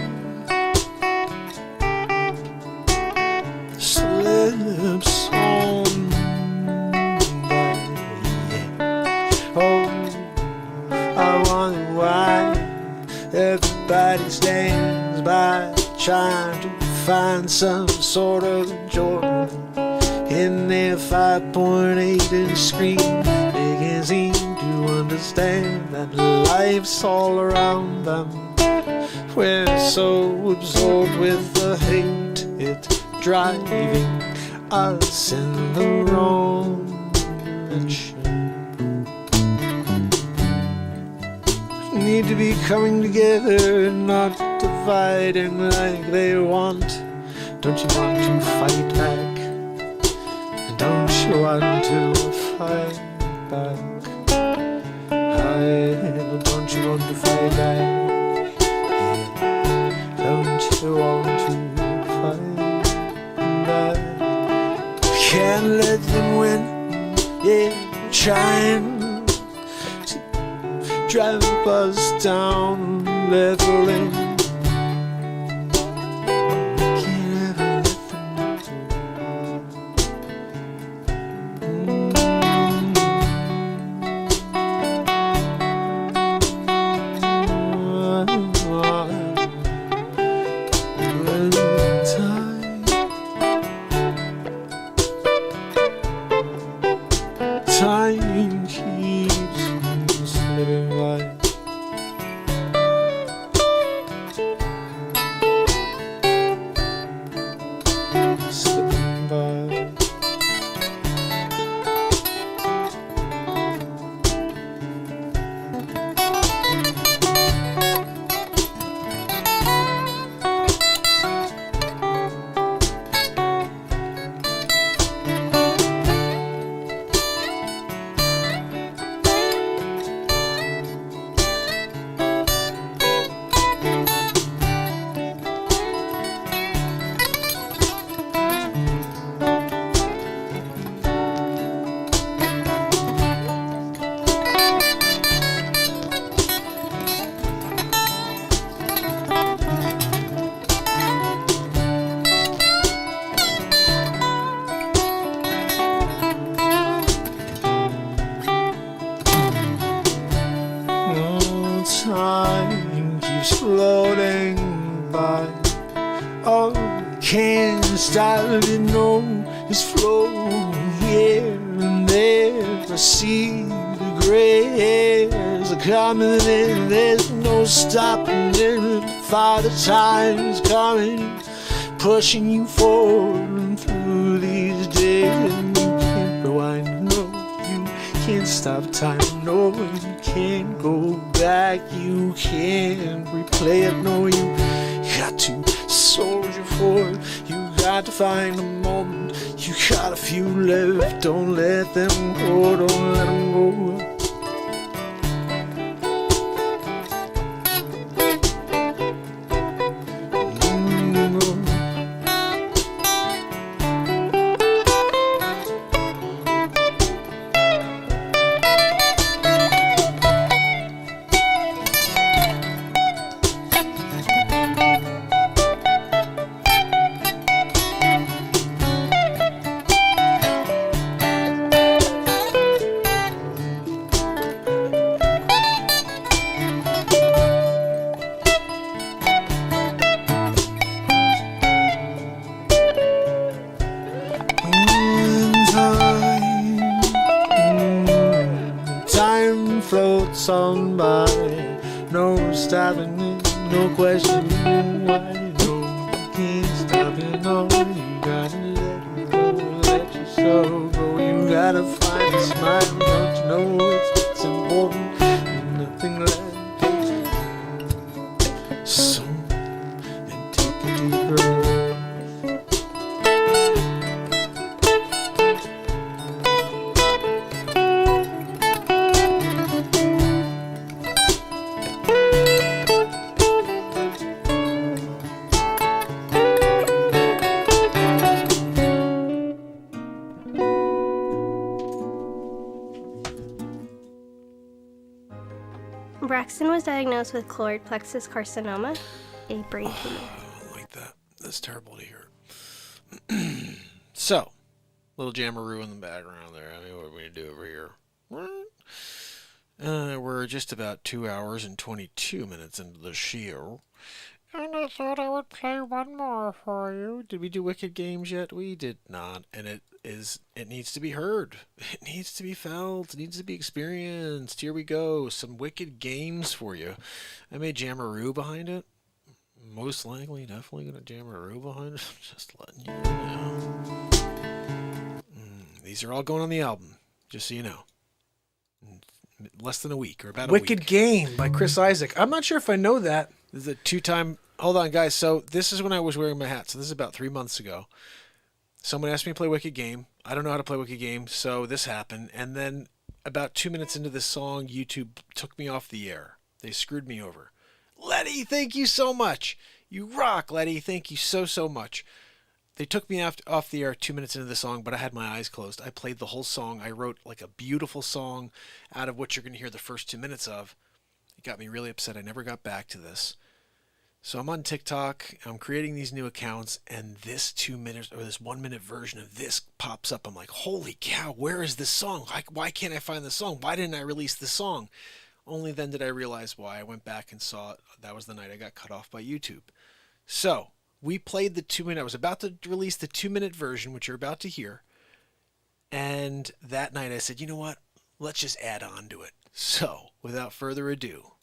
Slips on by, yeah. Oh, I wonder why everybody stands by trying to find some sort of joy in their 5.8 inch screen. They can't seem to understand that life's all around them. We're so absorbed with the hate, it's driving us in the wrong direction. Need to be coming together, not dividing like they want. Don't you want to fight back? Don't you want to fight back? Don't you want to fight back? Yeah. Don't you want to fight back? Can't let them win. Yeah, trying drive us down, leveling. Can't ever let them time keeps slipping by. Slipping by. Time keeps floating by. Oh, can't stop it, no, it's flowing here and there. I see the gray hairs are coming in, there's no stopping it. Father time's coming, pushing you forward through these days. And you can't rewind, no, you can't stop time, no, you can't go back, you can't replay it, no, you got to soldier forward, you got to find a moment, you got a few left, don't let them go, don't let them go. Floats on by, no stopping it, no questioning why. No, you can't stop it, no, you gotta let it go, let your soul go. You gotta find a smile, don't you know it's important, nothing left. So, and take a deep breath. Braxton was diagnosed with choroid plexus carcinoma, a brain tumor. I don't like that. That's terrible to hear. So, little Jammeroo in the background there. I mean, what are we going to do over here? We're just about 2 hours and 22 minutes into the show. And I thought I would play one more for you. Did we do Wicked Games yet? We did not. And it needs to be heard. It needs to be felt. It needs to be experienced. Here we go. Some Wicked Games for you. I made Jammeroo behind it. Most likely, definitely going to Jammeroo behind it. Just letting you know. These are all going on the album, just so you know. Less than a week, or about a week. Wicked Game by Chris Isaac. I'm not sure if I know that. This is a two-time... Hold on, guys. So this is when I was wearing my hat. So this is about 3 months ago. Someone asked me to play Wicked Game. I don't know how to play Wicked Game, so this happened. And then about 2 minutes into this song, YouTube took me off the air. They screwed me over. Letty, thank you so much. You rock, Letty. Thank you so, so much. They took me off the air 2 minutes into the song, but I had my eyes closed. I played the whole song. I wrote like a beautiful song out of what you're going to hear the first 2 minutes of. It got me really upset. I never got back to this. So I'm on TikTok. I'm creating these new accounts, and this 2 minutes or this 1 minute version of this pops up. I'm like, holy cow, where is this song? Like, why can't I find the song? Why didn't I release the song? Only then did I realize why. I went back and saw it. That was the night I got cut off by YouTube. So we played the 2 minute. I was about to release the 2 minute version, which you're about to hear. And that night I said, you know what? Let's just add on to it. So without further ado.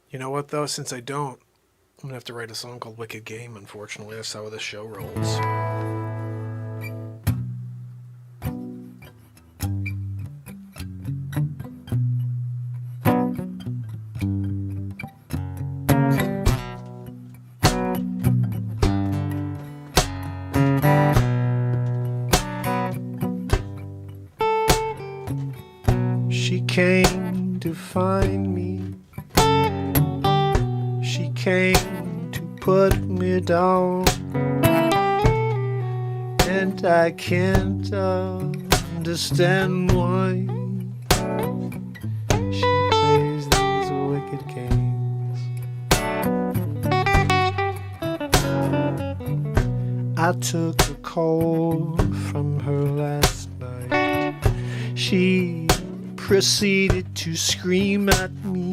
You know what, though? Since I don't, I'm going to have to write a song called Wicked Game, unfortunately. That's how the show rolls. She came to find me. She came to put me down. And I can't understand why she plays these wicked games. I took a call from her last night. She proceeded to scream at me.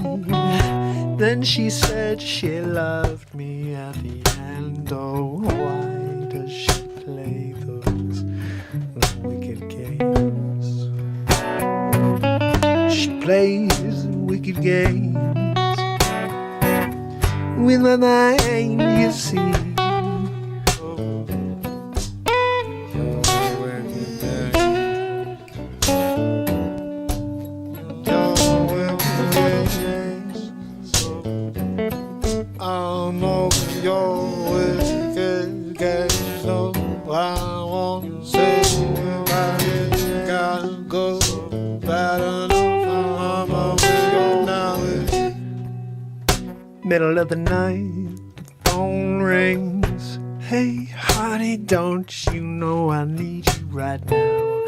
Then she said she loved me at the end. Oh, why does she play those wicked games? She plays wicked games with my mind, you see. Middle of the night, the phone rings. Hey, honey, don't you know I need you right now?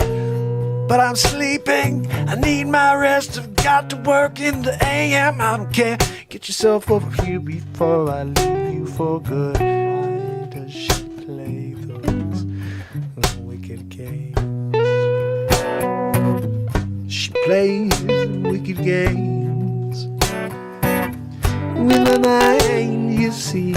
But I'm sleeping, I need my rest. I've got to work in the AM. I don't care, get yourself over here before I leave you for good. Why does she play those wicked games? She plays wicked games with my mind, you see.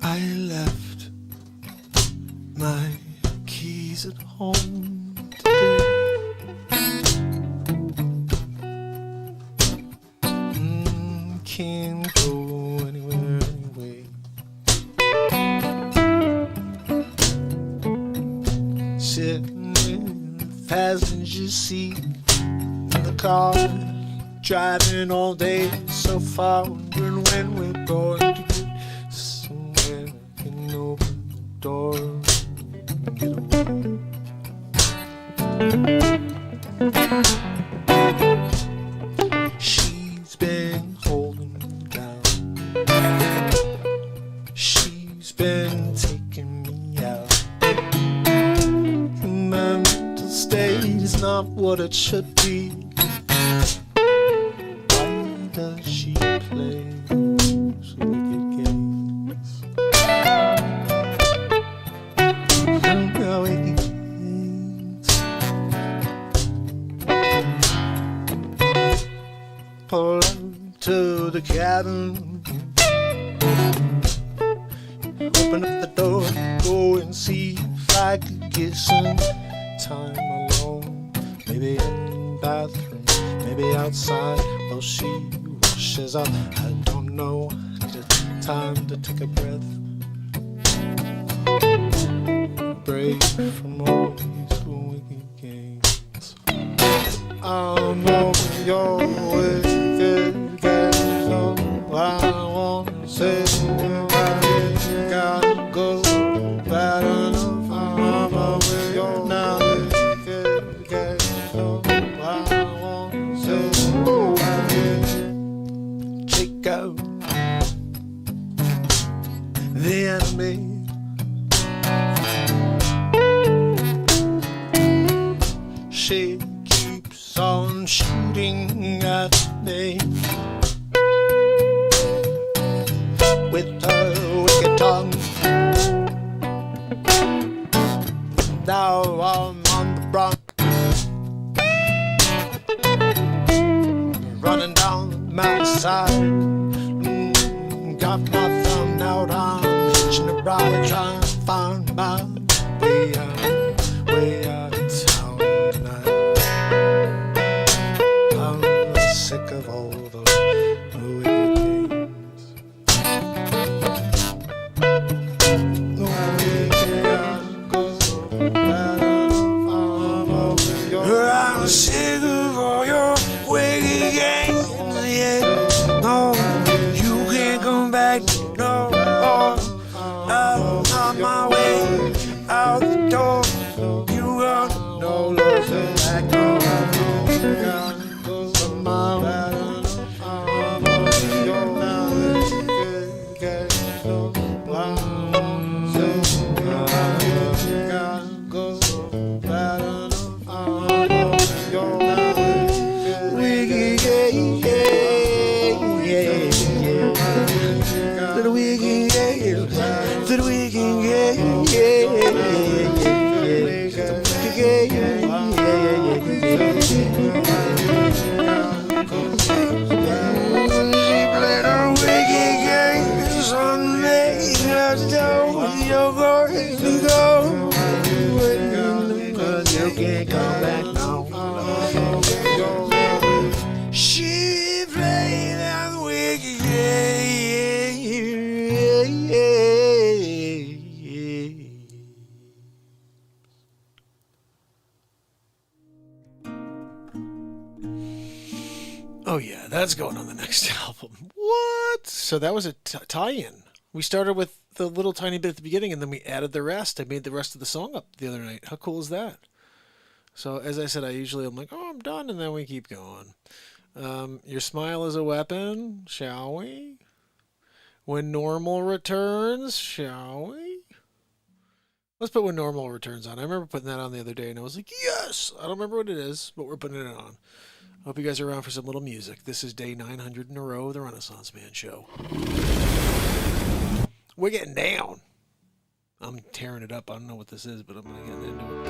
I left my keys at home today. Can't go anywhere anyway. Sitting in the passenger seat in the car, driving all day so far, wondering when we're going to get somewhere I can open the door and get away. She's been holding me down. She's been taking me out. And I'm to stay it's not what it should be. Why does she play so wicked games? So wicked games. Pull up to the cabin, open up the door, go and see if I could get some time alone. Maybe in the bathroom, maybe outside while she washes up. I don't know, just time to take a breath, break from all these wicked games. I'm over your wicked games. Oh, I wanna say I gotta go bad enough. I'm over your now wicked games. Oh, I wanna say check out the enemy. She keeps on shooting at me with her wicked tongue. Now I'm on the run, running down the mountainside. Got my thumb out, I'm hitching a ride, trying to find my way out of town tonight. I'm sick of all the wicked games. I'm sick of all your wicked games. Yeah, no, you can't come back. No, I'm on my way out the door. You got no love back. No, you gotta go from my way. I'm on your now. You gotta go bad enough. I'm on your now. Wicked game, yeah. Little wicked game, little wicked game, She played her wicked games on me. I told you're going to go. You can't come back now. She played that wicked game. Oh yeah, that's going on the next album. What? So that was a tie-in. We started with the little tiny bit at the beginning, and then we added the rest. I made the rest of the song up the other night. How cool is that? So as I said, I'm like, oh, I'm done, and then we keep going. Your smile is a weapon, shall we? When normal returns, shall we? Let's put When Normal Returns on. I remember putting that on the other day, and I was like, yes! I don't remember what it is, but we're putting it on. Hope you guys are around for some little music. This is day 900 in a row of the Renaissance Man Show. We're getting down. I'm tearing it up. I don't know what this is, but I'm going to get into it.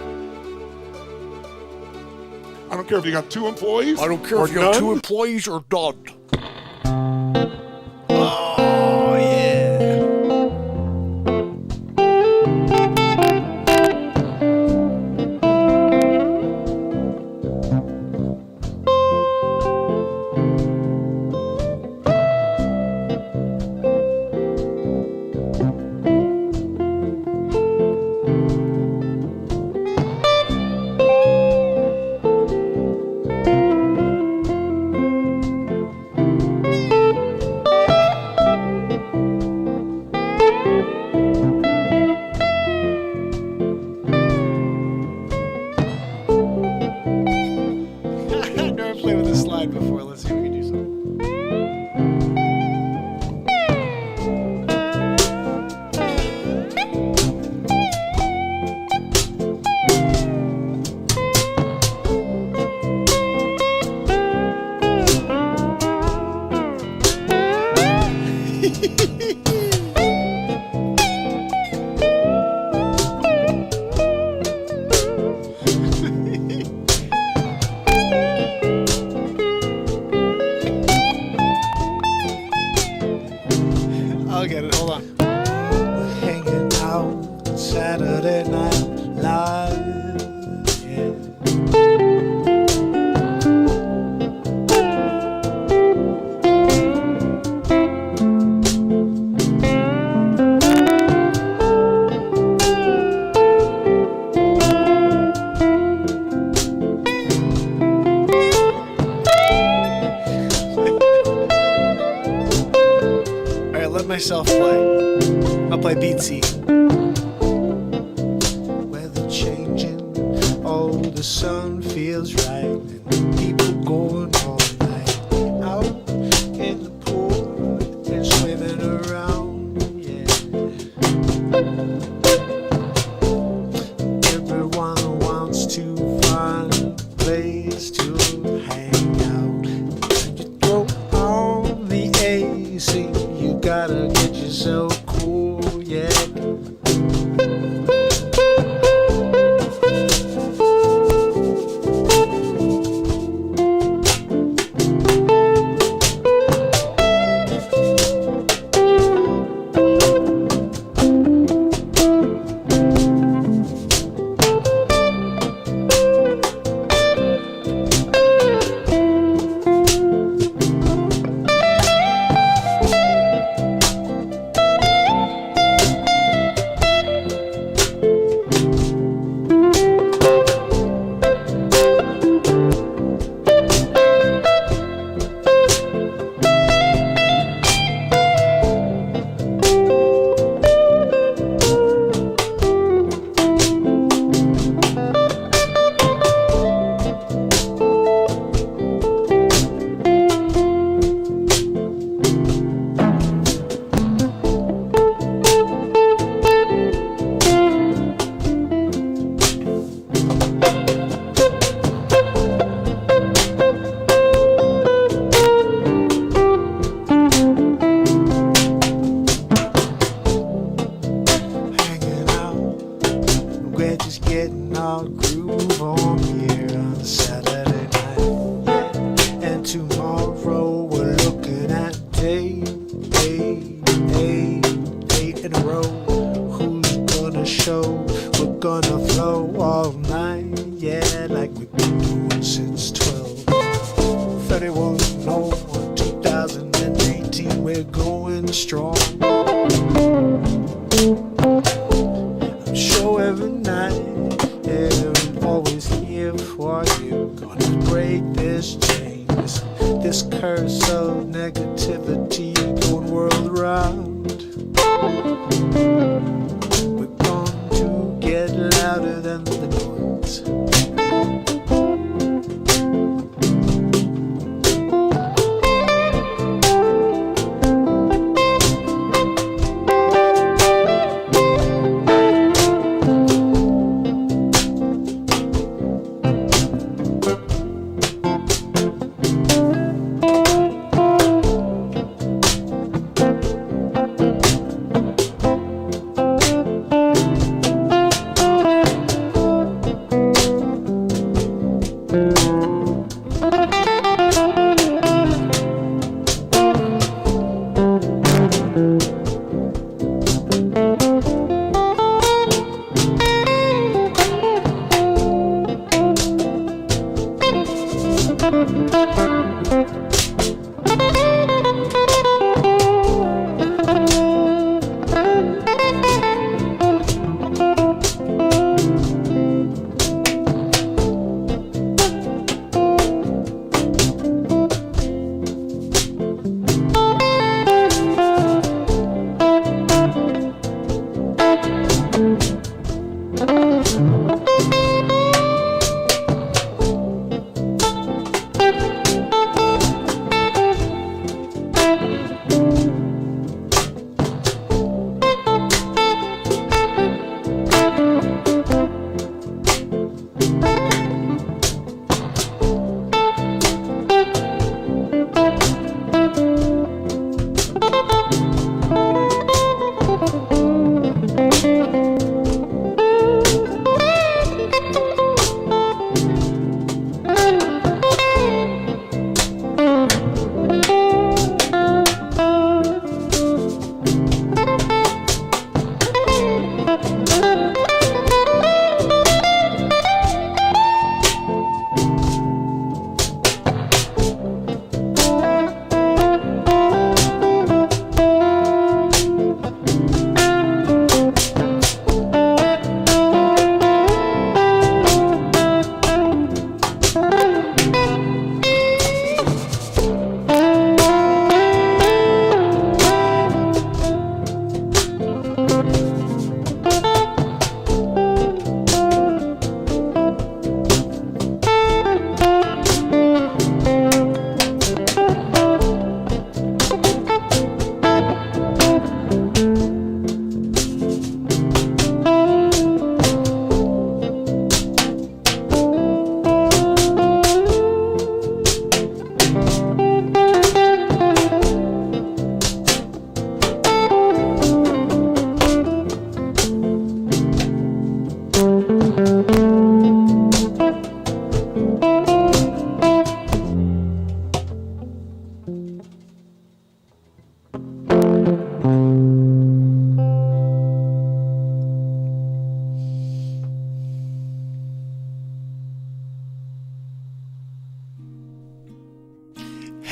I don't care if you got 2 employees. I don't care or if you got none. 2 employees or none. Oh, yeah. on Saturday Night Live. Yeah. Let myself play. I'll play beat C. Weather changing, oh, the sun feels right, and people going all night out in the pool and swimming around. Yeah. Everyone wants to find a place to hang out. And you throw on the AC. You gotta get yourself cool, yeah.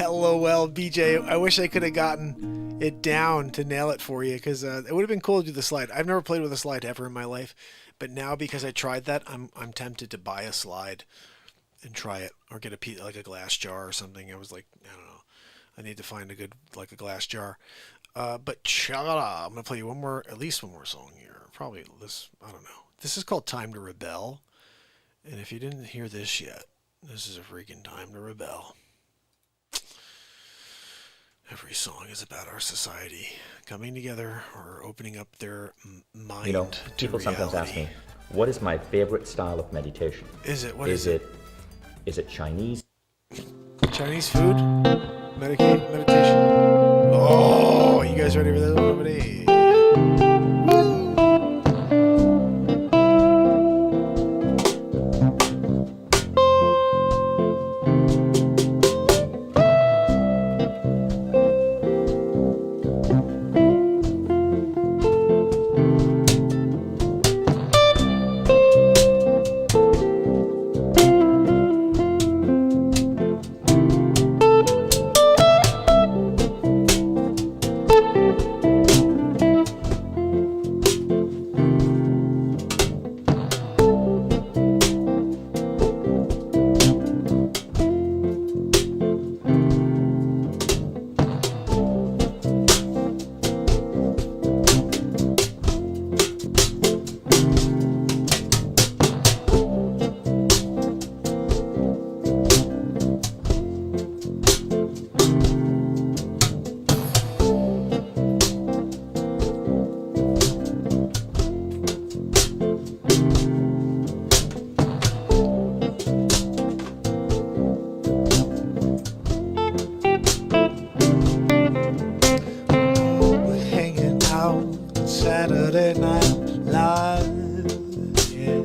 LOL, BJ. I wish I could have gotten it down to nail it for you, because it would have been cool to do the slide. I've never played with a slide ever in my life, but now because I tried that, I'm tempted to buy a slide and try it, or get a piece, like a glass jar or something. I was like, I don't know. I need to find a good, like a glass jar. But I'm gonna play you at least one more song here. Probably this. I don't know. This is called "Time to Rebel," and if you didn't hear this yet, this is a freaking time to rebel. Every song is about our society coming together or opening up their mind. You know, to people sometimes ask reality. me, what is my favorite style of meditation? Is it? What is it? Is it Chinese? Chinese food? Meditation? Oh, you guys ready for this? Everybody? Saturday Night Live, yeah.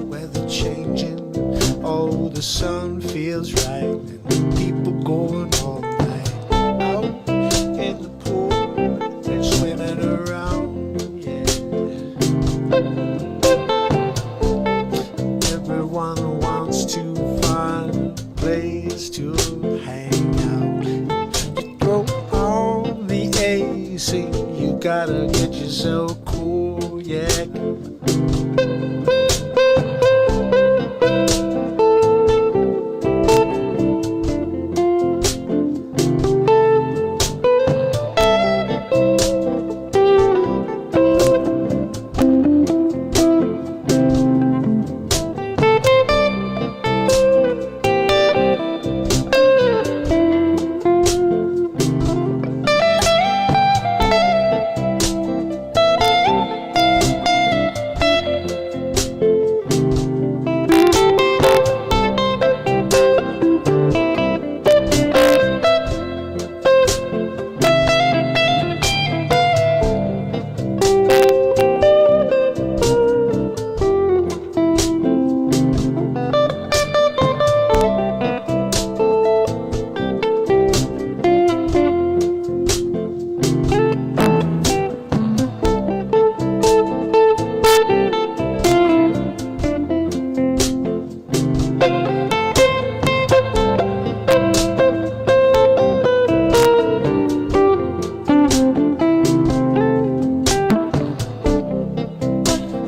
Weather changing, oh the sun feels right, and people going all night out in the pool, they're swimming around, yeah. Everyone wants to find a place to hang out. You throw on the AC, you gotta get yourself cool, yeah.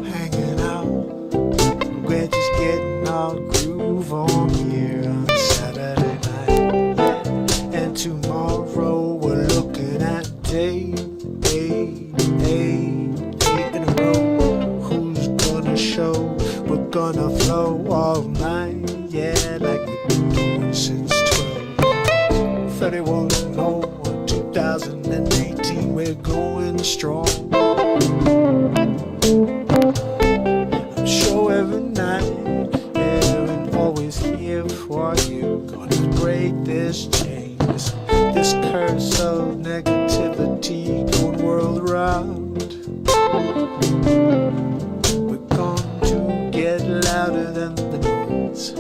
Hanging out, we're just getting our groove on here on Saturday night, yeah. And tomorrow we're looking at day 8 in a row. Who's gonna show? We're gonna flow all night, yeah, like we've been doing since 31 oh 2018, we're going strong. I'm sure every night, yeah, and always here for you. Gonna break this chain, this curse of negativity Pires.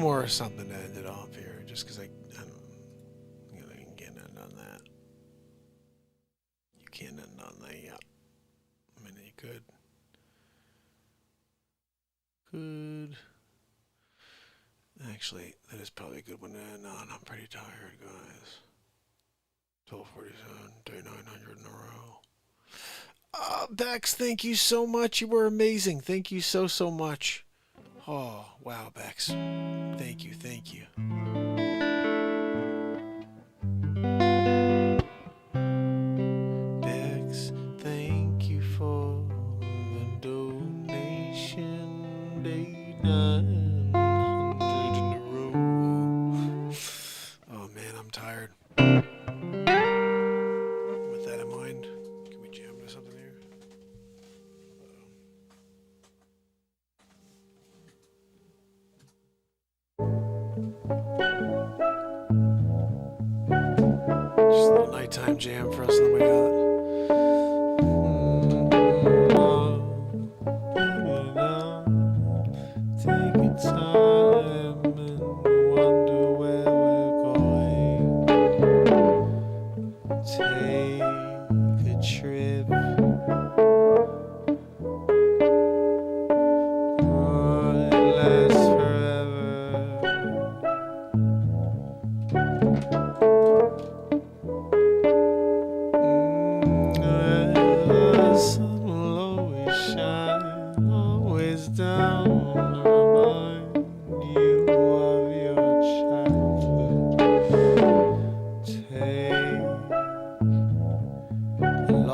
Or something to end it off here, just because I can't end on that. You can't end on that yet. I mean, you could. Actually, that is probably a good one to end on. I'm pretty tired, guys. 12:47, day 900 in a row. Bex, thank you so much. You were amazing. Thank you so much. Oh, wow, Bex. Thank you. Bex, thank you for the donation. Day 900 in a row. Oh, man, I'm tired. With that in mind, can we jam to something here? Just a little nighttime jam for us, and then we got take your time and wonder where we're going. Take a trip. It lasts forever.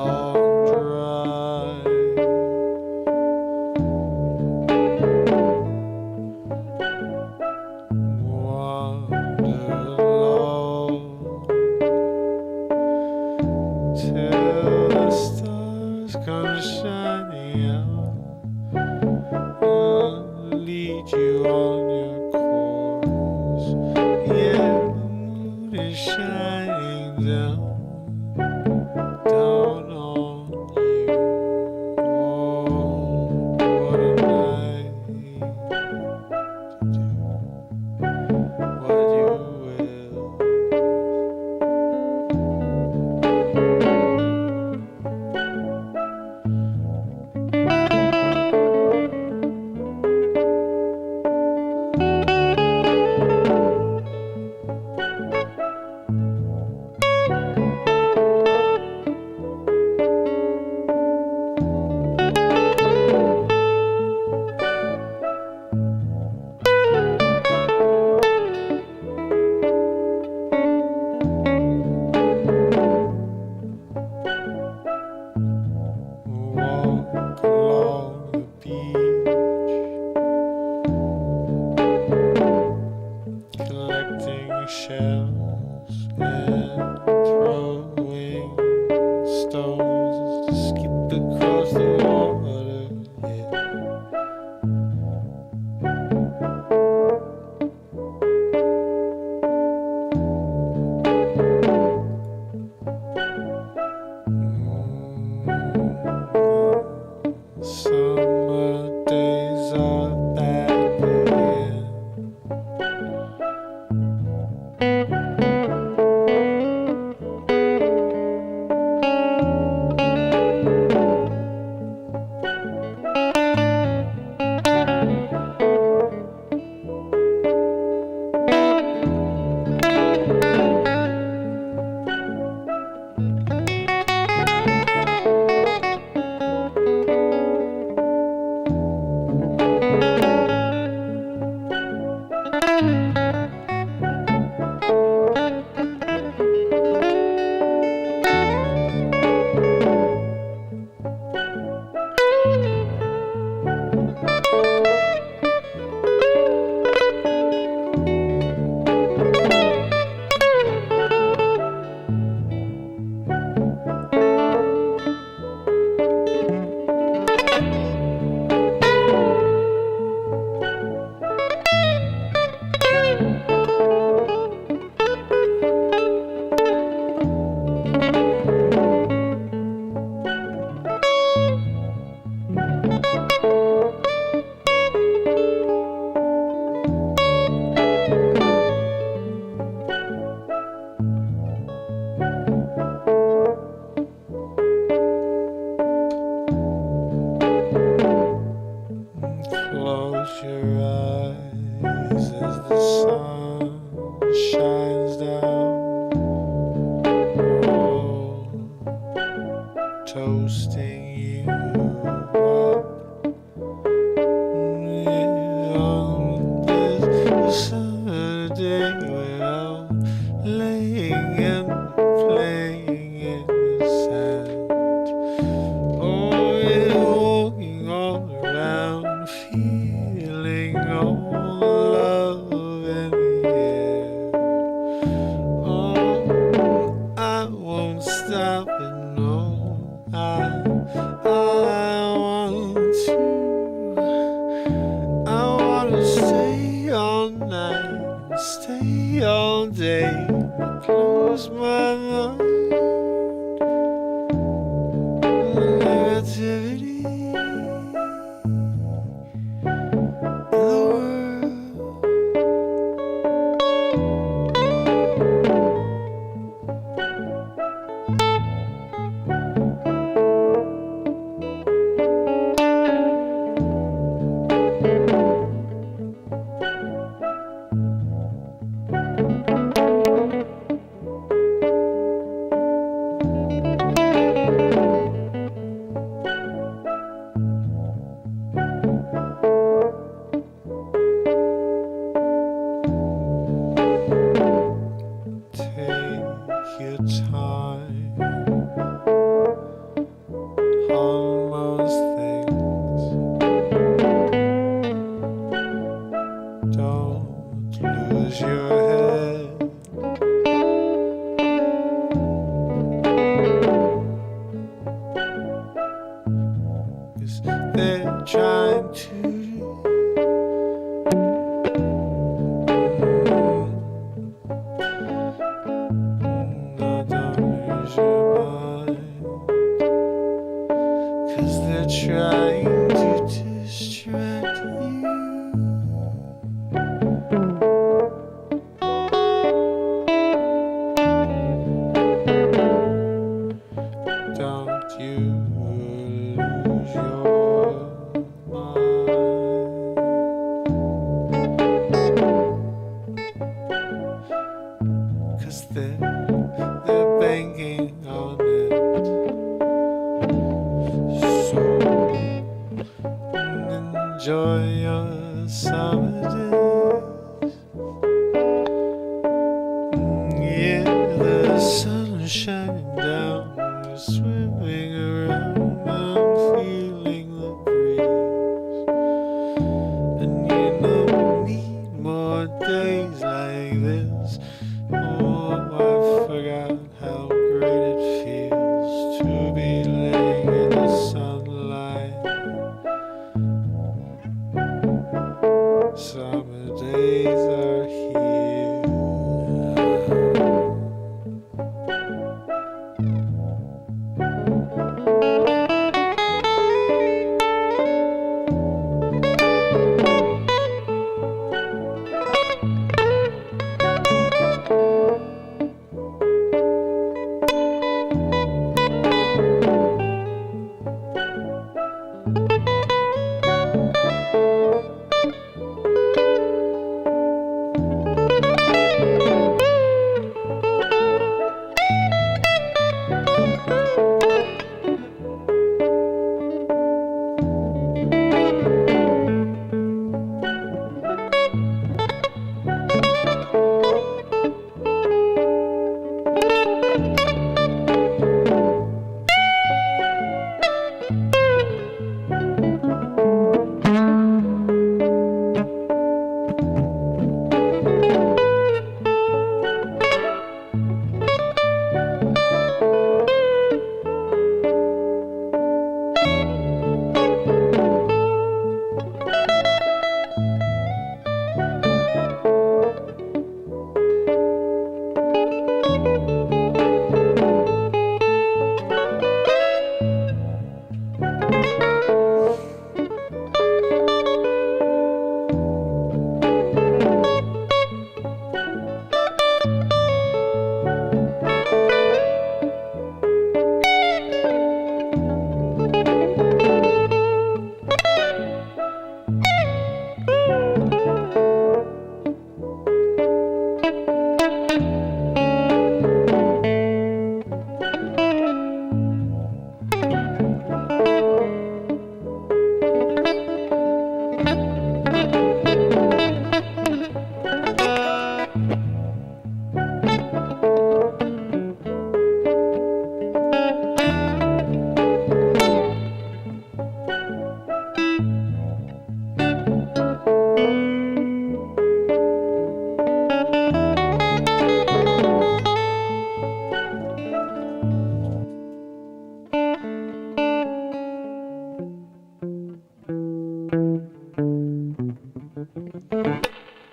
long drive. Wander alone till the stars come shining out and lead you on your course. Yeah, the moon is shining down on you. Oh, what a night to do what you will. Walk along the beach, collecting shells and throwing stones to skip across the water. Yeah. Summer days are back again. Close your eyes as the sun shines down. Oh, toasting you up on this summer day when I'm laying and playing in the sand. Oh, yeah, walking all around, feeling all the love in the air. Oh, I won't stop and no, I want to. I want to stay all night, stay all day, close my mind. Negativity in the world. Take your time. trying to. Don't lose your mind, 'cause they're trying to distract you. Don't you lose your mind, 'cause they're banking on it. So enjoy your summer days. Yeah, the sun is shining down. We're swimming around. I'm feeling the breeze. And you know we need more days like this. Oh, I forgot how great it feels to be laying in the sunlight. Summer days are here.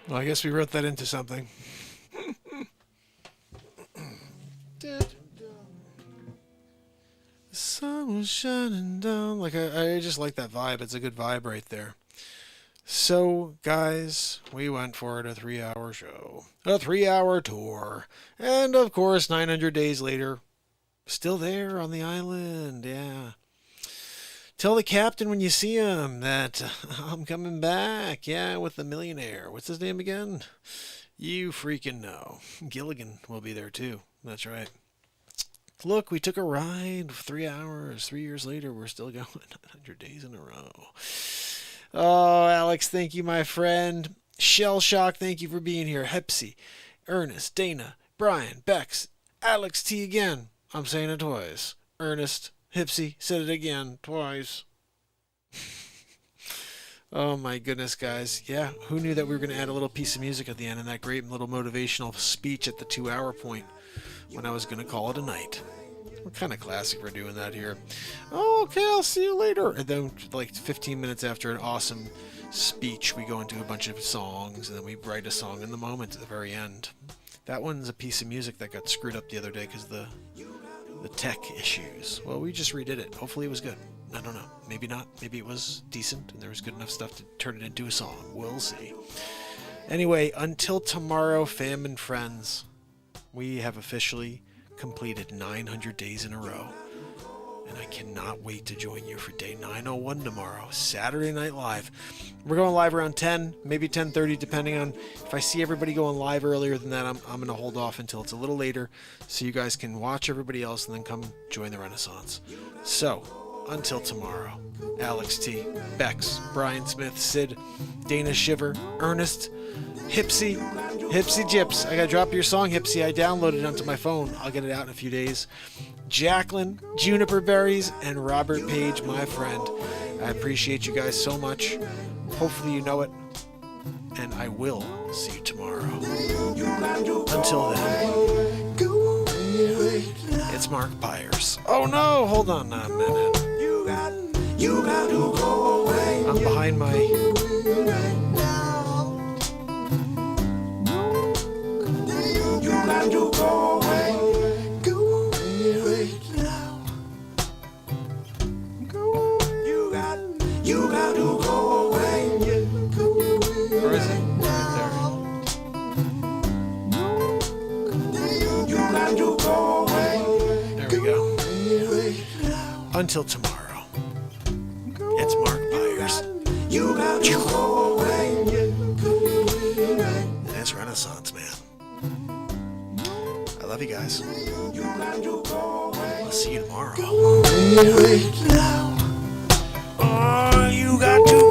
Well, I guess we wrote that into something. The sun was shining down. Like, I just like that vibe. It's a good vibe right there. So, guys, we went for it, a 3-hour show. A 3-hour tour. And, of course, 900 days later, still there on the island. Yeah. Tell the captain when you see him that I'm coming back. Yeah, with the millionaire. What's his name again? You freaking know. Gilligan will be there too. That's right. Look, we took a ride. 3 hours. 3 years later, we're still going 900 days in a row. Oh, Alex, thank you, my friend. Shell Shock, thank you for being here. Hepsi, Ernest, Dana, Brian, Bex, Alex T again. I'm saying it twice. Ernest, Hipsy, said it again, twice. Oh my goodness, guys. Yeah, who knew that we were going to add a little piece of music at the end and that great little motivational speech at the 2-hour point when I was going to call it a night. What kind of classic we're doing that here? Oh, okay, I'll see you later. And then, like 15 minutes after an awesome speech, we go into a bunch of songs, and then we write a song in the moment at the very end. That one's a piece of music that got screwed up the other day because the tech issues. Well, we just redid it. Hopefully it was good. I don't know. Maybe not. Maybe it was decent and there was good enough stuff to turn it into a song. We'll see. Anyway, until tomorrow, fam and friends, we have officially completed 900 days in a row. And I cannot wait to join you for day 901 tomorrow, Saturday Night Live. We're going live around 10, maybe 10:30, depending on if I see everybody going live earlier than that. I'm going to hold off until it's a little later so you guys can watch everybody else and then come join the Renaissance. So, until tomorrow, Alex T, Bex, Brian Smith, Sid, Dana Shiver, Ernest, Hipsy Gyps. I gotta drop your song, Hipsy. I downloaded it onto my phone. I'll get it out in a few days. Jacqueline, Juniper Berries, and Robert Page, my friend. I appreciate you guys so much. Hopefully you know it. And I will see you tomorrow. Until then, it's Mark Pires. Oh no, hold on a minute. I'm behind my... Where is it? Right there. There we go. Until tomorrow. It's Mark Pires. And it's Renaissance, man. I love you guys. I'll see you tomorrow. Oh, you got to